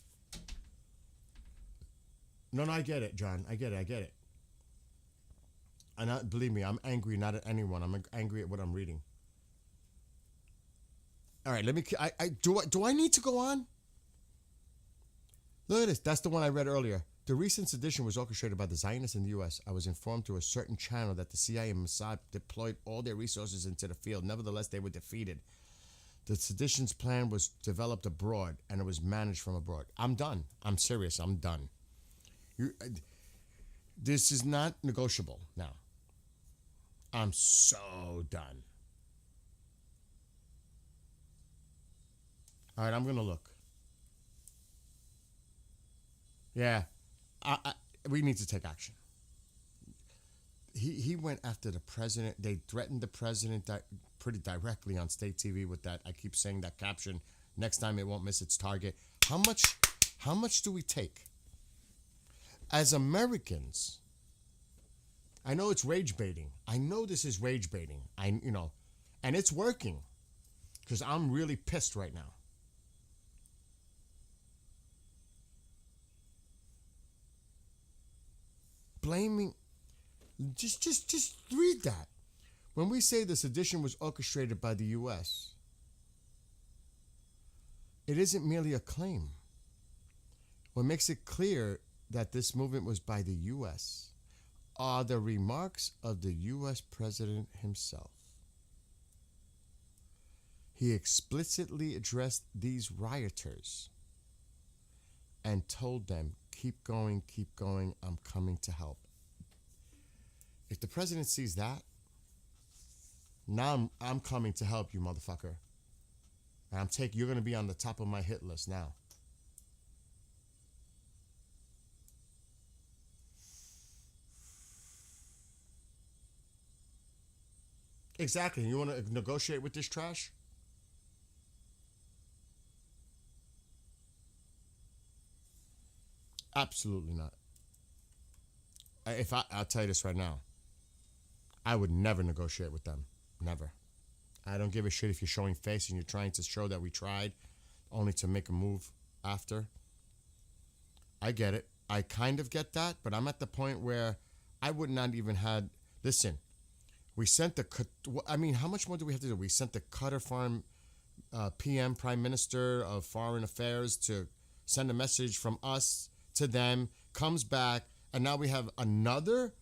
No, I get it, John. I get it. And believe me, I'm angry not at anyone. I'm angry at what I'm reading. All right, let me. Do I need to go on? Look at this. That's the one I read earlier. The recent sedition was orchestrated by the Zionists in the U.S. I was informed through a certain channel that the CIA and Mossad deployed all their resources into the field. Nevertheless, they were defeated. The sedition's plan was developed abroad, and it was managed from abroad. I'm done. I'm serious. I'm done. This is not negotiable now. I'm so done. All right, I'm going to look. Yeah, we need to take action. He went after the president. They threatened the president pretty directly on state TV with that. I keep saying that caption. Next time it won't miss its target. How much do we take? As Americans, I know it's rage baiting. I know this is rage baiting. And it's working because I'm really pissed right now. Blaming, just read that. When we say the sedition was orchestrated by the U.S., it isn't merely a claim. What makes it clear that this movement was by the U.S. are the remarks of the U.S. president himself. He explicitly addressed these rioters and told them, keep going, I'm coming to help. If the president sees that, now I'm coming to help you, motherfucker. And you're going to be on the top of my hit list now. Exactly. You want to negotiate with this trash? Absolutely not. I'll tell you this right now. I would never negotiate with them. Never. I don't give a shit if you're showing face and you're trying to show that we tried only to make a move after. I get it. I kind of get that, but I'm at the point where I would not even had... Listen, we sent how much more do we have to do? We sent the Qatar Foreign PM, Prime Minister of Foreign Affairs, to send a message from us to them, comes back, and now we have another?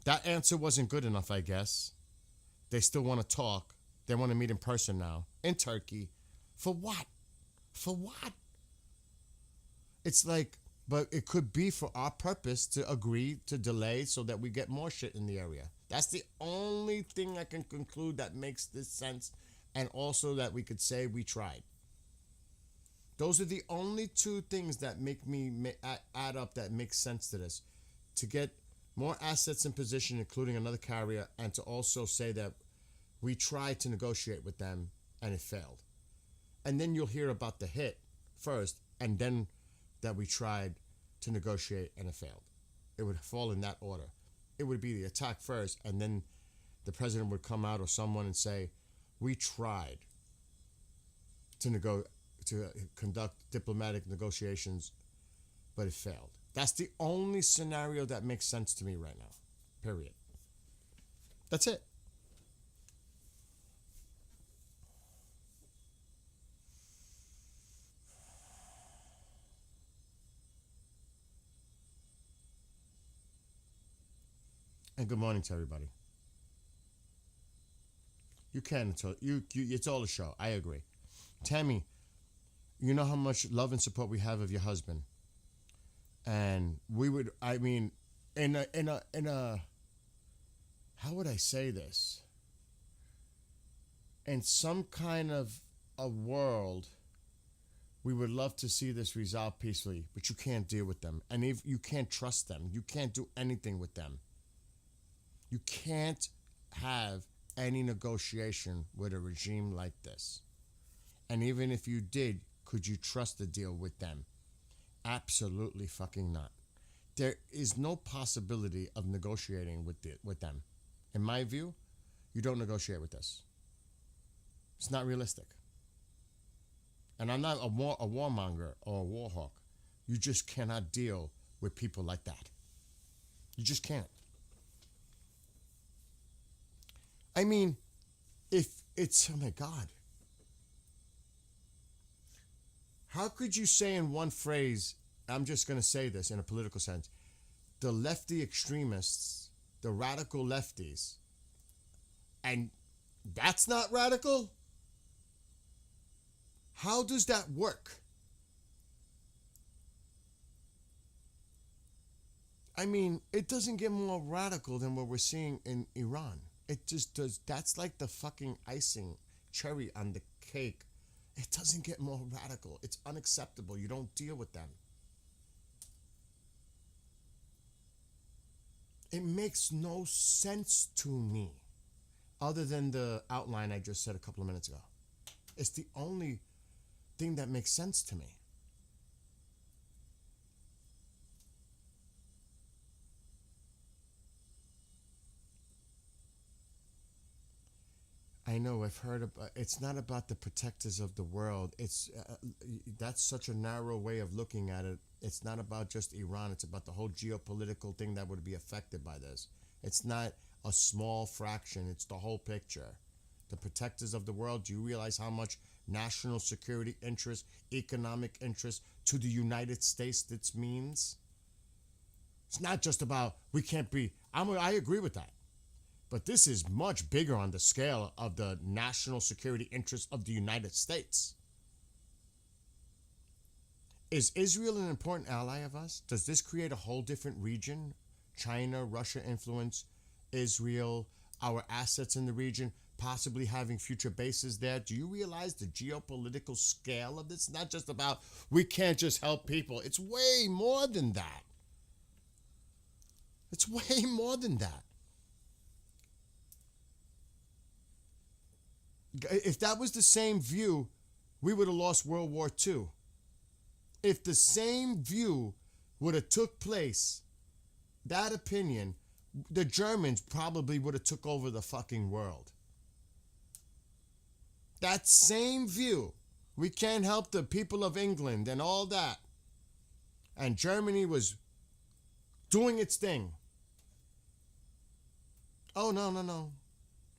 That answer wasn't good enough, I guess. They still want to talk. They want to meet in person now, in Turkey. For what? For what? It's like, but it could be for our purpose to agree to delay so that we get more shit in the area. That's the only thing I can conclude that makes this sense, and also that we could say we tried. Those are the only two things that make me add up that makes sense to this. To get more assets in position, including another carrier, and to also say that we tried to negotiate with them and it failed. And then you'll hear about the hit first, and then that we tried to negotiate and it failed. It would fall in that order. It would be the attack first, and then the president would come out or someone and say, we tried to conduct diplomatic negotiations, but it failed. That's the only scenario that makes sense to me right now. Period. That's it. And good morning to everybody. You can until you it's all a show. I agree. Tammy, you know how much love and support we have of your husband. And we would, I mean, in a how would I say this? In some kind of a world, we would love to see this resolved peacefully, but you can't deal with them. And if you can't trust them, you can't do anything with them. You can't have any negotiation with a regime like this. And even if you did, could you trust the deal with them? Absolutely fucking not. There is no possibility of negotiating with them. In my view, you don't negotiate with this. It's not realistic. And I'm not a warmonger or a war hawk. You just cannot deal with people like that. You just can't. I mean, if it's, oh my God. How could you say in one phrase, I'm just going to say this in a political sense, the lefty extremists, the radical lefties, and that's not radical? How does that work? I mean, it doesn't get more radical than what we're seeing in Iran. It just does. That's like the fucking icing cherry on the cake. It doesn't get more radical. It's unacceptable. You don't deal with them. It makes no sense to me other than the outline I just said a couple of minutes ago. It's the only thing that makes sense to me. I know, I've heard about, it's not about the protectors of the world. It's that's such a narrow way of looking at it. It's not about just Iran. It's about the whole geopolitical thing that would be affected by this. It's not a small fraction. It's the whole picture. The protectors of the world, do you realize how much national security interest, economic interest to the United States this means? It's not just about, we can't be, I agree with that. But this is much bigger on the scale of the national security interests of the United States. Is Israel an important ally of us? Does this create a whole different region? China, Russia influence, Israel, our assets in the region, possibly having future bases there. Do you realize the geopolitical scale of this? It's not just about, we can't just help people. It's way more than that. It's way more than that. If that was the same view, we would have lost World War II. If the same view would have took place, that opinion, the Germans probably would have took over the fucking world. That same view, we can't help the people of England and all that. And Germany was doing its thing. Oh, no.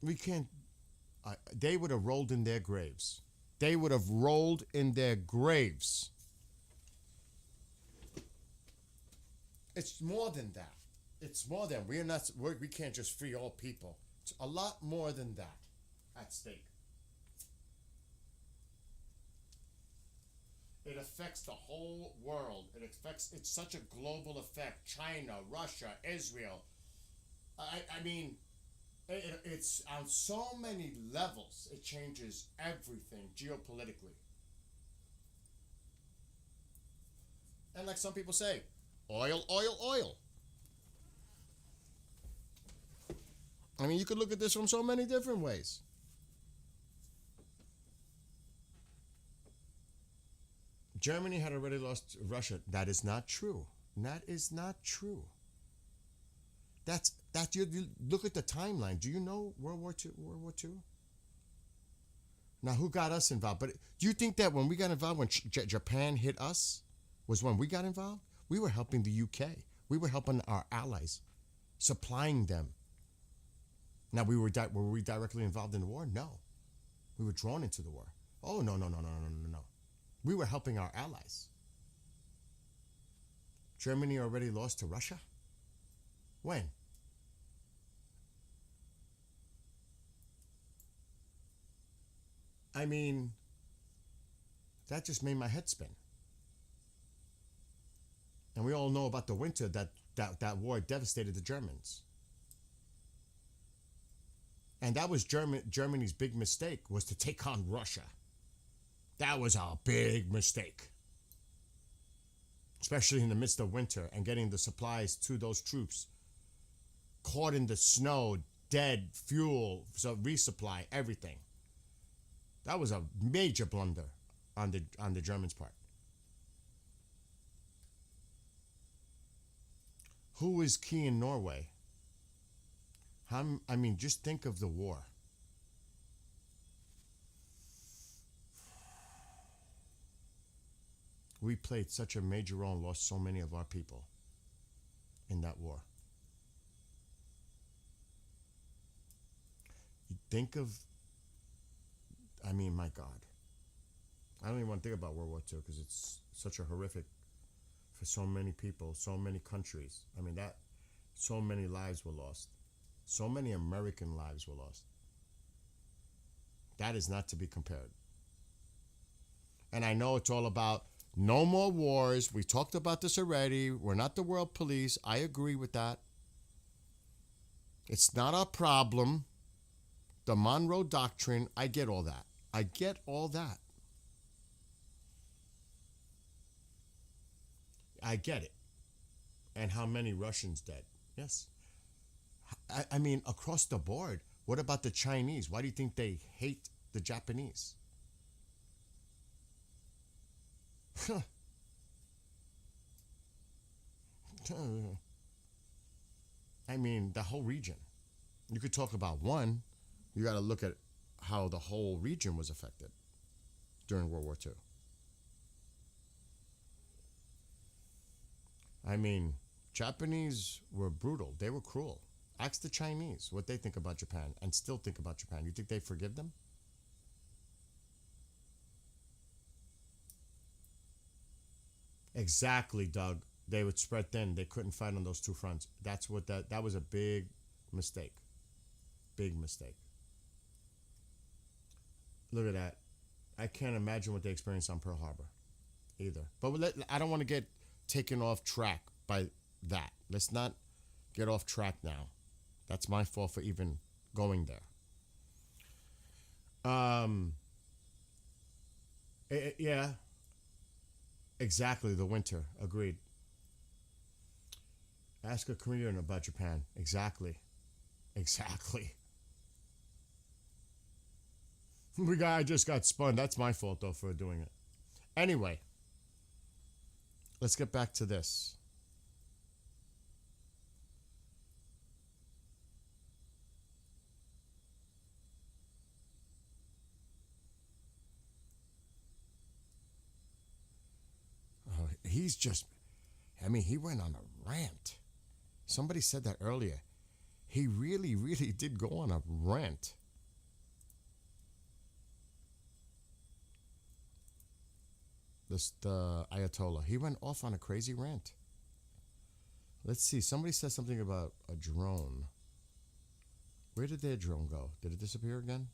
We can't. They would have rolled in their graves. They would have rolled in their graves. It's more than that. It's more than, we can't just free all people. It's a lot more than that at stake. It affects the whole world. It's such a global effect. China, Russia, Israel. I mean, it's on so many levels. It changes everything geopolitically. And like some people say, oil. I mean, you could look at this from so many different ways. Germany had already lost Russia. That is not true. That is not true. You look at the timeline. Do you know World War II? World War II. Now, who got us involved? But do you think that when we got involved, when Japan hit us, was when we got involved? We were helping the UK. We were helping our allies, supplying them. Now, were we directly involved in the war? No. We were drawn into the war. Oh, no. We were helping our allies. Germany already lost to Russia? When? I mean, that just made my head spin. And we all know about the winter that war devastated the Germans. And that was Germany's big mistake, was to take on Russia. That was a big mistake. Especially in the midst of winter and getting the supplies to those troops. Caught in the snow, dead, fuel, so resupply, everything. That was a major blunder on the Germans' part. Who is key in Norway? I mean, just think of the war. We played such a major role and lost so many of our people in that war. You think of, I mean, my God. I don't even want to think about World War II because it's such a horrific for so many people, so many countries. I mean, so many lives were lost. So many American lives were lost. That is not to be compared. And I know it's all about no more wars. We talked about this already. We're not the world police. I agree with that. It's not our problem. The Monroe Doctrine, I get all that. I get all that. I get it. And how many Russians dead? Yes. I mean, across the board. What about the Chinese? Why do you think they hate the Japanese? I mean, the whole region. You could talk about one. You got to look at how the whole region was affected during World War II. I mean, Japanese were brutal. They were cruel. Ask the Chinese what they think about Japan and still think about Japan. You think they forgive them? Exactly, Doug. They would spread thin. They couldn't fight on those two fronts. That's what that was a big mistake. Big mistake. Look at that. I can't imagine what they experienced on Pearl Harbor either. But I don't want to get taken off track by that. Let's not get off track now. That's my fault for even going there. Yeah. Exactly, the winter. Agreed. Ask a Korean about Japan. Exactly. I just got spun. That's my fault, though, for doing it. Anyway, let's get back to this. He went on a rant. Somebody said that earlier. He really, really did go on a rant. The Ayatollah. He went off on a crazy rant. Let's see. Somebody said something about a drone. Where did their drone go? Did it disappear again?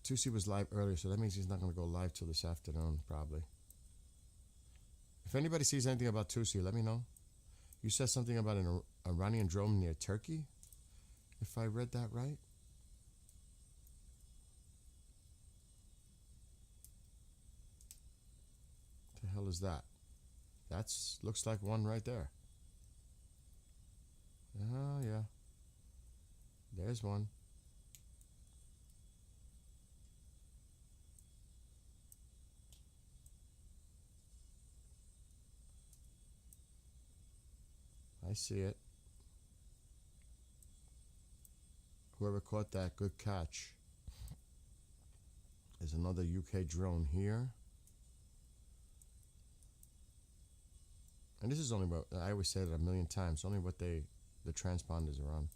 Tusi was live earlier, so that means he's not going to go live till this afternoon, probably. If anybody sees anything about Tusi, let me know. You said something about an Iranian drone near Turkey, if I read that right. The hell is that? That's looks like one right there. Oh, yeah. There's one. I see it. Whoever caught that, good catch. There's another UK drone here. And this is only what, I always say it a million times, only what the transponders are on.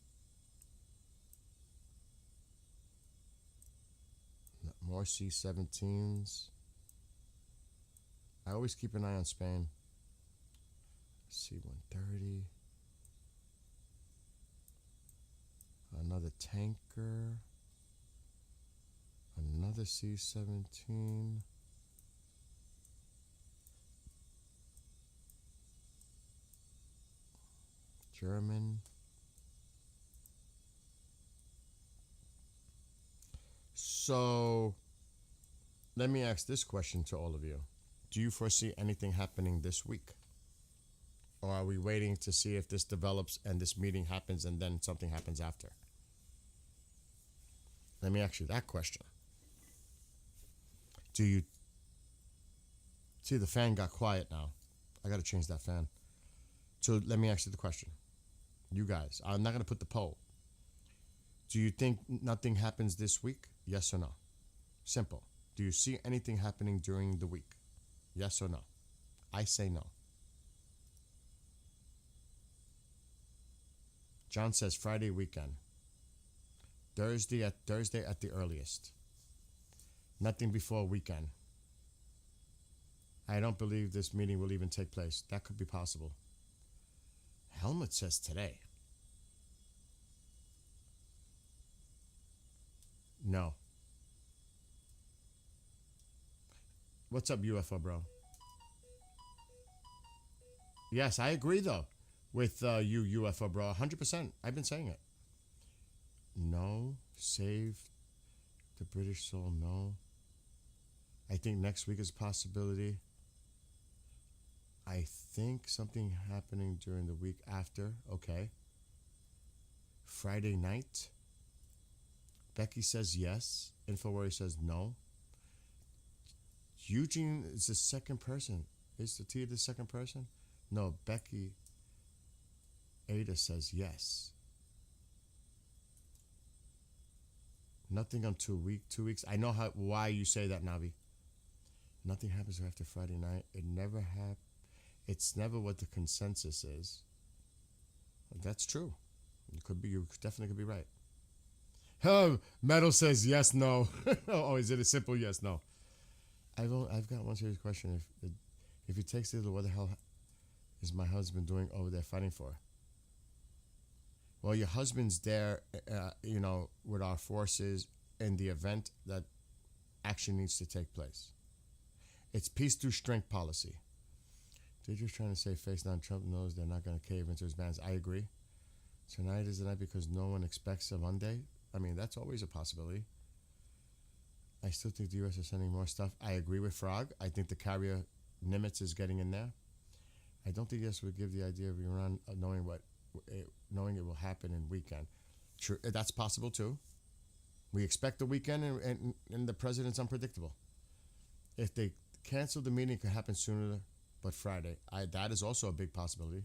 More C-17s. I always keep an eye on Spain. C-130. Another tanker. Another C-17. German. So, let me ask this question to all of you. Do you foresee anything happening this week? Or are we waiting to see if this develops and this meeting happens and then something happens after? Let me ask you that question. Do you see the fan got quiet now? I got to change that fan. So let me ask you the question. You guys, I'm not going to put the poll. Do you think nothing happens this week? Yes or no? Simple. Do you see anything happening during the week? Yes or no? I say no. John says Friday weekend. Thursday at the earliest. Nothing before weekend. I don't believe this meeting will even take place. That could be possible. Helmut says today. No. What's up, UFO bro? Yes, I agree though with you, UFO bro. 100%. I've been saying it. No. Save the British soul. No. I think next week is a possibility. I think something happening during the week after. Okay. Friday night. Becky says yes. InfoWarrior says no. Eugene is the second person. Is the T the second person? No, Becky. Ada says yes. Nothing on 2 weeks. I know why you say that, Navi. Nothing happens after Friday night. It's never what the consensus is. That's true. You definitely could be right. Oh, Metal says yes, no. Oh, is it a simple yes, no? I've got one serious question. If he takes it, what the hell is my husband doing over there fighting for? Well, your husband's there, with our forces in the event that action needs to take place. It's peace through strength policy. They're just trying to say face down. Trump knows they're not going to cave into his bans. I agree. Tonight is the night because no one expects a Monday. I mean, that's always a possibility. I still think the U.S. is sending more stuff. I agree with Frog. I think the carrier Nimitz is getting in there. I don't think yes would give the idea of Iran knowing it will happen in weekend. True, that's possible too. We expect the weekend, and the president's unpredictable. If they cancel the meeting, it could happen sooner, but Friday. That is also a big possibility.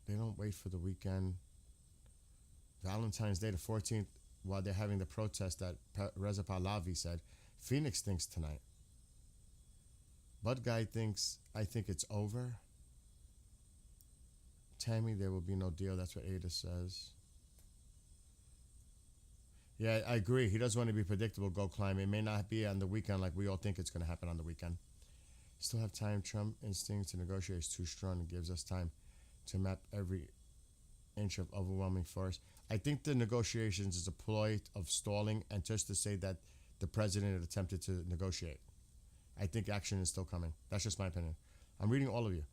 They don't wait for the weekend. Valentine's Day, the 14th, while they're having the protest that Reza Pahlavi said, Phoenix thinks tonight. Bud Guy thinks, I think it's over. Tammy, there will be no deal. That's what Ada says. Yeah, I agree. He doesn't want to be predictable, go climb. It may not be on the weekend like we all think it's going to happen on the weekend. Still have time. Trump instinct to negotiate is too strong. It gives us time to map every inch of overwhelming force. I think the negotiations is a ploy of stalling and just to say that the president had attempted to negotiate. I think action is still coming. That's just my opinion. I'm reading all of you.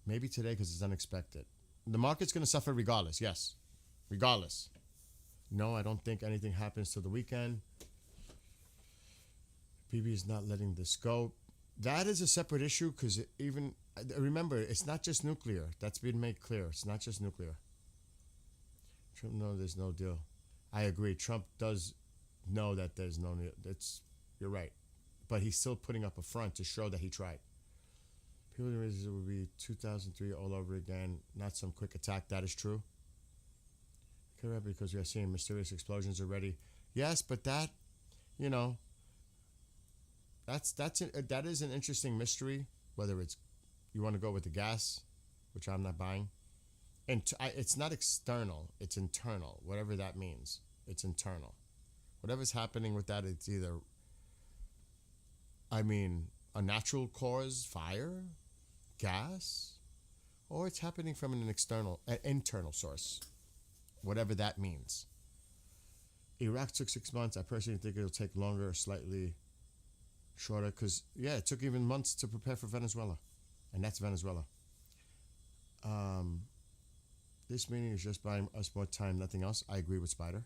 Maybe today because it's unexpected. The market's going to suffer regardless, yes. Regardless. No, I don't think anything happens till the weekend. BB is not letting this go. That is a separate issue because remember, it's not just nuclear. That's been made clear. It's not just nuclear. Trump knows there's no deal. I agree. Trump does know that there's no deal. You're right. But he's still putting up a front to show that he tried. People realize it would be 2003 all over again, not some quick attack. That is true. Correct, because we are seeing mysterious explosions already. Yes, but that, you know, that is an interesting mystery. Whether it's you want to go with the gas, which I'm not buying, and it's not external, it's internal. Whatever that means, it's internal. Whatever's happening with that, it's either, I mean, a natural cause, fire, gas, or it's happening from an internal source. Whatever that means. Iraq took 6 months. I personally think it'll take longer or slightly shorter because, yeah, it took even months to prepare for Venezuela. And that's Venezuela. This meeting is just buying us more time, nothing else. I agree with Spider.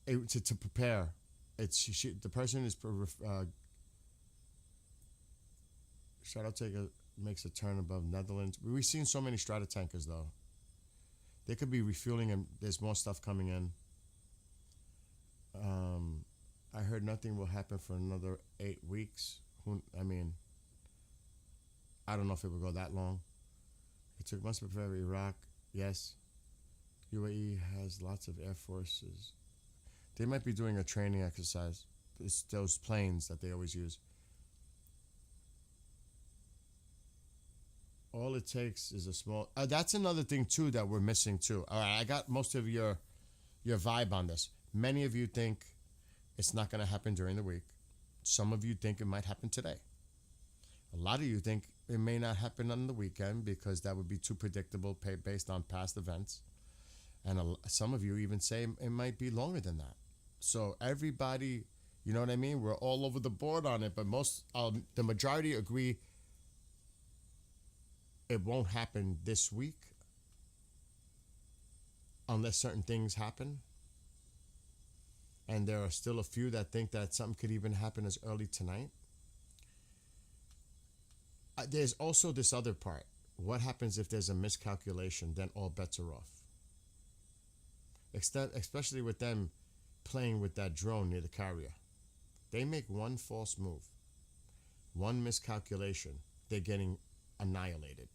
To prepare, the person is Shadow Taker makes a turn above Netherlands. We've seen so many strata tankers though. They could be refueling and there's more stuff coming in. I heard nothing will happen for another 8 weeks. I don't know if it will go that long. It took months to prepare Iraq. Yes. UAE has lots of air forces. They might be doing a training exercise. It's those planes that they always use. All it takes is a small. That's another thing too that we're missing too. All right, I got most of your vibe on this. Many of you think it's not going to happen during the week. Some of you think it might happen today. A lot of you think it may not happen on the weekend because that would be too predictable based on past events. And some of you even say it might be longer than that. So everybody, you know what I mean? We're all over the board on it, but the majority agree it won't happen this week unless certain things happen. And there are still a few that think that something could even happen as early tonight. There's also this other part. What happens if there's a miscalculation? Then all bets are off. Especially with them playing with that drone near the carrier. They make one false move, one miscalculation, they're getting annihilated.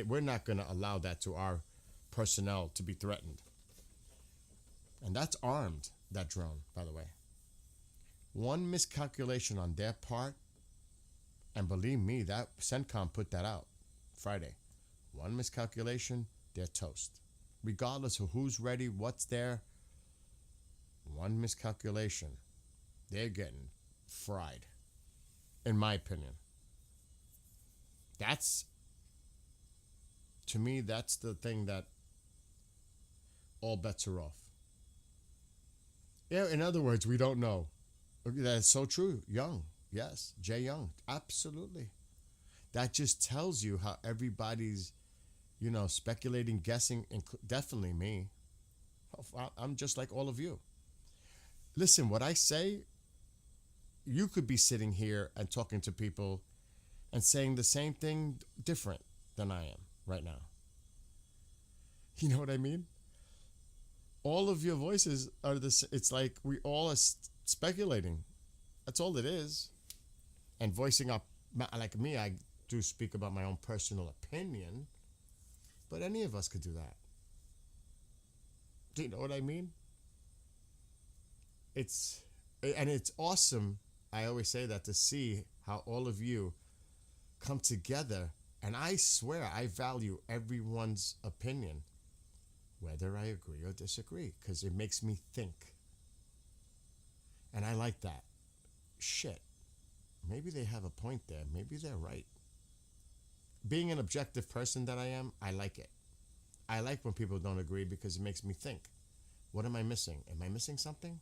We're not going to allow that to our personnel to be threatened. And that's armed, that drone, by the way. One miscalculation on their part, and believe me, that CENTCOM put that out Friday. One miscalculation, they're toast. Regardless of who's ready, what's there, one miscalculation, they're getting fried, in my opinion. To me, that's the thing that all bets are off. Yeah, in other words, we don't know. That's so true. Young, yes. Jay Young, absolutely. That just tells you how everybody's, speculating, guessing, definitely me. I'm just like all of you. Listen, what I say, you could be sitting here and talking to people and saying the same thing different than I am right now. You know what I mean? All of your voices are this. It's like we all are speculating. That's all it is. And voicing up, like me, I do speak about my own personal opinion, but any of us could do that. Do you know what I mean? It's awesome. I always say that, to see how all of you come together. And I swear I value everyone's opinion, whether I agree or disagree, because it makes me think. And I like that. Shit. Maybe they have a point there. Maybe they're right. Being an objective person that I am, I like it. I like when people don't agree because it makes me think. What am I missing? Am I missing something?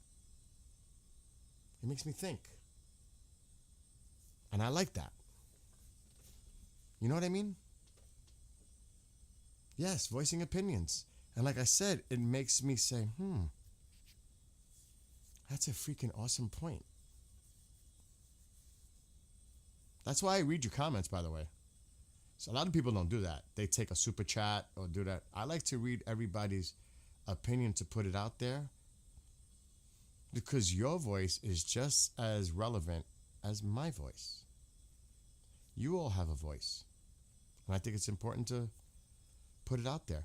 It makes me think. And I like that. You know what I mean? Yes, voicing opinions. And like I said, it makes me say, that's a freaking awesome point. That's why I read your comments, by the way. So a lot of people don't do that. They take a super chat or do that. I like to read everybody's opinion to put it out there, because your voice is just as relevant as my voice. You all have a voice. And I think it's important to put it out there.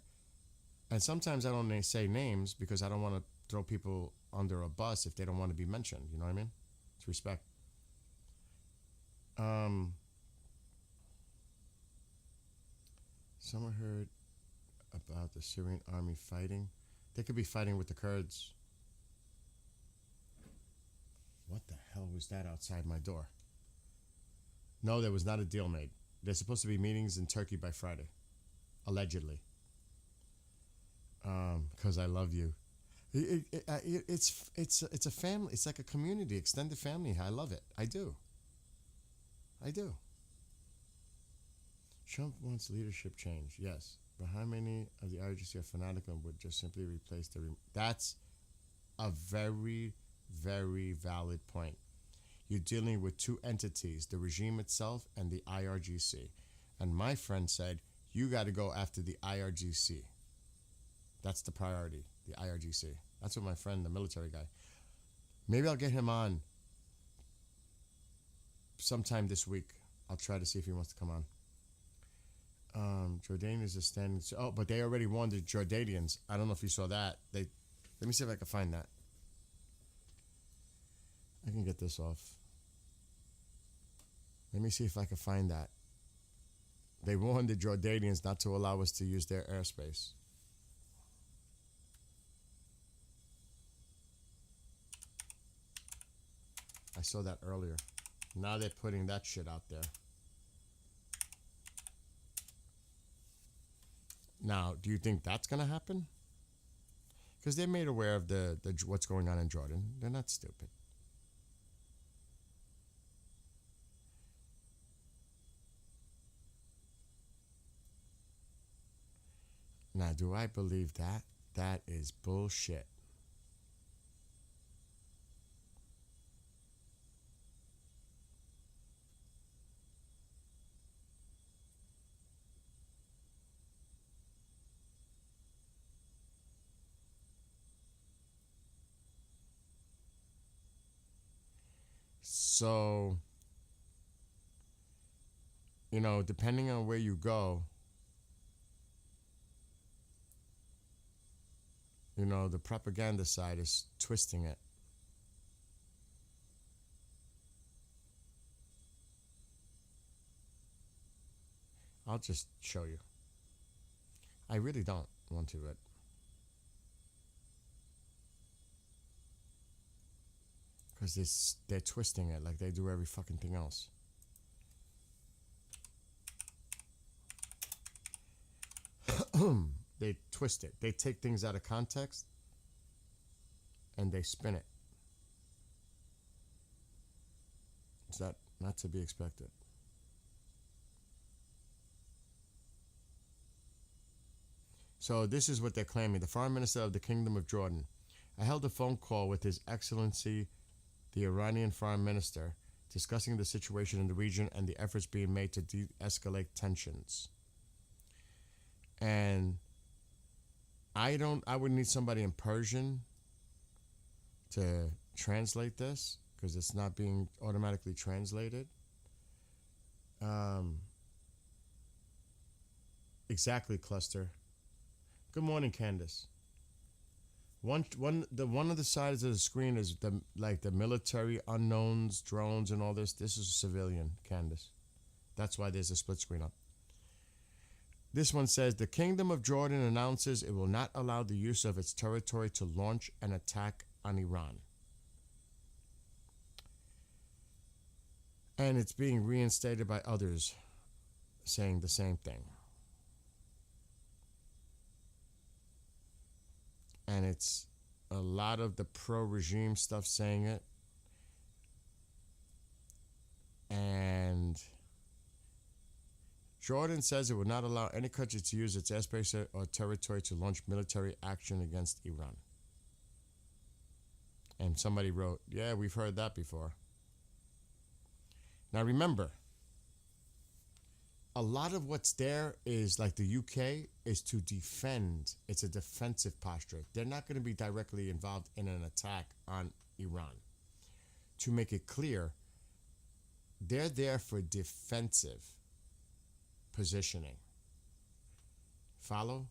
And sometimes I don't say names because I don't want to throw people under a bus if they don't want to be mentioned. You know what I mean? It's respect. Someone heard about the Syrian army fighting. They could be fighting with the Kurds. What the hell was that outside my door? No, there was not a deal made. There's supposed to be meetings in Turkey by Friday, allegedly. Because I love you. It's a family. It's like a community, extended family. I love it. I do. Trump wants leadership change. Yes, but how many of the IRGC are fanatical and would just simply replace the? That's a very, very valid point. You're dealing with two entities, the regime itself and the IRGC. And my friend said, you got to go after the IRGC. That's the priority, the IRGC. That's what my friend, the military guy. Maybe I'll get him on sometime this week. I'll try to see if he wants to come on. Jordanians are standing. Oh, but they already won the Jordanians. I don't know if you saw that. Let me see if I can find that. I can get this off. Let me see if I can find that. They warned the Jordanians not to allow us to use their airspace. I saw that earlier. Now they're putting that shit out there. Now, do you think that's going to happen? Because they're made aware of the what's going on in Jordan. They're not stupid. Now, do I believe that? That is bullshit. So, depending on where you go, the propaganda side is twisting it. I'll just show you. I really don't want to, but because they're twisting it like they do every fucking thing else. They twist it. They take things out of context and they spin it. Is that not to be expected? So this is what they're claiming. The Foreign Minister of the Kingdom of Jordan. I held a phone call with His Excellency, the Iranian Foreign Minister, discussing the situation in the region and the efforts being made to de-escalate tensions. And I would need somebody in Persian to translate this because it's not being automatically translated. Exactly, Cluster. Good morning, Candace. One of the sides of the screen is the military unknowns, drones, and all this. This is civilian, Candace. That's why there's a split screen up. This one says, the Kingdom of Jordan announces it will not allow the use of its territory to launch an attack on Iran. And it's being reinstated by others saying the same thing. And it's a lot of the pro-regime stuff saying it. And Jordan says it would not allow any country to use its airspace or territory to launch military action against Iran. And somebody wrote, yeah, we've heard that before. Now remember, a lot of what's there is like the UK is to defend. It's a defensive posture. They're not going to be directly involved in an attack on Iran. To make it clear, they're there for defensive positioning. Follow?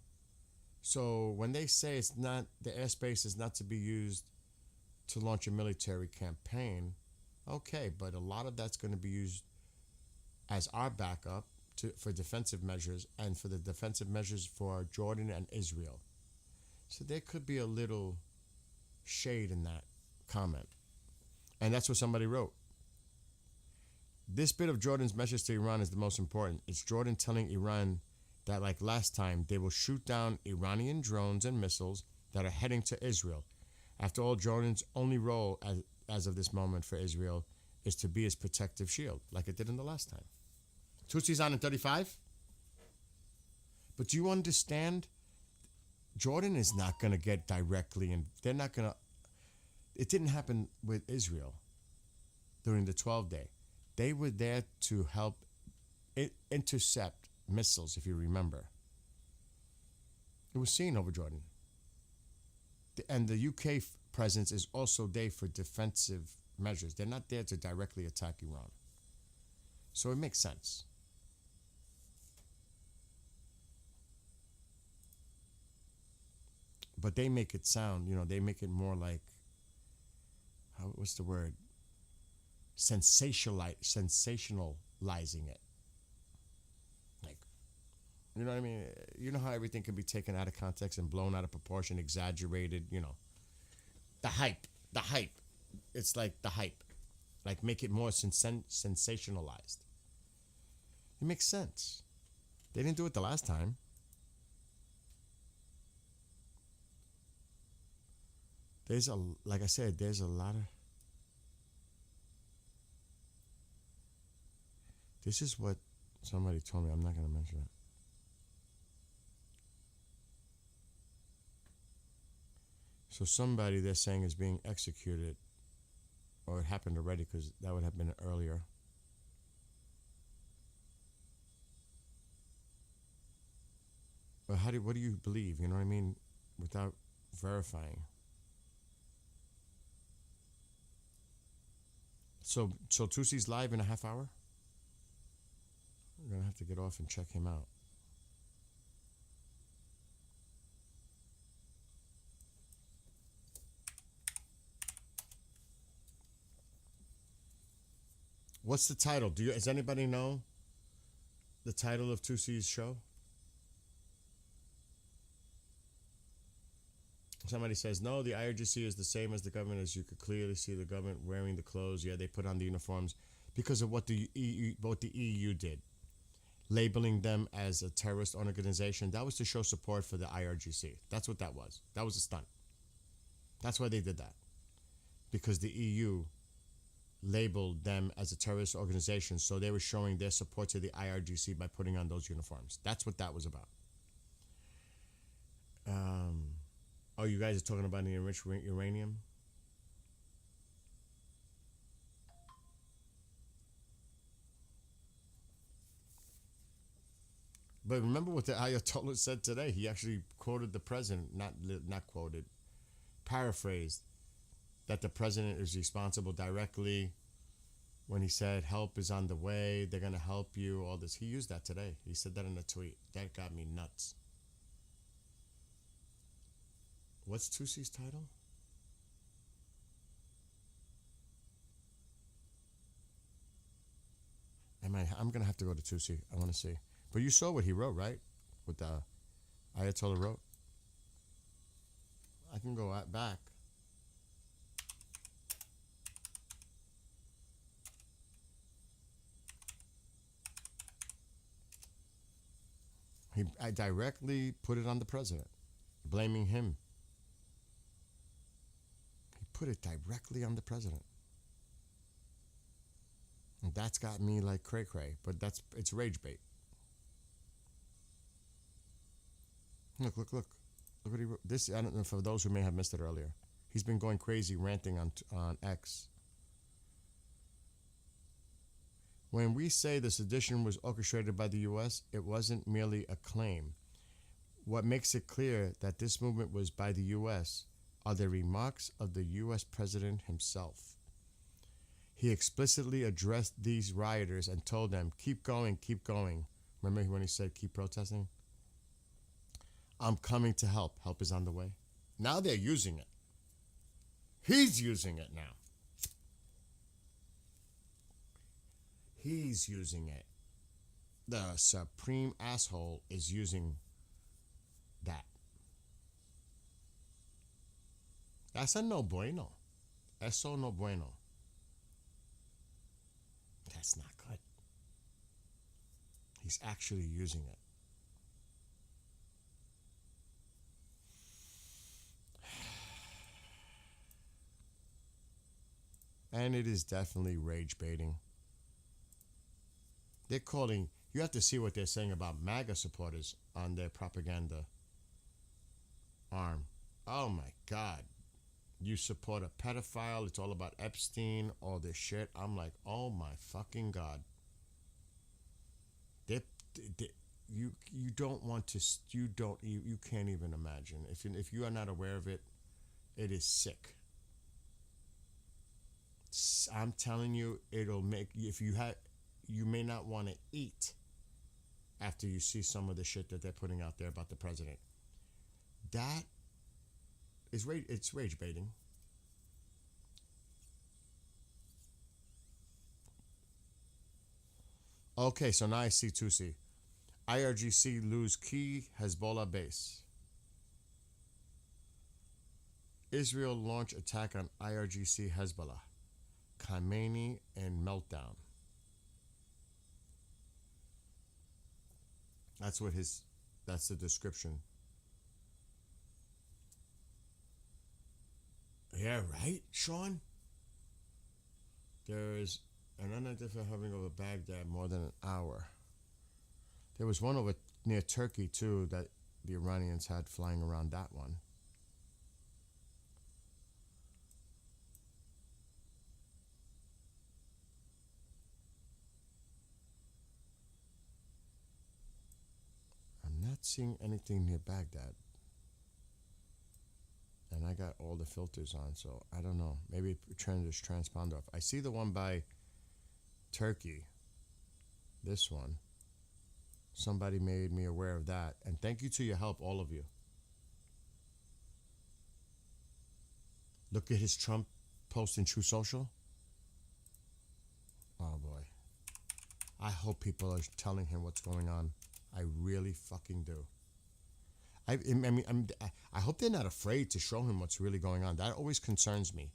So when they say it's not, the airspace is not to be used to launch a military campaign, okay, but a lot of that's going to be used as our backup for defensive measures and for the defensive measures for Jordan and Israel. So there could be a little shade in that comment. And that's what somebody wrote. This bit of Jordan's message to Iran is the most important. It's Jordan telling Iran that, like last time, they will shoot down Iranian drones and missiles that are heading to Israel. After all, Jordan's only role as of this moment for Israel is to be his protective shield, like it did in the last time. Tutsi's on in 35. But do you understand? Jordan is not going to get directly, and they're not going to. It didn't happen with Israel during the 12-day. They were there to help intercept missiles, if you remember. It was seen over Jordan. And the UK presence is also there for defensive measures. They're not there to directly attack Iran. So it makes sense. But they make it sound, they make it more like, what's the word? Sensationalizing it. Like, you know what I mean? You know how everything can be taken out of context and blown out of proportion, exaggerated, The hype. It's like the hype. Like, make it more sensationalized. It makes sense. They didn't do it the last time. Like I said, there's a lot of. This is what somebody told me. I'm not going to mention it. So somebody they're saying is being executed, or it happened already because that would have been earlier. But what do you believe? You know what I mean? Without verifying. So Tusi's live in a half hour? We're going to have to get off and check him out. What's the title? Does anybody know the title of Tusi's show? Somebody says, no, the IRGC is the same as the government, as you could clearly see the government wearing the clothes. Yeah, they put on the uniforms because of what the EU did, labeling them as a terrorist organization. That was to show support for the IRGC. That's what that was. That was a stunt. That's why they did that, because the EU labeled them as a terrorist organization, so they were showing their support to the IRGC by putting on those uniforms. That's what that was about. Oh, you guys are talking about the enriched uranium? But remember what the Ayatollah said today. He actually quoted the president, not quoted, paraphrased, that the president is responsible directly when he said help is on the way, they're going to help you, all this. He used that today. He said that in a tweet. That got me nuts. What's Tusi's title? I'm going to have to go to Tusi. I want to see. But you saw what he wrote, right? What the Ayatollah wrote? I can go back. I directly put it on the president, blaming him. He put it directly on the president. And that's got me like cray-cray, but it's rage bait. Look what he wrote. This, I don't know, for those who may have missed it earlier. He's been going crazy, ranting on X. When we say the sedition was orchestrated by the U.S., it wasn't merely a claim. What makes it clear that this movement was by the U.S. are the remarks of the U.S. President himself. He explicitly addressed these rioters and told them, keep going, keep going. Remember when he said, keep protesting? I'm coming to help. Help is on the way. Now they're using it. He's using it now. He's using it. The supreme asshole is using that. That's a no bueno. Eso no bueno. That's not good. He's actually using it. And it is definitely rage baiting. They're calling, you have to see what they're saying about MAGA supporters on their propaganda arm. Oh my God. You support a pedophile. It's all about Epstein, all this shit. I'm like, oh my fucking God. You don't want to, you can't even imagine. If you are not aware of it, it is sick. I'm telling you, it'll make, if you have, you may not want to eat after you see some of the shit that they're putting out there about the president. That is it's rage baiting. Okay, so now I see Tusi. IRGC lose key Hezbollah base. Israel launch attack on IRGC Hezbollah. Khamenei and meltdown. That's the description. Yeah, right, Sean? There's an unidentified hovering over Baghdad more than an hour. There was one over near Turkey, too, that the Iranians had flying around that one. I'm not seeing anything near Baghdad. And I got all the filters on, so I don't know. Maybe trend is transponder off. I see the one by Turkey. This one. Somebody made me aware of that. And thank you to your help, all of you. Look at his Trump post in True Social. Oh boy. I hope people are telling him what's going on. I really fucking do. I hope they're not afraid to show him what's really going on. That always concerns me.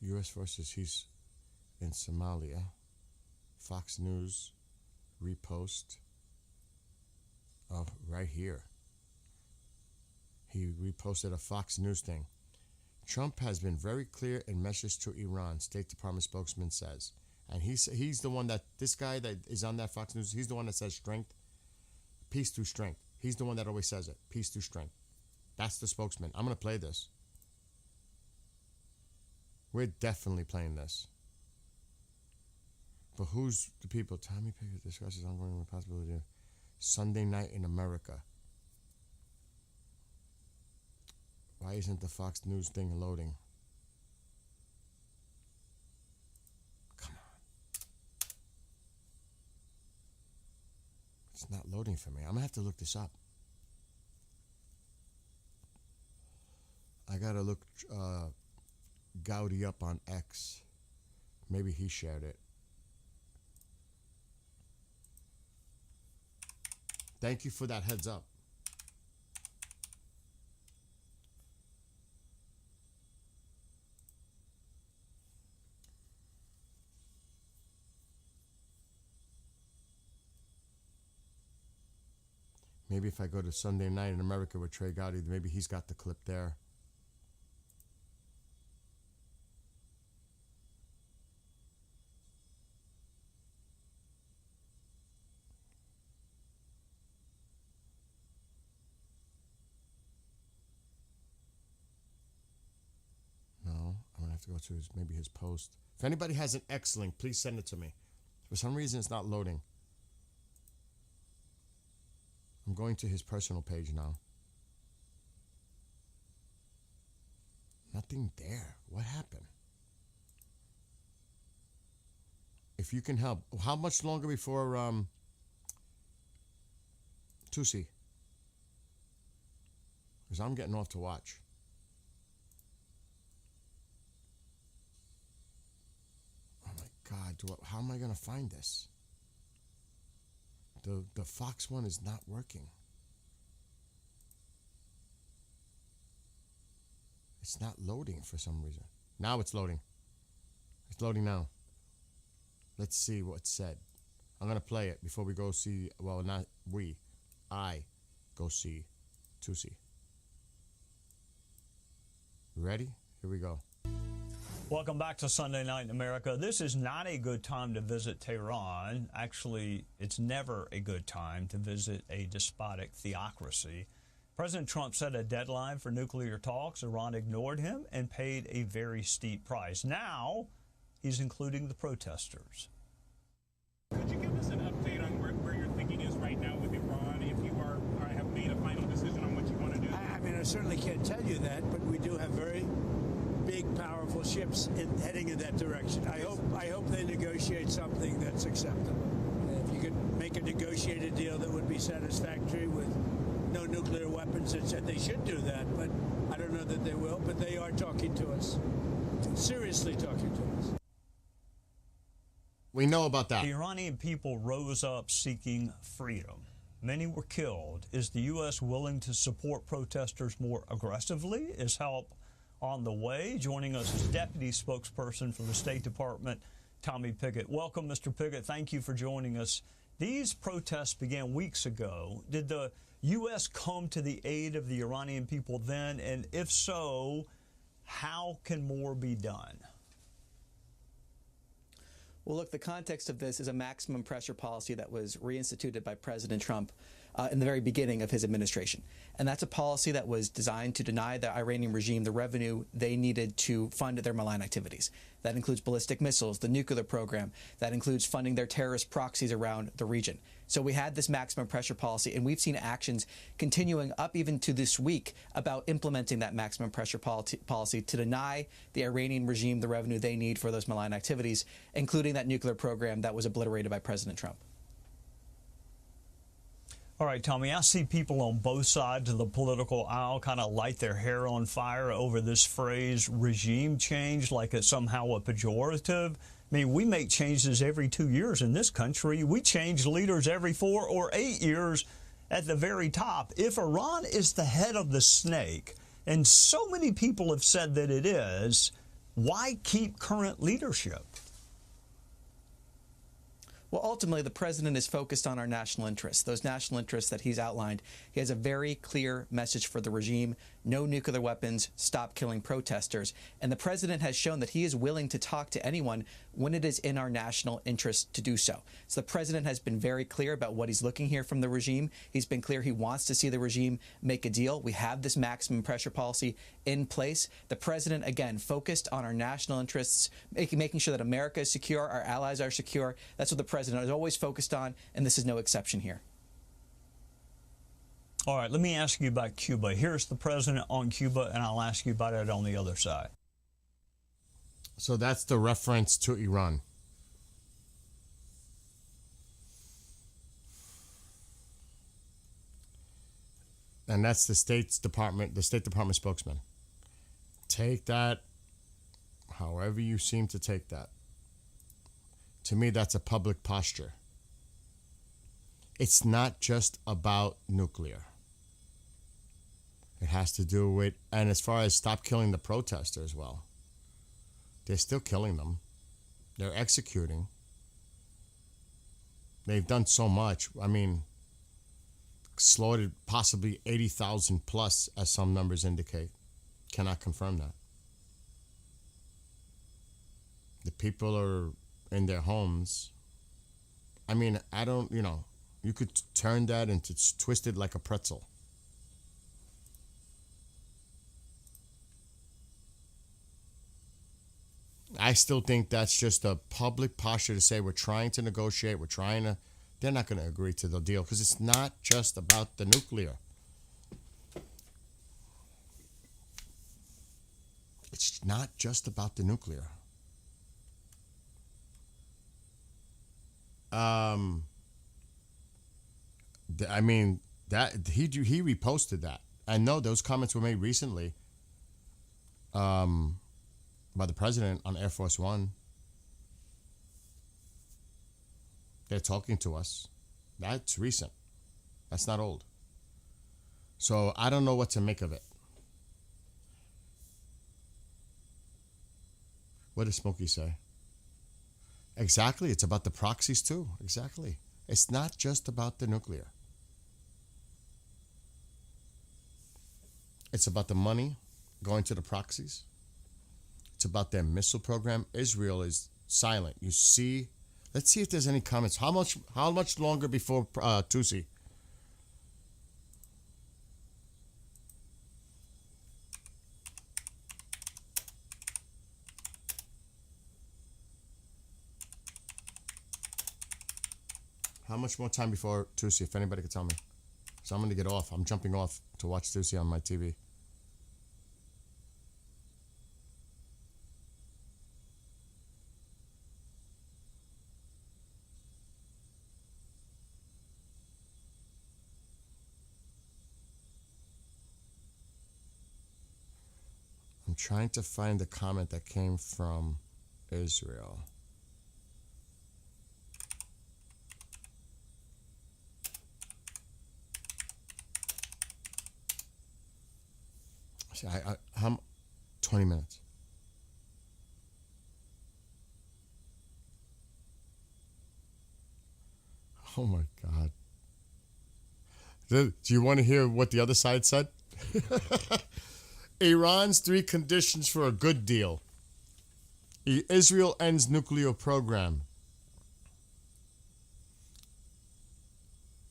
U.S. forces, he's in Somalia. Fox News repost. Oh, right here. He reposted a Fox News thing. Trump has been very clear in message to Iran, State Department spokesman says. And he's the one that, this guy that is on that Fox News, he's the one that says strength, peace through strength. He's the one that always says it, peace through strength. That's the spokesman. I'm going to play this. We're definitely playing this. But who's the people? Tommy Pickett discusses ongoing possibility of Sunday night in America. Why isn't the Fox News thing loading? Come on. It's not loading for me. I'm going to have to look this up. I got to look Gowdy up on X. Maybe he shared it. Thank you for that heads up. Maybe if I go to Sunday Night in America with Trey Gowdy, maybe he's got the clip there. No, I'm going to have to go to maybe his post. If anybody has an X link, please send it to me. For some reason, it's not loading. I'm going to his personal page now. Nothing there. What happened? If you can help, how much longer before Tusi? Because I'm getting off to watch. Oh my God! How am I gonna find this? The Fox one is not working. It's not loading for some reason. Now it's loading. It's loading now. Let's see what's said. I'm going to play it before we go see, well, not we, I go see Tusi. Ready? Here we go. Welcome back to Sunday Night in America. This is not a good time to visit Tehran. Actually, it's never a good time to visit a despotic theocracy. President Trump set a deadline for nuclear talks. Iran ignored him and paid a very steep price. Now, he's including the protesters. Could you give us an update on where your thinking is right now with Iran, if you have made a final decision on what you want to do? I mean, I certainly can't tell you that, but we do have very big, powerful ships heading in that direction. I hope they negotiate something that's acceptable. If you could make a negotiated deal that would be satisfactory with no nuclear weapons, they should do that, but I don't know that they will. But they are talking to us, seriously talking to us. We know about that. The Iranian people rose up seeking freedom. Many were killed. Is the U.S. willing to support protesters more aggressively? Is help on the way? Joining us is Deputy Spokesperson for the State Department, Tommy Pickett. Welcome, Mr. Pickett. Thank you for joining us. These protests began weeks ago. Did the U.S. come to the aid of the Iranian people then? And if so, how can more be done? Well, look, the context of this is a maximum pressure policy that was reinstituted by President Trump in the very beginning of his administration. And that's a policy that was designed to deny the Iranian regime the revenue they needed to fund their malign activities. That includes ballistic missiles, the nuclear program. That includes funding their terrorist proxies around the region. So we had this maximum pressure policy, and we've seen actions continuing up even to this week about implementing that maximum pressure policy to deny the Iranian regime the revenue they need for those malign activities, including that nuclear program that was obliterated by President Trump. All right, Tommy, I see people on both sides of the political aisle kind of light their hair on fire over this phrase regime change, like it's somehow a pejorative. I mean, we make changes every 2 years in this country. We change leaders every 4 or 8 years at the very top. If Iran is the head of the snake, and so many people have said that it is, why keep current leadership? Well, ultimately, the president is focused on our national interests, those national interests that he's outlined. He has a very clear message for the regime: no nuclear weapons, stop killing protesters. And the president has shown that he is willing to talk to anyone when it is in our national interest to do so. So the president has been very clear about what he's looking here from the regime. He's been clear he wants to see the regime make a deal. We have this maximum pressure policy in place. The president, again, focused on our national interests, making sure that America is secure, our allies are secure. That's what the president is always focused on, and this is no exception here. All right, let me ask you about Cuba. Here's the president on Cuba, and I'll ask you about it on the other side. So that's the reference to Iran. And that's the State Department spokesman. Take that however you seem to take that. To me, that's a public posture. It's not just about nuclear. It has to do with, and as far as stop killing the protesters, well, they're still killing them. They're executing. They've done so much. I mean, slaughtered possibly 80,000 plus, as some numbers indicate. Cannot confirm that. The people are in their homes. I mean, you could turn that into twist it like a pretzel. I still think that's just a public posture to say we're trying to negotiate, we're trying to They're not going to agree to the deal because it's not just about the nuclear. It's not just about the nuclear. I mean, that he reposted that. I know those comments were made recently by the president on Air Force One. They're talking to us. That's recent. That's not old. So I don't know what to make of it. What does Smokey say? Exactly. It's about the proxies too. Exactly. It's not just about the nuclear. It's about the money going to the proxies. It's about their missile program. Israel is silent. You see, let's see if there's any comments. How much longer before Tusi? How much more time before Tusi, if anybody could tell me? So I'm going to get off. I'm jumping off to watch Tusi on my TV. I'm trying to find the comment that came from Israel. How 20 minutes. Oh my God. Do you want to hear what the other side said? Iran's 3 conditions for a good deal. Israel ends nuclear program.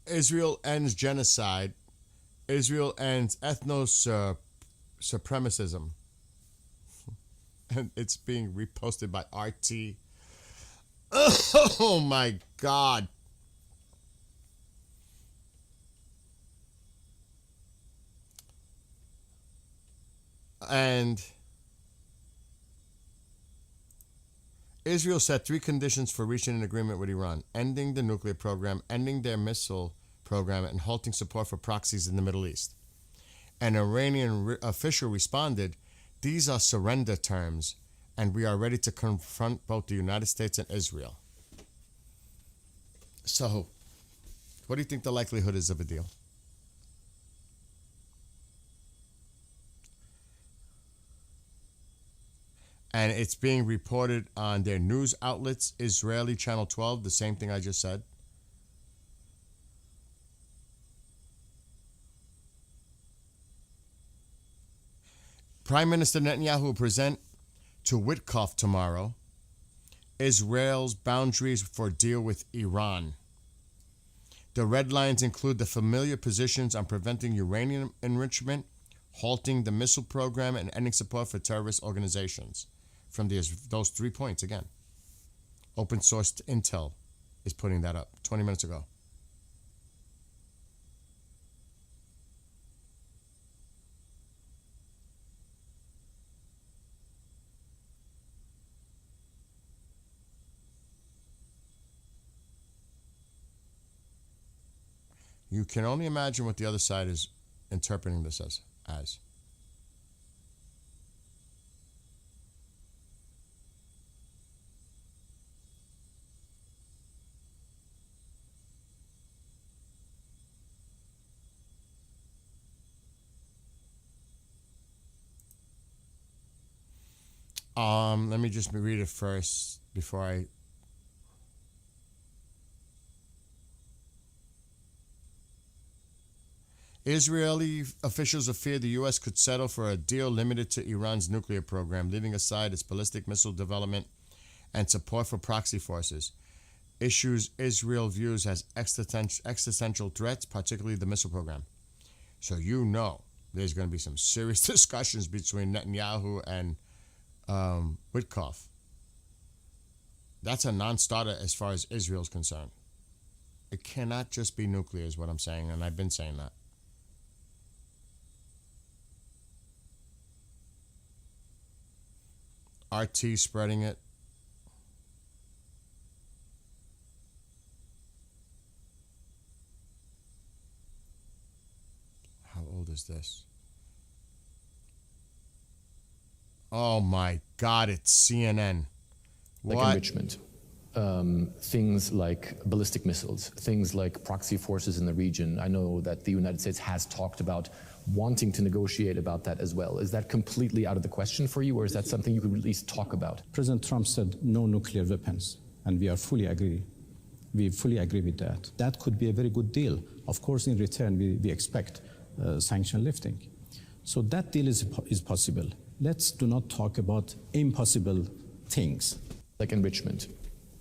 Israel ends genocide. Israel ends supremacism. And it's being reposted by RT. Oh my God. And Israel set 3 conditions for reaching an agreement with Iran: ending the nuclear program, ending their missile program, and halting support for proxies in the Middle East. An Iranian official responded, "These are surrender terms, and we are ready to confront both the United States and Israel." So, what do you think the likelihood is of a deal? And it's being reported on their news outlets, Israeli Channel 12, the same thing I just said. Prime Minister Netanyahu will present to Witkoff tomorrow Israel's boundaries for deal with Iran. The red lines include the familiar positions on preventing uranium enrichment, halting the missile program, and ending support for terrorist organizations. From those 3 points, again. Open source Intel is putting that up 20 minutes ago. You can only imagine what the other side is interpreting this as. Let me just read it first before I... Israeli officials fear the U.S. could settle for a deal limited to Iran's nuclear program, leaving aside its ballistic missile development and support for proxy forces. Issues Israel views as existential threats, particularly the missile program. So you know there's going to be some serious discussions between Netanyahu and Witkoff. That's a non-starter as far as Israel's concerned. It cannot just be nuclear is what I'm saying, and I've been saying that. RT spreading it. How old is this? Oh my God, it's CNN. Like What? enrichment. Things like ballistic missiles, things like proxy forces in the region. I know that the United States has talked about wanting to negotiate about that as well. Is that completely out of the question for you, or is that something you could at least talk about? President Trump said no nuclear weapons, and we fully agree with that. That could be a very good deal. Of course, in return, we expect sanction lifting. So that deal is possible. Let's do not talk about impossible things. Like enrichment.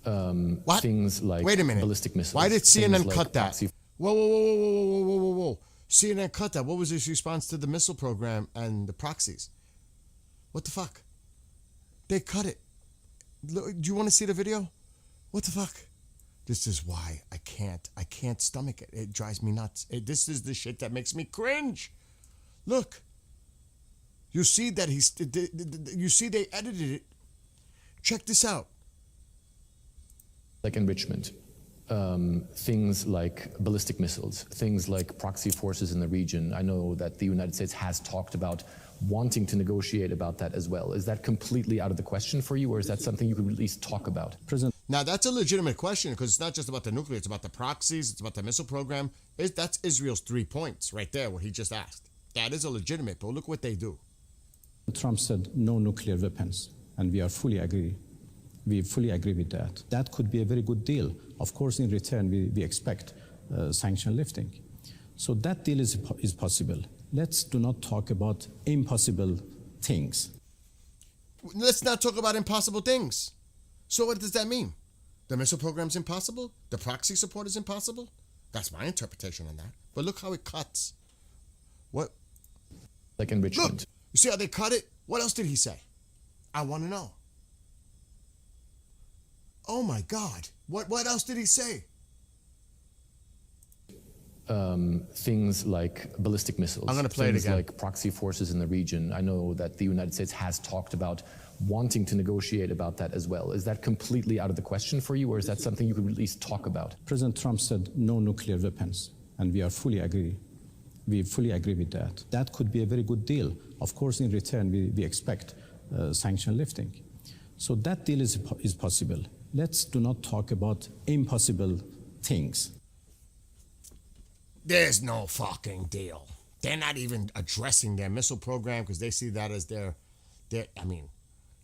What? Things like Wait a minute. ballistic missiles. Why did things CNN like cut that? proxy- Whoa. CNN cut that. What was his response to the missile program and the proxies? What the fuck? They cut it. Do you want to see the video? What the fuck? This is why I can't stomach it. It drives me nuts. This is the shit that makes me cringe. Look. You see that you see they edited it. Check this out. Like enrichment. Things like ballistic missiles, things like proxy forces in the region. I know that the United States has talked about wanting to negotiate about that as well. Is that completely out of the question for you, or is that something you could at least talk about? Now, that's a legitimate question because it's not just about the nuclear. It's about the proxies. It's about the missile program. That's Israel's 3 points right there, what he just asked. That is a legitimate, but look what they do. Trump said no nuclear weapons, and we fully agree with that. That could be a very good deal. Of course, in return, we expect sanction lifting. So that deal is possible. Let's do not talk about impossible things. Let's not talk about impossible things. So what does that mean? The missile program's impossible? The proxy support is impossible? That's my interpretation on that. But look how it cuts. What? Like enrichment. Look, you see how they cut it? What else did he say? I want to know. Oh my God. What else did he say? Things like ballistic missiles. I'm going to play it things again. like proxy forces in the region. I know that the United States has talked about wanting to negotiate about that as well. Is that completely out of the question for you, or is that something you could at least talk about? President Trump said no nuclear weapons, and we fully agree with that. That could be a very good deal. Of course, in return, we expect sanction lifting. So that deal is possible. Let's do not talk about impossible things. There's no fucking deal. They're not even addressing their missile program because they see that as their. I mean,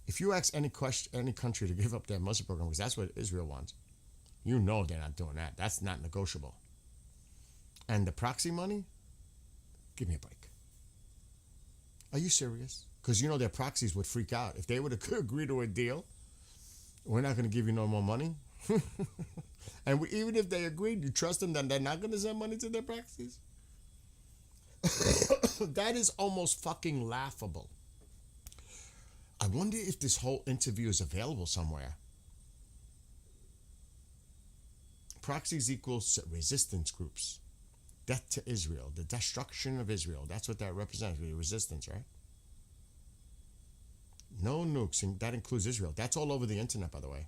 if you ask any country to give up their missile program, because that's what Israel wants, you know they're not doing that. That's not negotiable. And the proxy money, give me a break. Are you serious? Because you know their proxies would freak out if they would agree to a deal. We're not going to give you no more money. And even if they agreed, you trust them that they're not going to send money to their proxies? That is almost fucking laughable. I wonder if this whole interview is available somewhere. Proxies equals resistance groups. Death to Israel. The destruction of Israel. That's what that represents. Resistance, right? No nukes. And that includes Israel. That's all over the internet, by the way.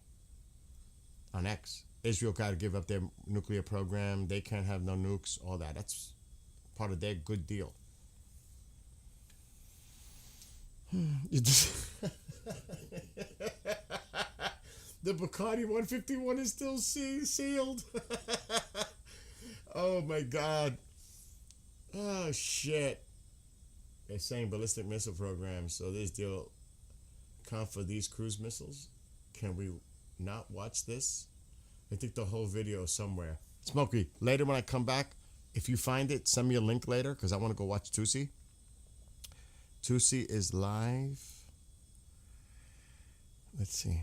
On X. Israel got to give up their nuclear program. They can't have no nukes. All that. That's part of their good deal. The Bacardi 151 is still sealed. Oh my God. Oh shit. They're saying ballistic missile programs. So this deal count for these cruise missiles. Can we not watch this? I think the whole video is somewhere. Smokey, later when I come back, if you find it, send me a link later because I want to go watch Tusi. Tusi is live. Let's see.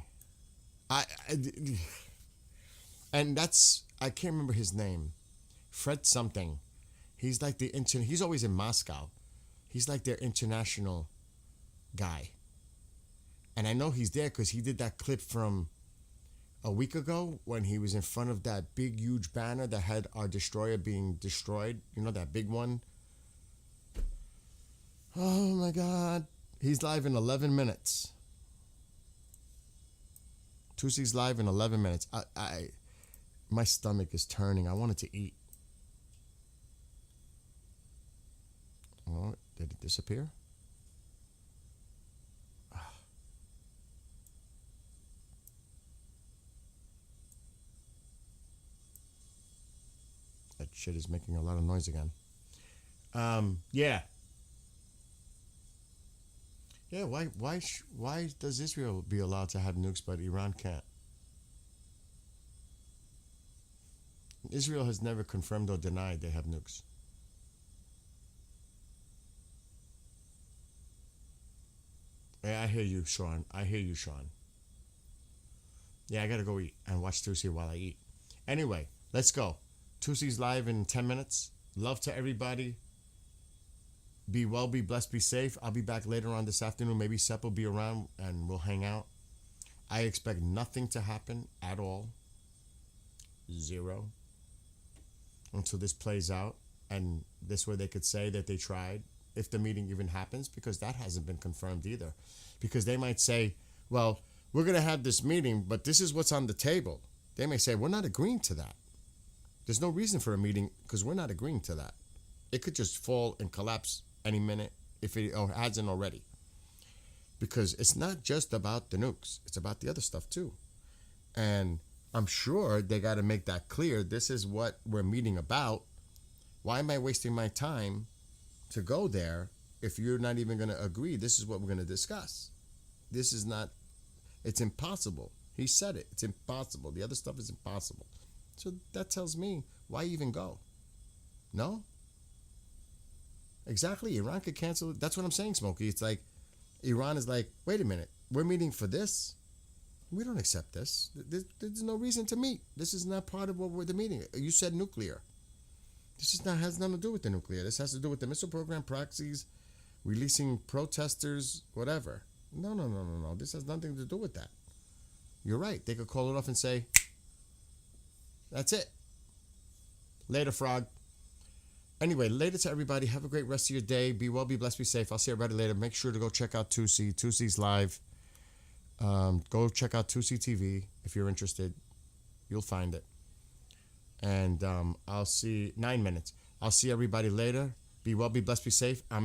And that's, I can't remember his name. Fred something. He's like he's always in Moscow. He's like their international guy. And I know he's there because he did that clip from a week ago when he was in front of that big, huge banner that had our destroyer being destroyed. You know, that big one? Oh my God. He's live in 11 minutes. Tusi's live in 11 minutes. My stomach is turning. I wanted to eat. Oh, did it disappear? That shit is making a lot of noise again. Yeah. Yeah, why does Israel be allowed to have nukes but Iran can't? Israel has never confirmed or denied they have nukes. Yeah, I hear you, Sean. Yeah, I gotta go eat and watch Tusi while I eat. Anyway, let's go. Tusi's live in 10 minutes. Love to everybody. Be well, be blessed, be safe. I'll be back later on this afternoon. Maybe Sepp will be around and we'll hang out. I expect nothing to happen at all. Zero. Until this plays out. And this way they could say that they tried. If the meeting even happens. Because that hasn't been confirmed either. Because they might say, well, we're going to have this meeting, but this is what's on the table. They may say, we're not agreeing to that. There's no reason for a meeting because we're not agreeing to that. It could just fall and collapse any minute if it hasn't already. Because it's not just about the nukes. It's about the other stuff too. And I'm sure they got to make that clear. This is what we're meeting about. Why am I wasting my time to go there if you're not even going to agree? This is what we're going to discuss. This is not, it's impossible. He said it. It's impossible. The other stuff is impossible. So that tells me, why even go? No? Exactly. Iran could cancel it. That's what I'm saying, Smokey. It's like, Iran is like, wait a minute. We're meeting for this? We don't accept this. There's no reason to meet. This is not part of what we're the meeting. You said nuclear. This is not has nothing to do with the nuclear. This has to do with the missile program, proxies, releasing protesters, whatever. No. This has nothing to do with that. You're right. They could call it off and say, that's it. Later, Frog. Anyway, later to everybody. Have a great rest of your day. Be well, be blessed, be safe. I'll see everybody later. Make sure to go check out Tusi. Tusi's live. Go check out Tusi TV if you're interested. You'll find it. And I'll see 9 minutes. I'll see everybody later. Be well, be blessed, be safe. I'm out.